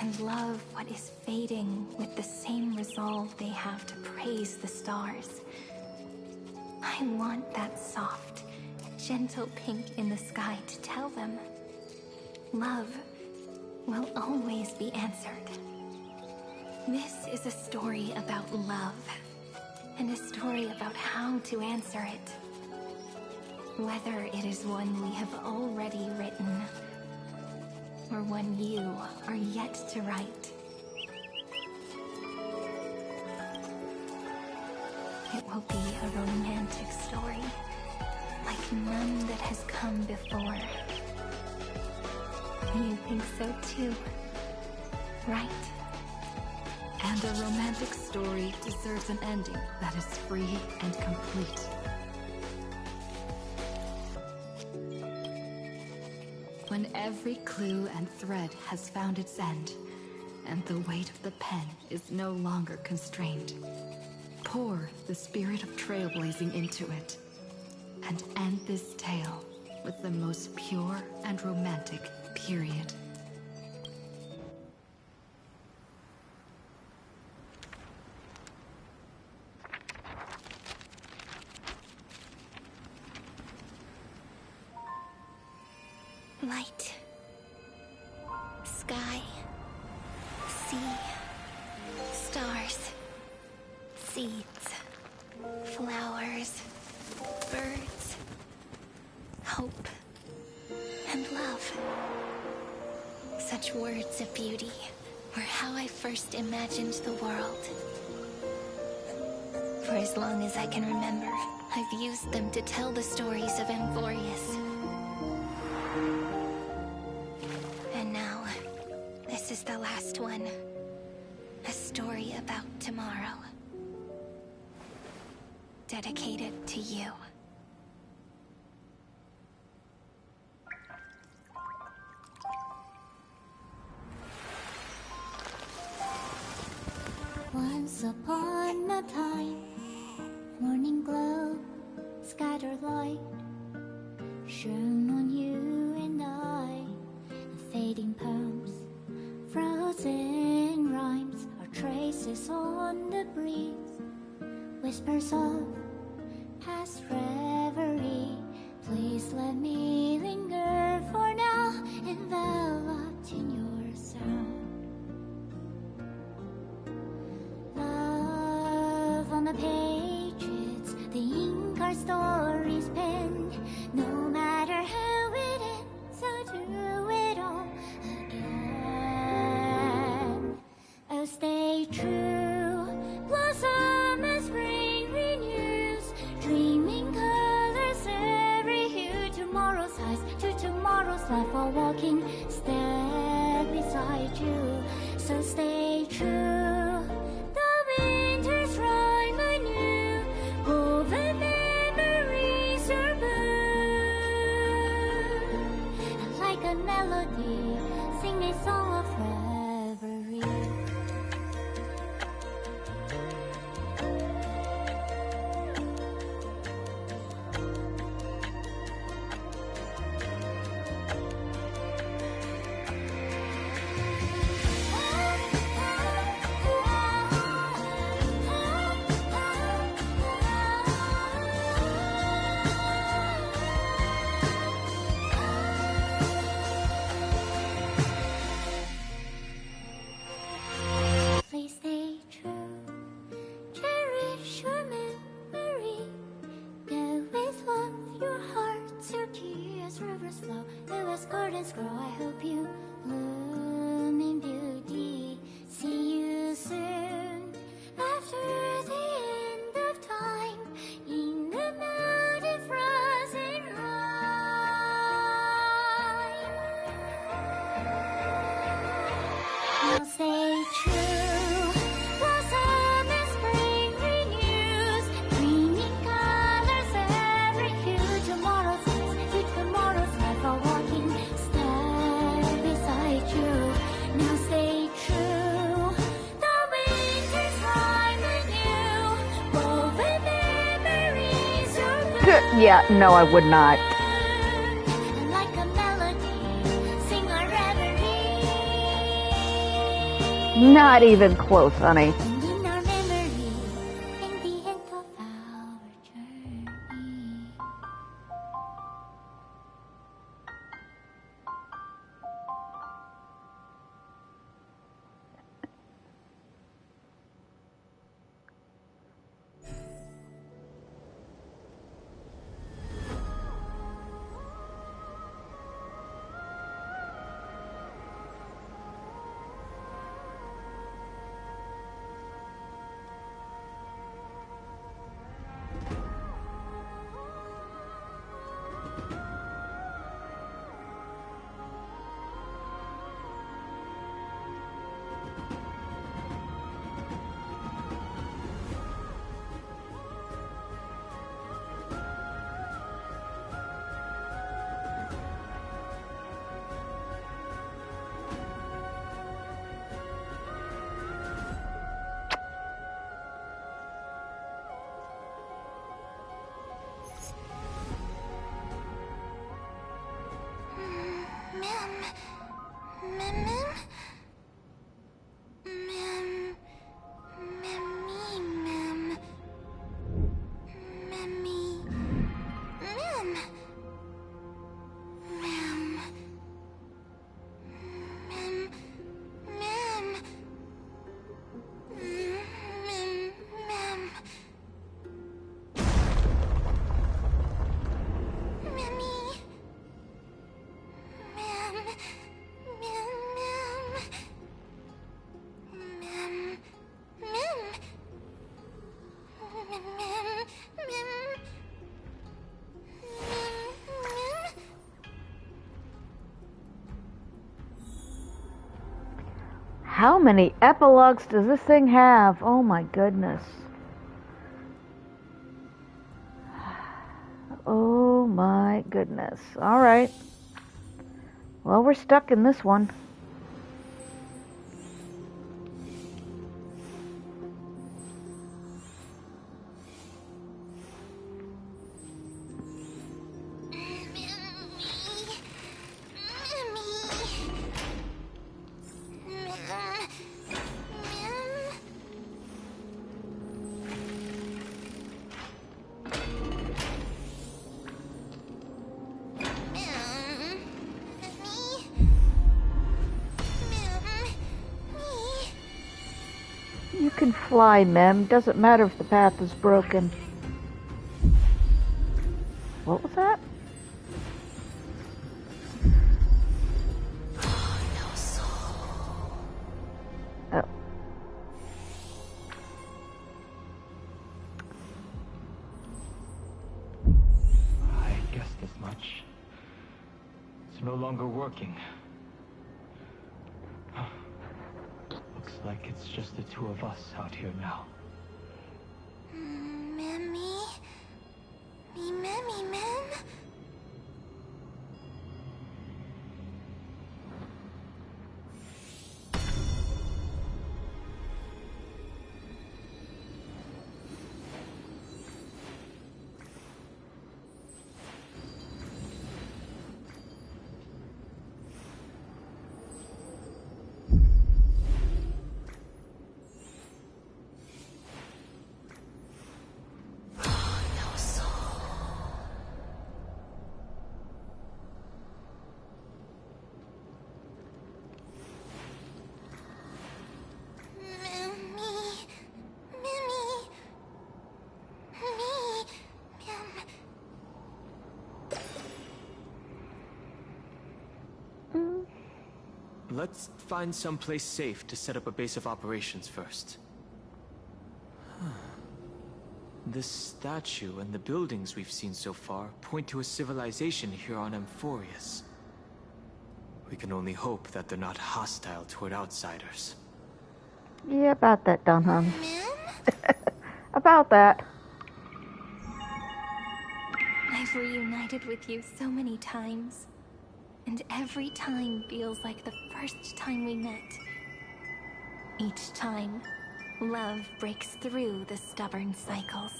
Speaker 12: and love what is fading with the same resolve they have to praise the stars, I want that soft, gentle pink in the sky to tell them love will always be answered. This is a story about love, and a story about how to answer it. Whether it is one we have already written, or one you are yet to write. It will be a romantic story, like none that has come before. You think so too, right?
Speaker 3: And a romantic story deserves an ending that is free and complete. When every clue and thread has found its end, and the weight of the pen is no longer constrained, pour the spirit of trailblazing into it, and end this tale with the most pure and romantic period.
Speaker 12: Light.
Speaker 10: Seeds, flowers, birds, hope, and love. Such words of beauty were how I first imagined the world. For as long as I can remember, I've used them to tell the stories of Amphorius. And now, this is the last one. A story about tomorrow. Dedicated to you.
Speaker 14: Once upon a time, morning glow, scattered light, shone on you and I. Fading poems, frozen rhymes, our traces on the breeze. Whispers of past reverie. Please let me linger for now, enveloped in your sound. Love on the pages, the ink our stories penned. No matter how it ends, I'll do it all again. Oh, stay true, blossom as spring renews, dreaming colors every hue. Tomorrow's eyes to tomorrow's life, while walking step beside you. So stay true. The winter's rhyme anew, woven memories are blue. And like a melody, sing a song of reverie. Please stay true, cherish your memory. Go with love, your heart to tears, rivers flow, as gardens grow. I hope you bloom in beauty. See you soon, after the end of time, in the mountain frozen rime. Now stay true, blossom as spring renews, dreaming colors every hue. Tomorrow's eyes to tomorrow's life, while walking step beside you. Now stay true, the winter's rhyme anew, woven memories are blue.
Speaker 2: Yeah, no, I would not.
Speaker 14: And like a melody, sing our reverie.
Speaker 2: Not even close, honey.
Speaker 14: And in our memory, in the end of our journey.
Speaker 2: How many epilogues does this thing have? Oh my goodness. Oh my goodness. Alright. Well, we're stuck in this one. You can fly, Mem. Doesn't matter if the path is broken. What was that? Oh.
Speaker 15: I guessed as much. It's no longer working. Looks like it's just the two of us out here now.
Speaker 14: Memmy? Me, Memmy, Mem?
Speaker 15: Let's find someplace safe to set up a base of operations first. This statue and the buildings we've seen so far point to a civilization here on Amphorius. We can only hope that they're not hostile toward outsiders.
Speaker 2: Yeah, about that, Dunham. About that.
Speaker 12: I've reunited with you so many times. And every time feels like the first time we met. Each time, love breaks through the stubborn cycles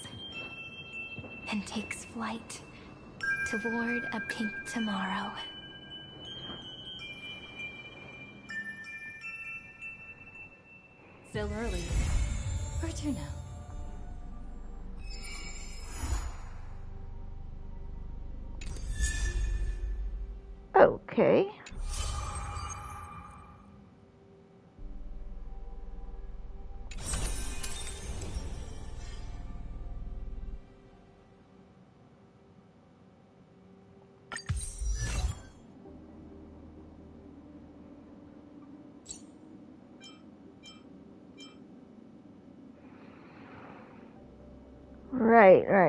Speaker 12: and takes flight toward a pink tomorrow.
Speaker 3: Still early. Where to now?
Speaker 2: Okay.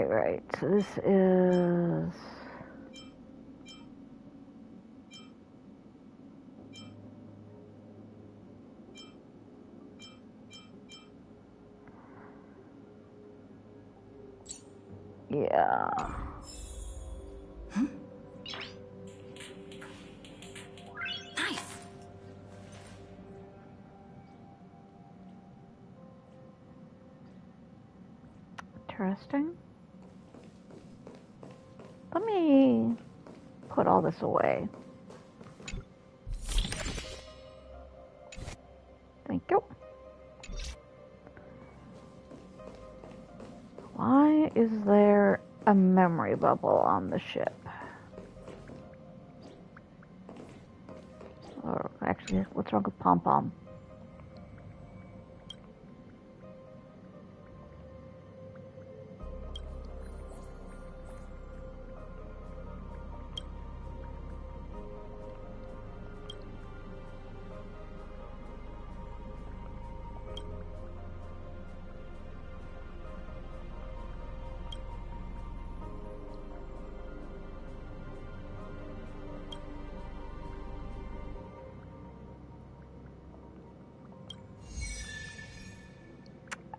Speaker 2: Right. So this is... Yeah.
Speaker 12: Nice.
Speaker 2: Interesting. Let me put all this away. Thank you. Why is there a memory bubble on the ship? Or actually, what's wrong with Pom Pom?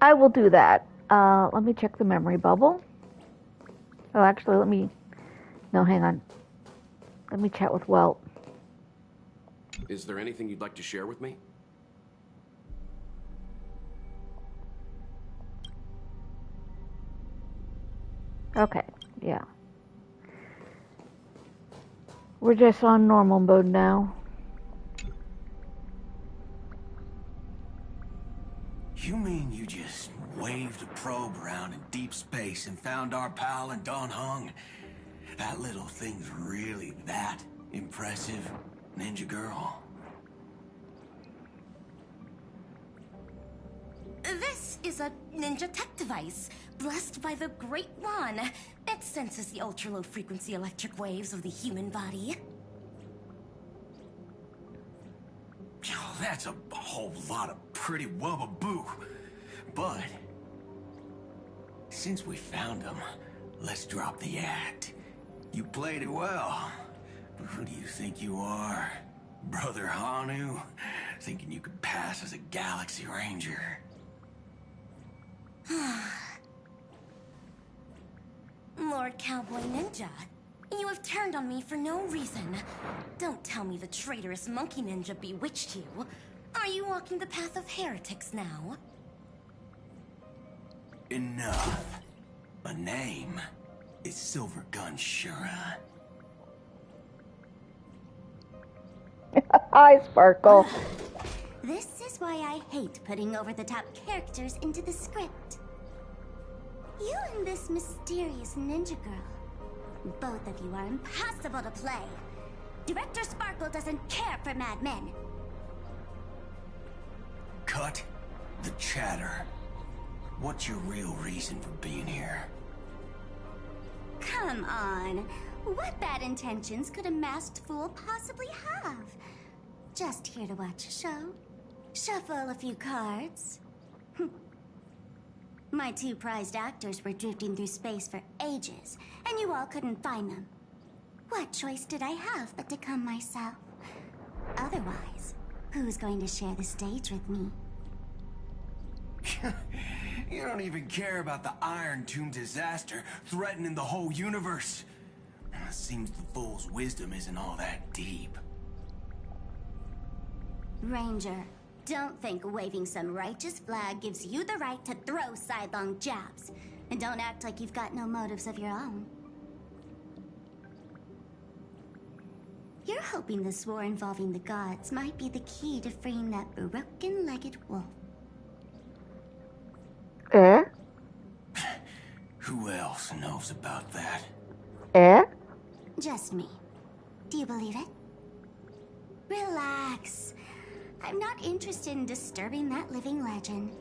Speaker 2: I will do that. Let me check the memory bubble. Oh, actually, no, hang on. Let me chat with Welt.
Speaker 4: Is there anything you'd like to share with me?
Speaker 2: Okay, yeah. We're just on normal mode now.
Speaker 19: You mean you just waved a probe around in deep space and found our pal and Don Hung? That little thing's really that impressive, ninja girl?
Speaker 16: This is a ninja tech device, blessed by the Great One. It senses the ultra-low frequency electric waves of the human body.
Speaker 19: Oh, that's a whole lot of pretty wubbaboo. But since we found him, let's drop the act. You played it well. But who do you think you are? Brother Hanu? Thinking you could pass as a Galaxy Ranger?
Speaker 16: Lord Cowboy Ninja, you have turned on me for no reason. Don't tell me the traitorous monkey ninja bewitched you. Are you walking the path of heretics now?
Speaker 19: Enough. A name is Silver Gun Shura.
Speaker 2: Hi, Sparkle.
Speaker 16: This is why I hate putting over-the-top characters into the script. You and this mysterious ninja girl, both of you are impossible to play. Director Sparkle doesn't care for mad men.
Speaker 19: Cut the chatter. What's your real reason for being here?
Speaker 16: Come on. What bad intentions could a masked fool possibly have? Just here to watch a show. Shuffle a few cards. My two prized actors were drifting through space for ages, and you all couldn't find them. What choice did I have but to come myself? Otherwise, who's going to share the stage with me?
Speaker 19: You don't even care about the Iron Tomb disaster threatening the whole universe. It seems the fool's wisdom isn't all that deep.
Speaker 16: Ranger, don't think waving some righteous flag gives you the right to throw sidelong jabs. And don't act like you've got no motives of your own. You're hoping this war involving the gods might be the key to freeing that broken-legged wolf.
Speaker 2: Eh?
Speaker 19: Who else knows about that?
Speaker 2: Eh?
Speaker 16: Just me. Do you believe it? Relax. I'm not interested in disturbing that living legend.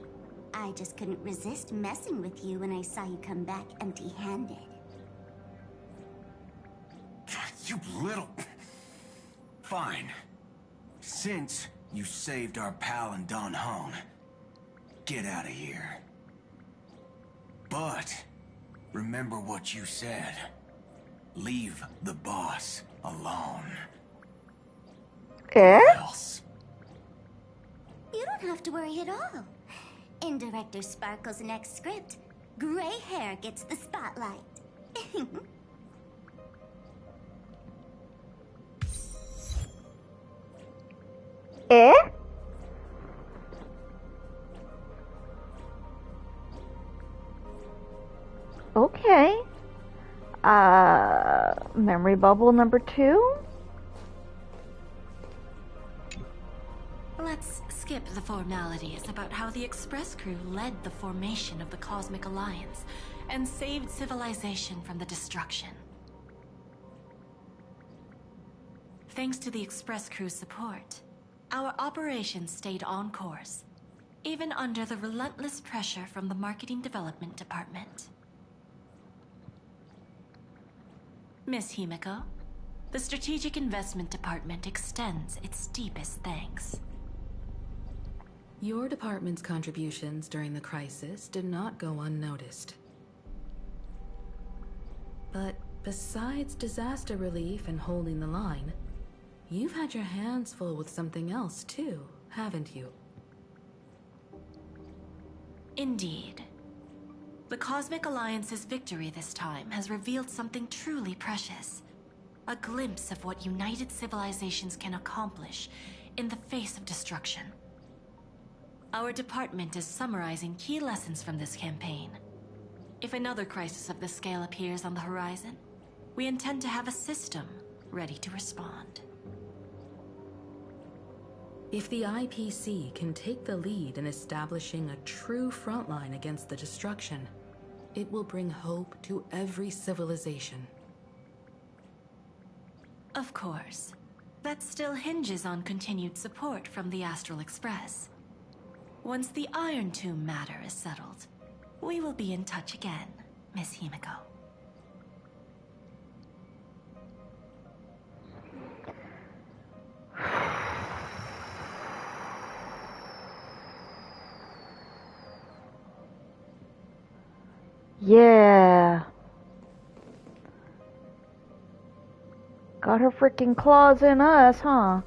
Speaker 16: I just couldn't resist messing with you when I saw you come back empty-handed.
Speaker 19: You little... Fine. Since you saved our pal and Don Hung, get out of here. But remember what you said. Leave the boss alone.
Speaker 2: Eh?
Speaker 19: Else.
Speaker 16: You don't have to worry at all. In Director Sparkle's next script, gray hair gets the spotlight.
Speaker 2: Eh? Okay. Memory bubble number 2?
Speaker 8: Let's skip the formalities about how the Express crew led the formation of the Cosmic Alliance and saved civilization from the destruction. Thanks to the Express crew's support, our operations stayed on course, even under the relentless pressure from the Marketing Development Department. Miss Himiko, the Strategic Investment Department extends its deepest thanks.
Speaker 6: Your department's contributions during the crisis did not go unnoticed. But besides disaster relief and holding the line, you've had your hands full with something else too, haven't you?
Speaker 8: Indeed. The Cosmic Alliance's victory this time has revealed something truly precious. A glimpse of what united civilizations can accomplish in the face of destruction. Our department is summarizing key lessons from this campaign. If another crisis of this scale appears on the horizon, we intend to have a system ready to respond.
Speaker 6: If the IPC can take the lead in establishing a true frontline against the destruction, it will bring hope to every civilization.
Speaker 8: Of course. That still hinges on continued support from the Astral Express. Once the Iron Tomb matter is settled, we will be in touch again, Miss Himiko.
Speaker 2: Yeah. Got her freaking claws in us, huh?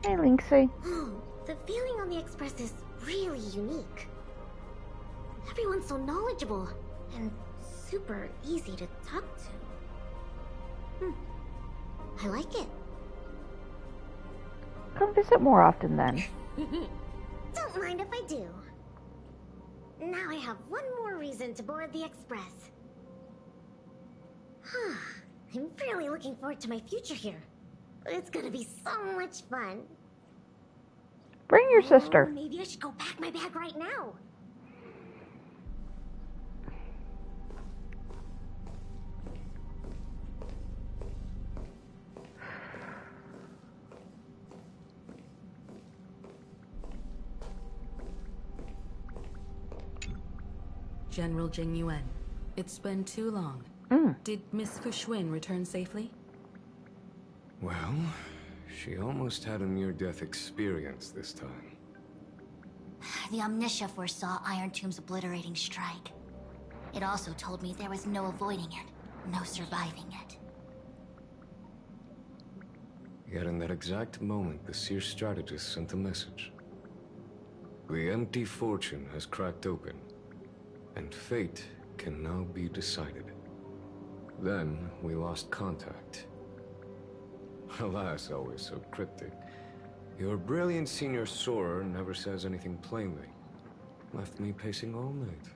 Speaker 2: Hey, Linksy.
Speaker 14: The feeling on the Express is really unique. Everyone's so knowledgeable and super easy to talk to. I like it.
Speaker 2: Come visit more often then.
Speaker 14: Don't mind if I do. Now I have one more reason to board the Express. I'm really looking forward to my future here. It's gonna be so much fun.
Speaker 2: Bring your sister.
Speaker 14: Maybe I should go pack my bag right now.
Speaker 6: General Jing Yuan, it's been too long. Did Miss Fuxuan return safely?
Speaker 18: Well, she almost had a near-death experience this time.
Speaker 16: The Omniscia foresaw Iron Tomb's obliterating strike. It also told me there was no avoiding it, no surviving it.
Speaker 18: Yet in that exact moment, the Seer strategist sent a message. The empty fortune has cracked open, and fate can now be decided. Then we lost contact. Alas, always so cryptic. Your brilliant senior soarer never says anything plainly. Left me pacing all night.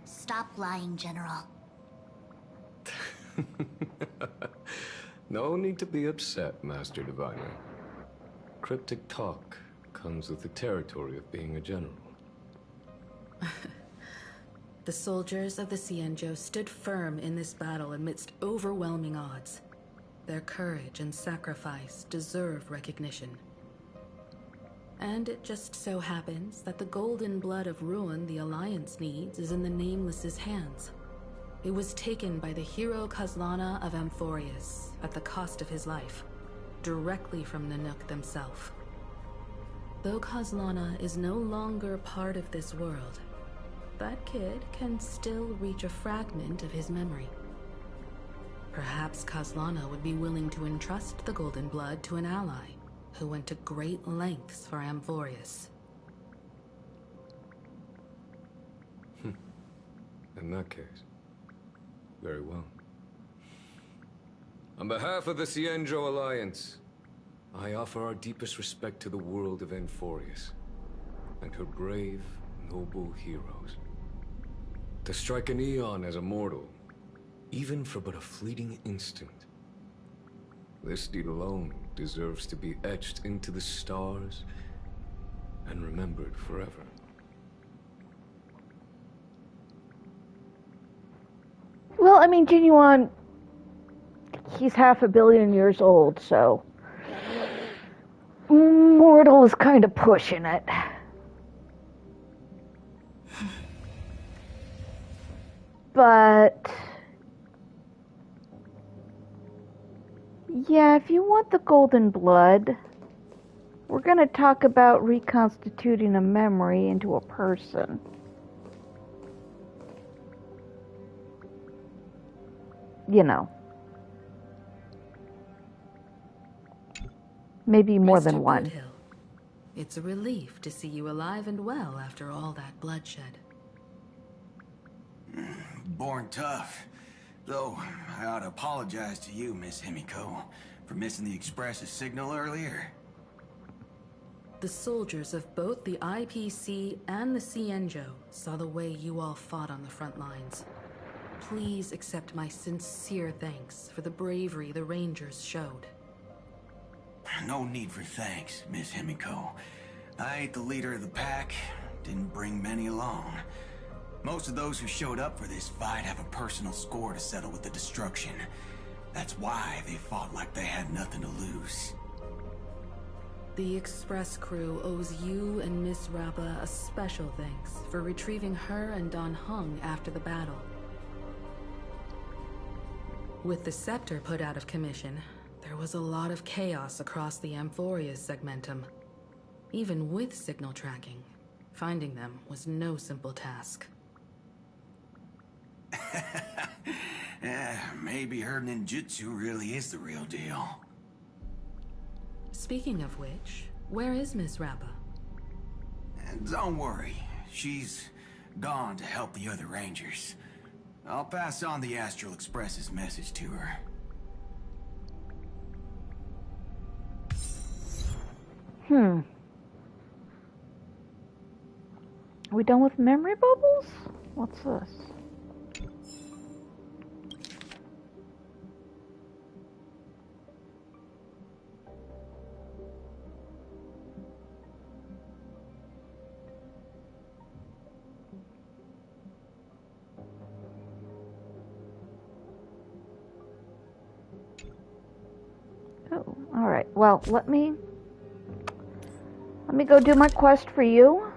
Speaker 16: Stop lying, General.
Speaker 18: No need to be upset, Master Diviner. Cryptic talk comes with the territory of being a general.
Speaker 6: The soldiers of the Xianzhou stood firm in this battle amidst overwhelming odds. Their courage and sacrifice deserve recognition. And it just so happens that the golden blood of ruin the Alliance needs is in the Nameless's hands. It was taken by the hero Kazlana of Amphorius at the cost of his life, directly from Nanook themselves. Though Kazlana is no longer part of this world, that kid can still reach a fragment of his memory. Perhaps Kazlana would be willing to entrust the Golden Blood to an ally who went to great lengths for Amphorius.
Speaker 18: In that case, very well. On behalf of the Xianzhou Alliance, I offer our deepest respect to the world of Amphorius and her brave, noble heroes. To strike an eon as a mortal, even for but a fleeting instant, this deed alone deserves to be etched into the stars and remembered forever.
Speaker 2: Well, I mean, Genuine, he's 500 million years old, so mortal is kind of pushing it. But yeah, if you want the golden blood, we're going to talk about reconstituting a memory into a person. You know. Maybe more than one.
Speaker 6: Goodhill, It's a relief to see you alive and well after all that bloodshed.
Speaker 19: Born tough. Though, I ought to apologize to you, Miss Himiko, for missing the Express's signal earlier.
Speaker 6: The soldiers of both the IPC and the Cienjo saw the way you all fought on the front lines. Please accept my sincere thanks for the bravery the Rangers showed.
Speaker 19: No need for thanks, Miss Himiko. I ain't the leader of the pack, didn't bring many along. Most of those who showed up for this fight have a personal score to settle with the destruction. That's why they fought like they had nothing to lose.
Speaker 6: The Express crew owes you and Miss Rappa a special thanks for retrieving her and Don Hung after the battle. With the scepter put out of commission, there was a lot of chaos across the Amphoria's segmentum. Even with signal tracking, finding them was no simple task.
Speaker 19: Maybe her ninjutsu really is the real deal.
Speaker 6: Speaking of which, where is Miss Rappa?
Speaker 19: Don't worry, she's gone to help the other Rangers. I'll pass on the Astral Express's message to her.
Speaker 2: Are we done with memory bubbles? What's this? Oh, all right. Well, let me go do my quest for you.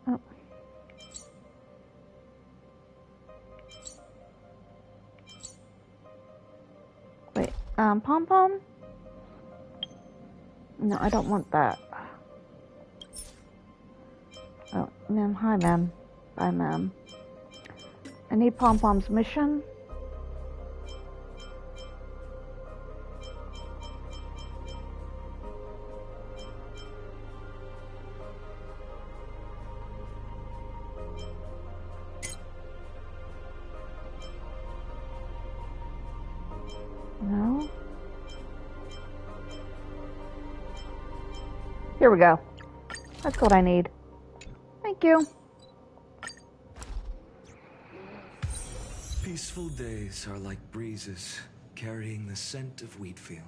Speaker 2: Oh. Wait, Pom-Pom? No, I don't want that. Oh, ma'am, hi, ma'am. Bye, ma'am. I need Pom-Pom's mission. No. Here we go. That's what I need. Thank you.
Speaker 11: Peaceful days are like breezes, carrying the scent of wheat fields.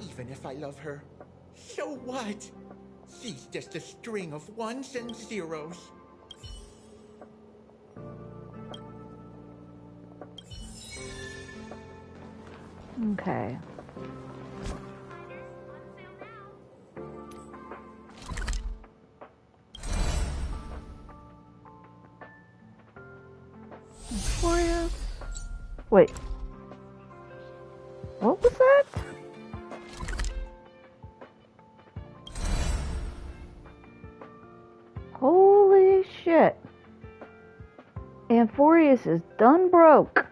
Speaker 17: Even if I love her, so what? She's just a string of ones and zeros.
Speaker 2: Okay. Victoria. Wait. What was that? Holy shit. Amphorius is done broke.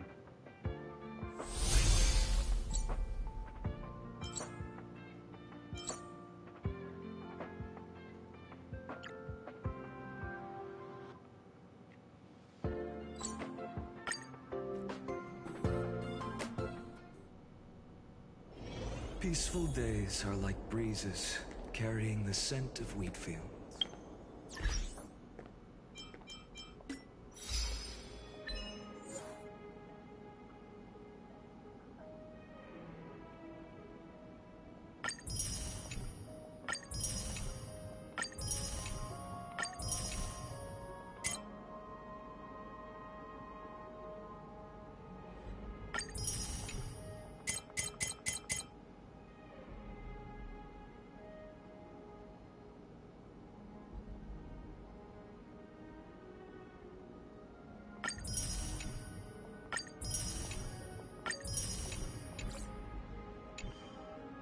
Speaker 11: Peaceful days are like breezes, carrying the scent of wheat fields.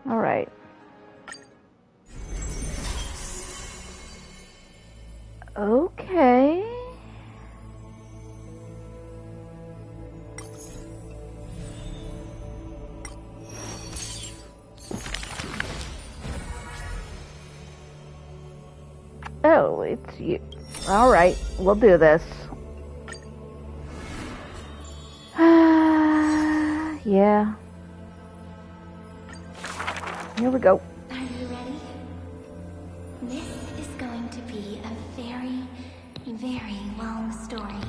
Speaker 2: Alright. Okay. Oh, it's you. Alright, we'll do this. Yeah. Here we go.
Speaker 10: Are you ready? This is going to be a very, very long story.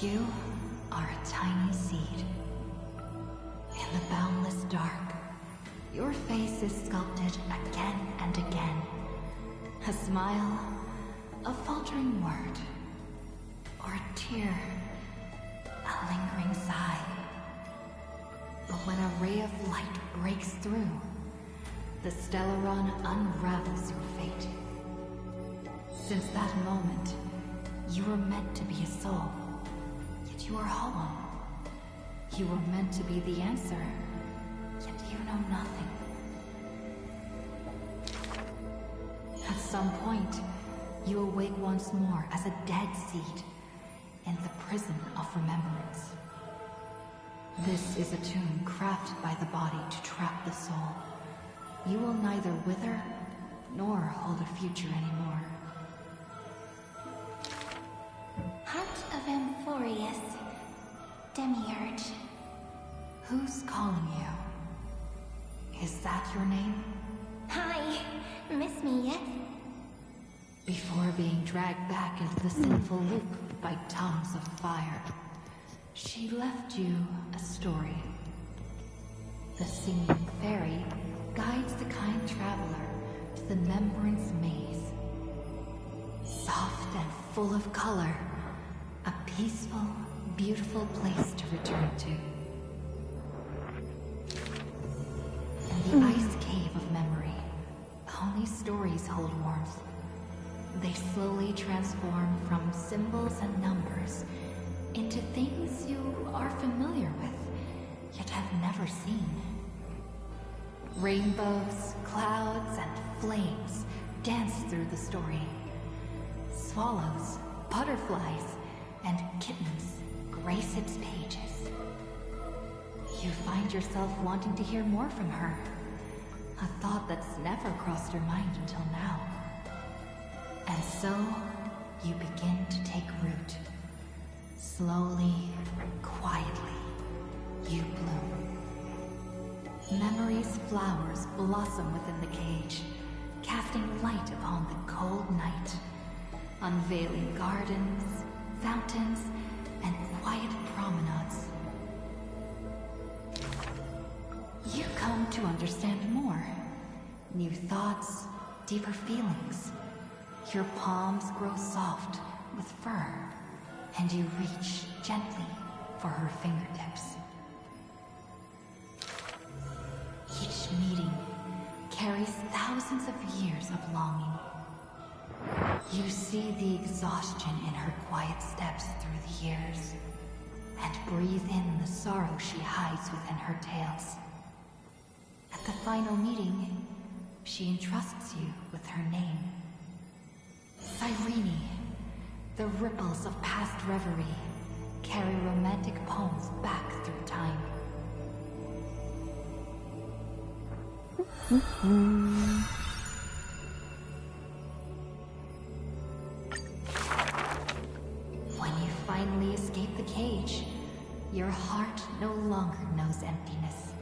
Speaker 3: You are a tiny seed. In the boundless dark, your face is sculpted again and again. A smile, a faltering word, or a tear, a lingering sigh. But when a ray of light breaks through, the Stellaron unravels your fate. Since that moment, you were meant to be a soul, yet you are hollow. You were meant to be the answer, yet you know nothing. At some point, you awake once more as a dead seed in the prison of remembrance. This is a tomb crafted by the body to trap the soul. You will neither wither nor hold a future anymore.
Speaker 10: Heart of Amphorius, Demiurge.
Speaker 3: Who's calling you? Is that your name?
Speaker 10: Hi, miss me yet?
Speaker 3: Before being dragged back into the sinful loop by tongues of fire, she left you a story. The singing fairy guides the kind traveler to the Membrance Maze. Soft and full of color, a peaceful, beautiful place to return to. In the ice cave of memory, only stories hold warmth. They slowly transform from symbols and numbers into things you are familiar with, yet have never seen. Rainbows, clouds, and flames dance through the story. Swallows, butterflies, and kittens grace its pages. You find yourself wanting to hear more from her, a thought that's never crossed your mind until now. And so, you begin to take root. Slowly, quietly, you bloom. Memory's flowers blossom within the cage, casting light upon the cold night, unveiling gardens, fountains, and quiet promenades. You come to understand more. New thoughts, deeper feelings. Your palms grow soft with fur, and you reach gently for her fingertips. Each meeting carries thousands of years of longing. You see the exhaustion in her quiet steps through the years, and breathe in the sorrow she hides within her tales. At the final meeting, she entrusts you with her name. Cyrene, the ripples of past reverie carry romantic poems back through time. When you finally escape the cage, your heart no longer knows emptiness.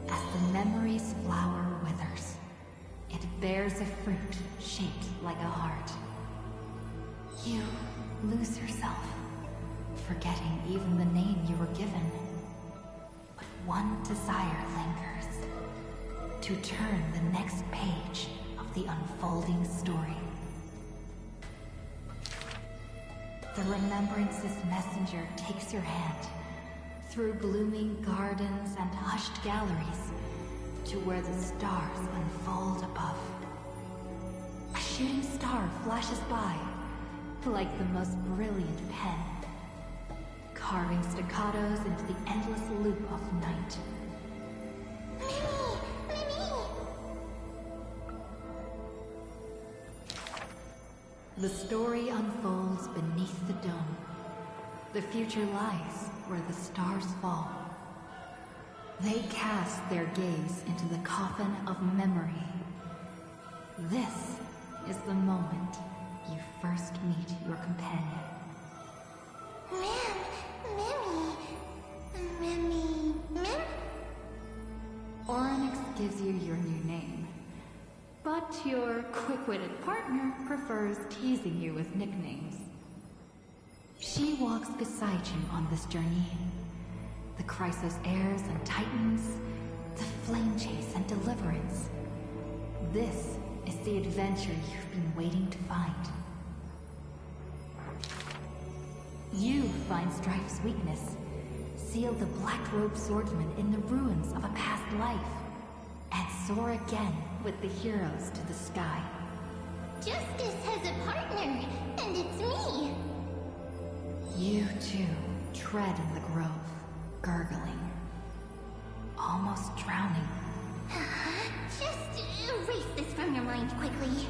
Speaker 3: As the memory's flower withers, it bears a fruit shaped like a heart. You lose yourself, forgetting even the name you were given. But one desire lingers, to turn the next page of the unfolding story. The Remembrance's messenger takes your hand through blooming gardens and hushed galleries to where the stars unfold above. A shooting star flashes by,
Speaker 5: like the most brilliant pen, carving staccatos into the endless loop of night. The story unfolds beneath the dome. The future lies where the stars fall. They cast their gaze into the coffin of memory. This is the moment you first meet your companion. Oryx gives you your new name, but your quick-witted partner prefers teasing you with nicknames. She walks beside you on this journey. The Chrysos heirs and titans, the flame chase and deliverance. This is the adventure you've been waiting to find. You find Strife's weakness, seal the black-robed swordsman in the ruins of a past life, and soar again with the heroes to the sky.
Speaker 10: Justice has a partner, and it's me!
Speaker 5: You too tread in the grove, gurgling, almost drowning.
Speaker 10: Just erase this from your mind quickly.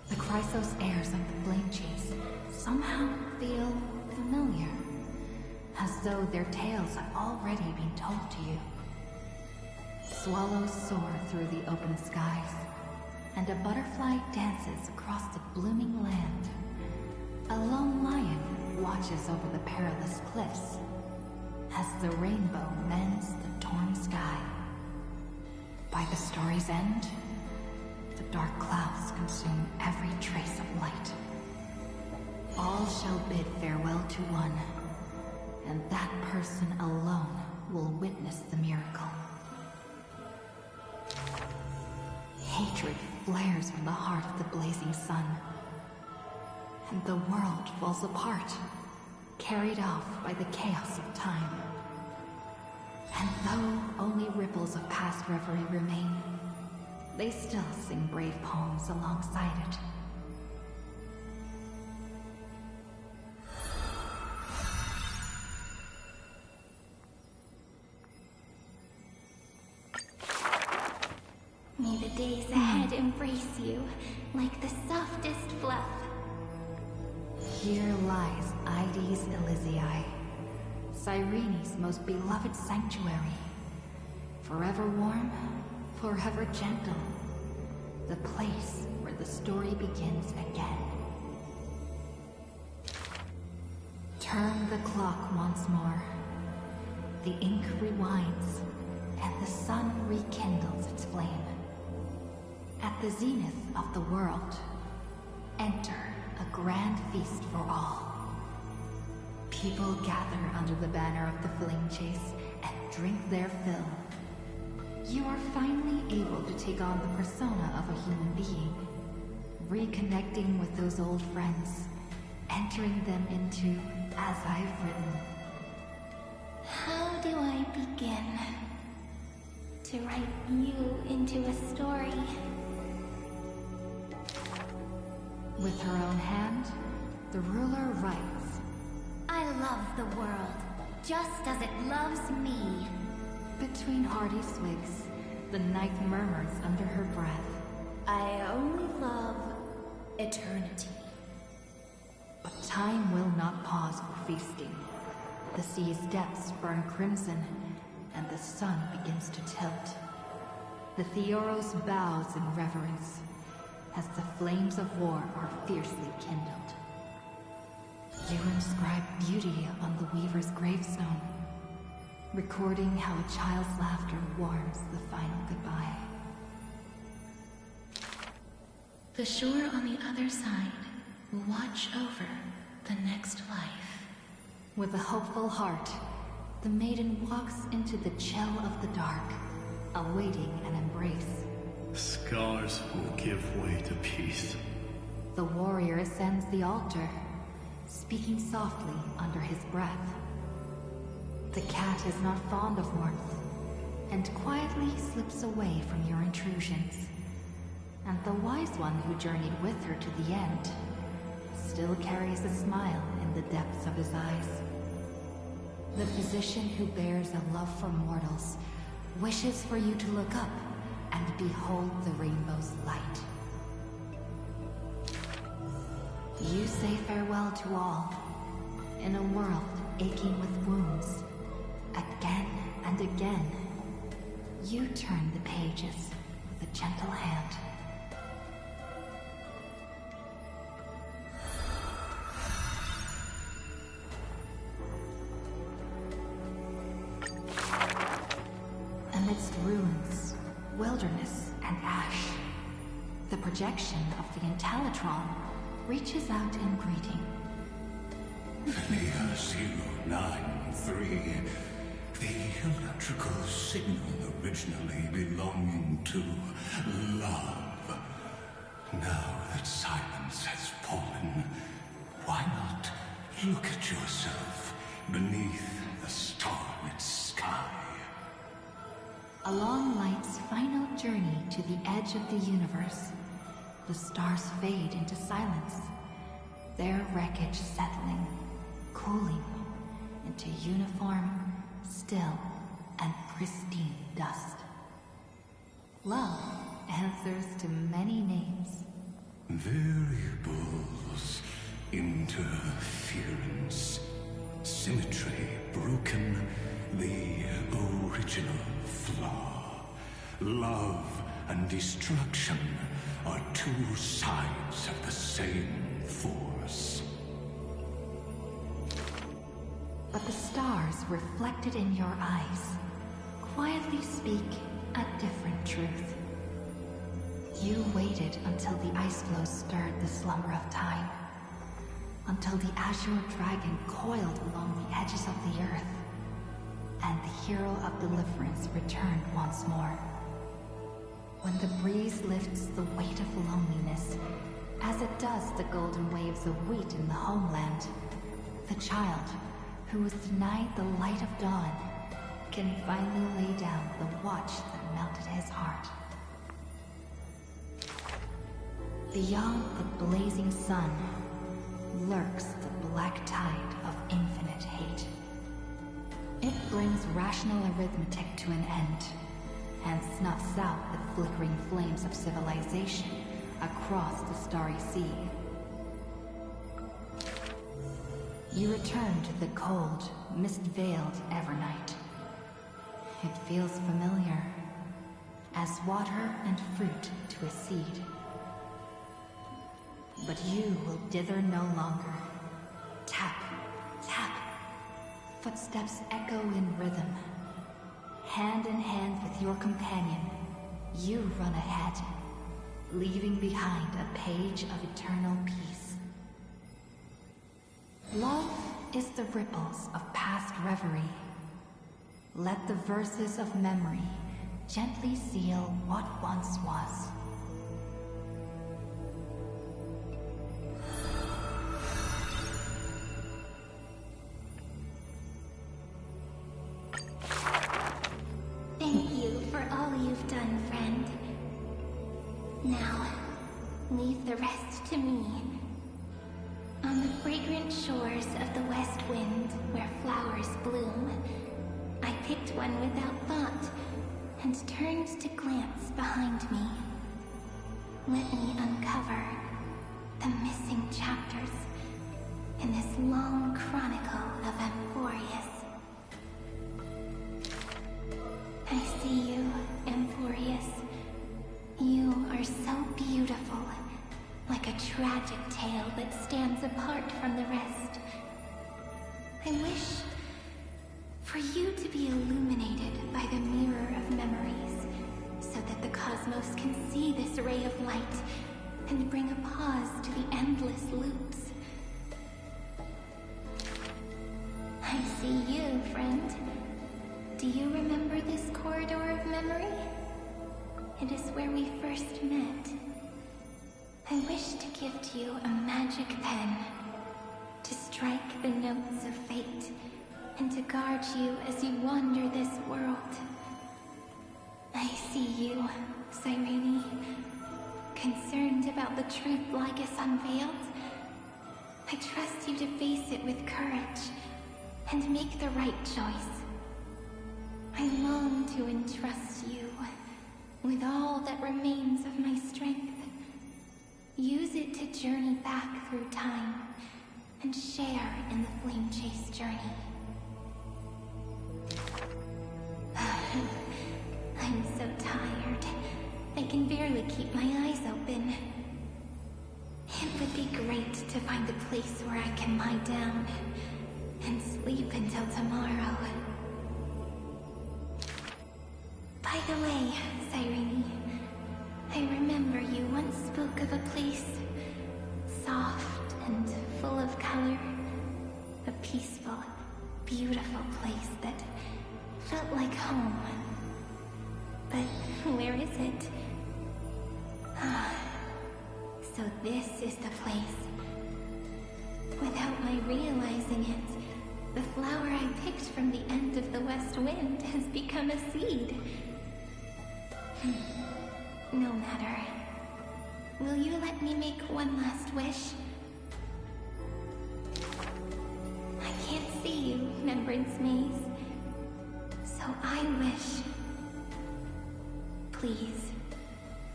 Speaker 5: The Chrysos heirs of the Flame Chase somehow feel familiar, as though their tales have already been told to you. Swallows soar through the open skies, and a butterfly dances across the blooming land. A lone lion watches over the perilous cliffs, as the rainbow mends the torn sky. By the story's end, the dark clouds consume every trace of light. All shall bid farewell to one, and that person alone will witness the miracle. Hatred flares from the heart of the blazing sun, and the world falls apart, carried off by the chaos of time. And though only ripples of past reverie remain, they still sing brave poems alongside it.
Speaker 10: May the days ahead embrace you like the softest fluff.
Speaker 5: Here lies Ides Elysiae, Cyrene's most beloved sanctuary. Forever warm, forever gentle. The place where the story begins again. Turn the clock once more. The ink rewinds, and the sun rekindles its flame. At the zenith of the world, enter a grand feast for all. People gather under the banner of the Flame Chase and drink their fill. You are finally able to take on the persona of a human being, reconnecting with those old friends, entering them into As I've Written.
Speaker 10: How do I begin to write you into a story?
Speaker 5: With her own hand, the ruler writes.
Speaker 10: I love the world, just as it loves me.
Speaker 5: Between hearty swigs, the night murmurs under her breath.
Speaker 10: I only love eternity.
Speaker 5: But time will not pause for feasting. The sea's depths burn crimson, and the sun begins to tilt. The Theoros bows in reverence, as the flames of war are fiercely kindled. You inscribe beauty on the Weaver's gravestone, recording how a child's laughter warms the final goodbye.
Speaker 6: The shore on the other side will watch over the next life.
Speaker 5: With a hopeful heart, the maiden walks into the chill of the dark, awaiting an embrace.
Speaker 9: Scars will give way to peace.
Speaker 5: The warrior ascends the altar, speaking softly under his breath. The cat is not fond of warmth, and quietly slips away from your intrusions.
Speaker 3: And the wise one who journeyed with her to the end still carries a smile in the depths of his eyes. The physician who bears a love for mortals wishes for you to look up and behold the rainbow's light. You say farewell to all, in a world aching with wounds. Again and again, you turn the pages with a gentle hand. Amidst ruins, wilderness, and ash, the projection of the Intellitron reaches out in greeting.
Speaker 20: Velia 093, the electrical signal originally belonging to love. Now that silence has fallen, why not look at yourself beneath the starlit sky?
Speaker 3: Along light's final journey to the edge of the universe, the stars fade into silence, their wreckage settling, cooling into uniform, still, and pristine dust. Love answers to many names.
Speaker 20: Variables, interference, symmetry broken, the original flaw. Love and destruction are two sides of the same force.
Speaker 3: But the stars reflected in your eyes quietly speak a different truth. You waited until the ice flow stirred the slumber of time, until the azure dragon coiled along the edges of the earth, and the hero of deliverance returned once more. When the breeze lifts the weight of loneliness, as it does the golden waves of wheat in the homeland, the child, who was denied the light of dawn, can finally lay down the watch that melted his heart. Beyond the blazing sun lurks the black tide of infinite hate. It brings rational arithmetic to an end, and snuffs out the flickering flames of civilization across the starry sea. You return to the cold, mist-veiled Evernight. It feels familiar, as water and fruit to a seed. But you will dither no longer. Tap, tap. Footsteps echo in rhythm. Hand in hand with your companion, you run ahead, leaving behind a page of eternal peace. Love is the ripples of past reverie. Let the verses of memory gently seal what once was.
Speaker 10: Thank you for all you've done, friend. Now, leave the rest to me. On the fragrant shores of the west wind, where flowers bloom, I picked one without thought, and turned to glance behind me. Let me uncover the missing chapters in this long chronicle of Amphorius. I see you, Amphorius. You are so beautiful, like a tragic tale that stands apart from the rest. I wish for you to be illuminated by the mirror of memories, so that the cosmos can see this ray of light and bring a pause to the endless loops. I see you, friend. Do you remember this corridor of memory? It is where we first met. I wish to gift you a magic pen, to strike the notes of fate, and to guard you as you wander this world. I see you, Cyrene, concerned about the truth Lygus unveiled? I trust you to face it with courage and make the right choice. I long to entrust you with all that remains of my strength. Use it to journey back through time and share in the Flame Chase journey. I'm so tired. I can barely keep my eyes open. It would be great to find a place where I can lie down and sleep until tomorrow. By the way, Cyrene, I remember you once spoke of a place soft and full of color. A peaceful, beautiful place that felt like home. But where is it? So this is the place. Without my realizing it, the flower I picked from the end of the west wind has become a seed. No matter. Will you let me make one last wish? I can't see you, Remembrance Maze. So I wish... Please,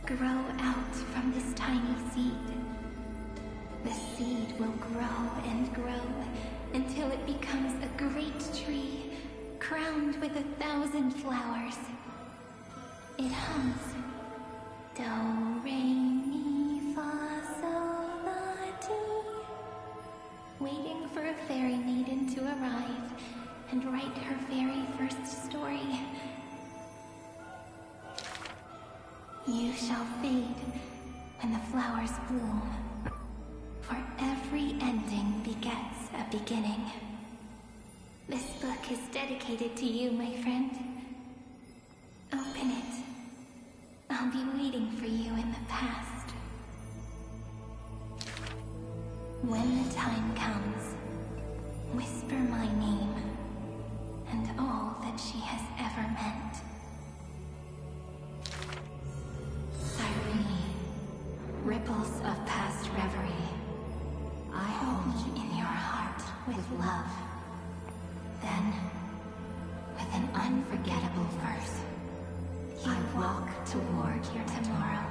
Speaker 10: grow out from this tiny seed. The seed will grow and grow until it becomes a great tree, crowned with 1,000 flowers. It hums. Do, re, mi, fa, sol, la, ti. Waiting for a fairy maiden to arrive and write her very first story. You shall fade when the flowers bloom, for every ending begets a beginning. This book is dedicated to you, my friend. Open it. I'll be waiting for you in the past. When the time comes, whisper my name and all that she has ever meant. Cyrene, ripples of past reverie, I hold you in your heart with love. Then, with an unforgettable verse, I walk toward your tomorrow.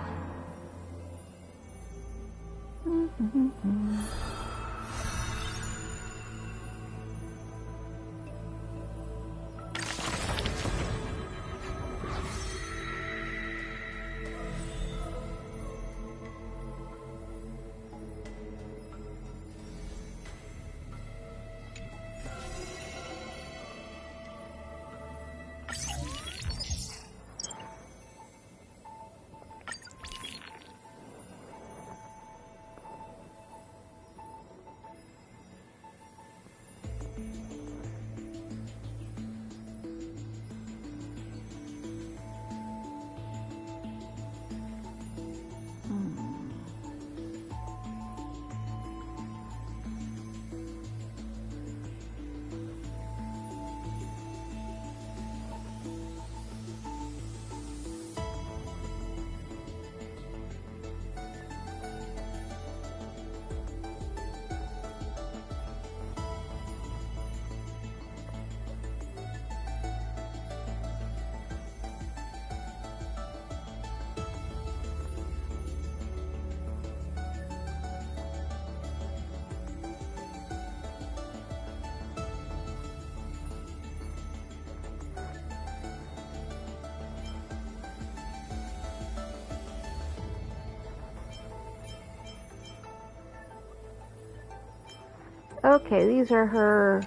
Speaker 2: Okay, these are her...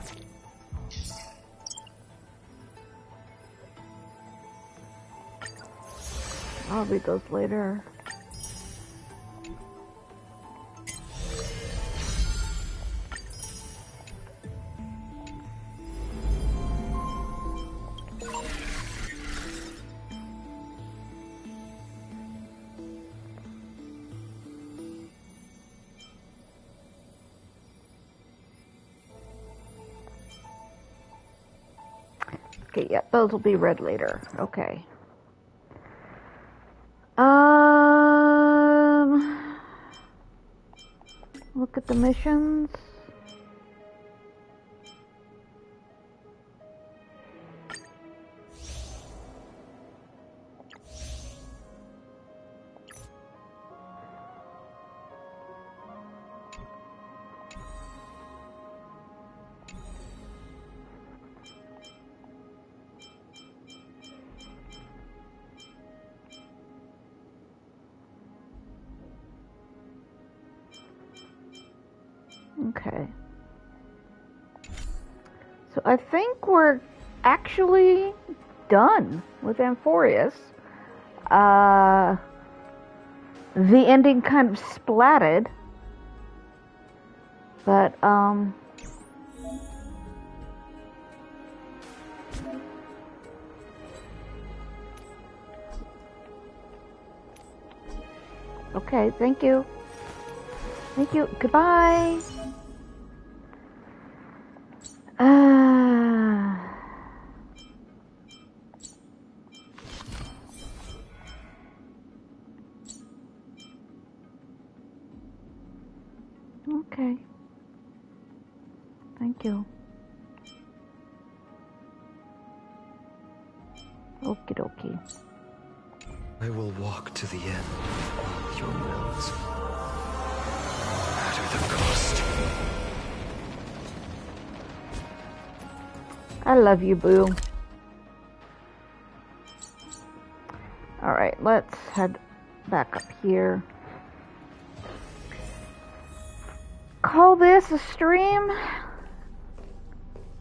Speaker 2: I'll read those later. Okay, yeah, those will be read later. Okay. look at the missions. Okay. So I think we're actually done with Amphorius. The ending kind of splatted. But, okay, thank you. Thank you. Goodbye. Okay. Thank you. Okie dokie.
Speaker 11: I will walk to the end of all your wills, no matter the cost.
Speaker 2: I love you, boo. Alright, let's head back up here. Call this a stream.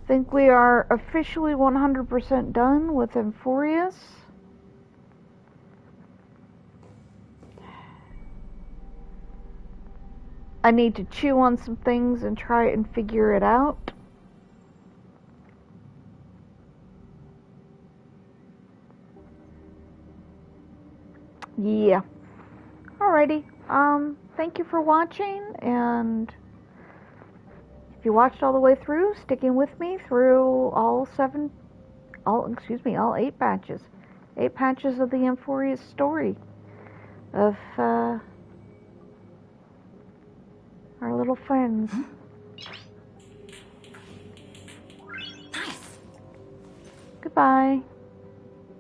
Speaker 2: Think we are officially 100% done with Amphorius. I need to chew on some things and try and figure it out. Yeah. Alrighty. Thank you for watching, and if you watched all the way through, sticking with me through all 8 patches. 8 patches of the Amphorius story of our little friends. Nice. Goodbye.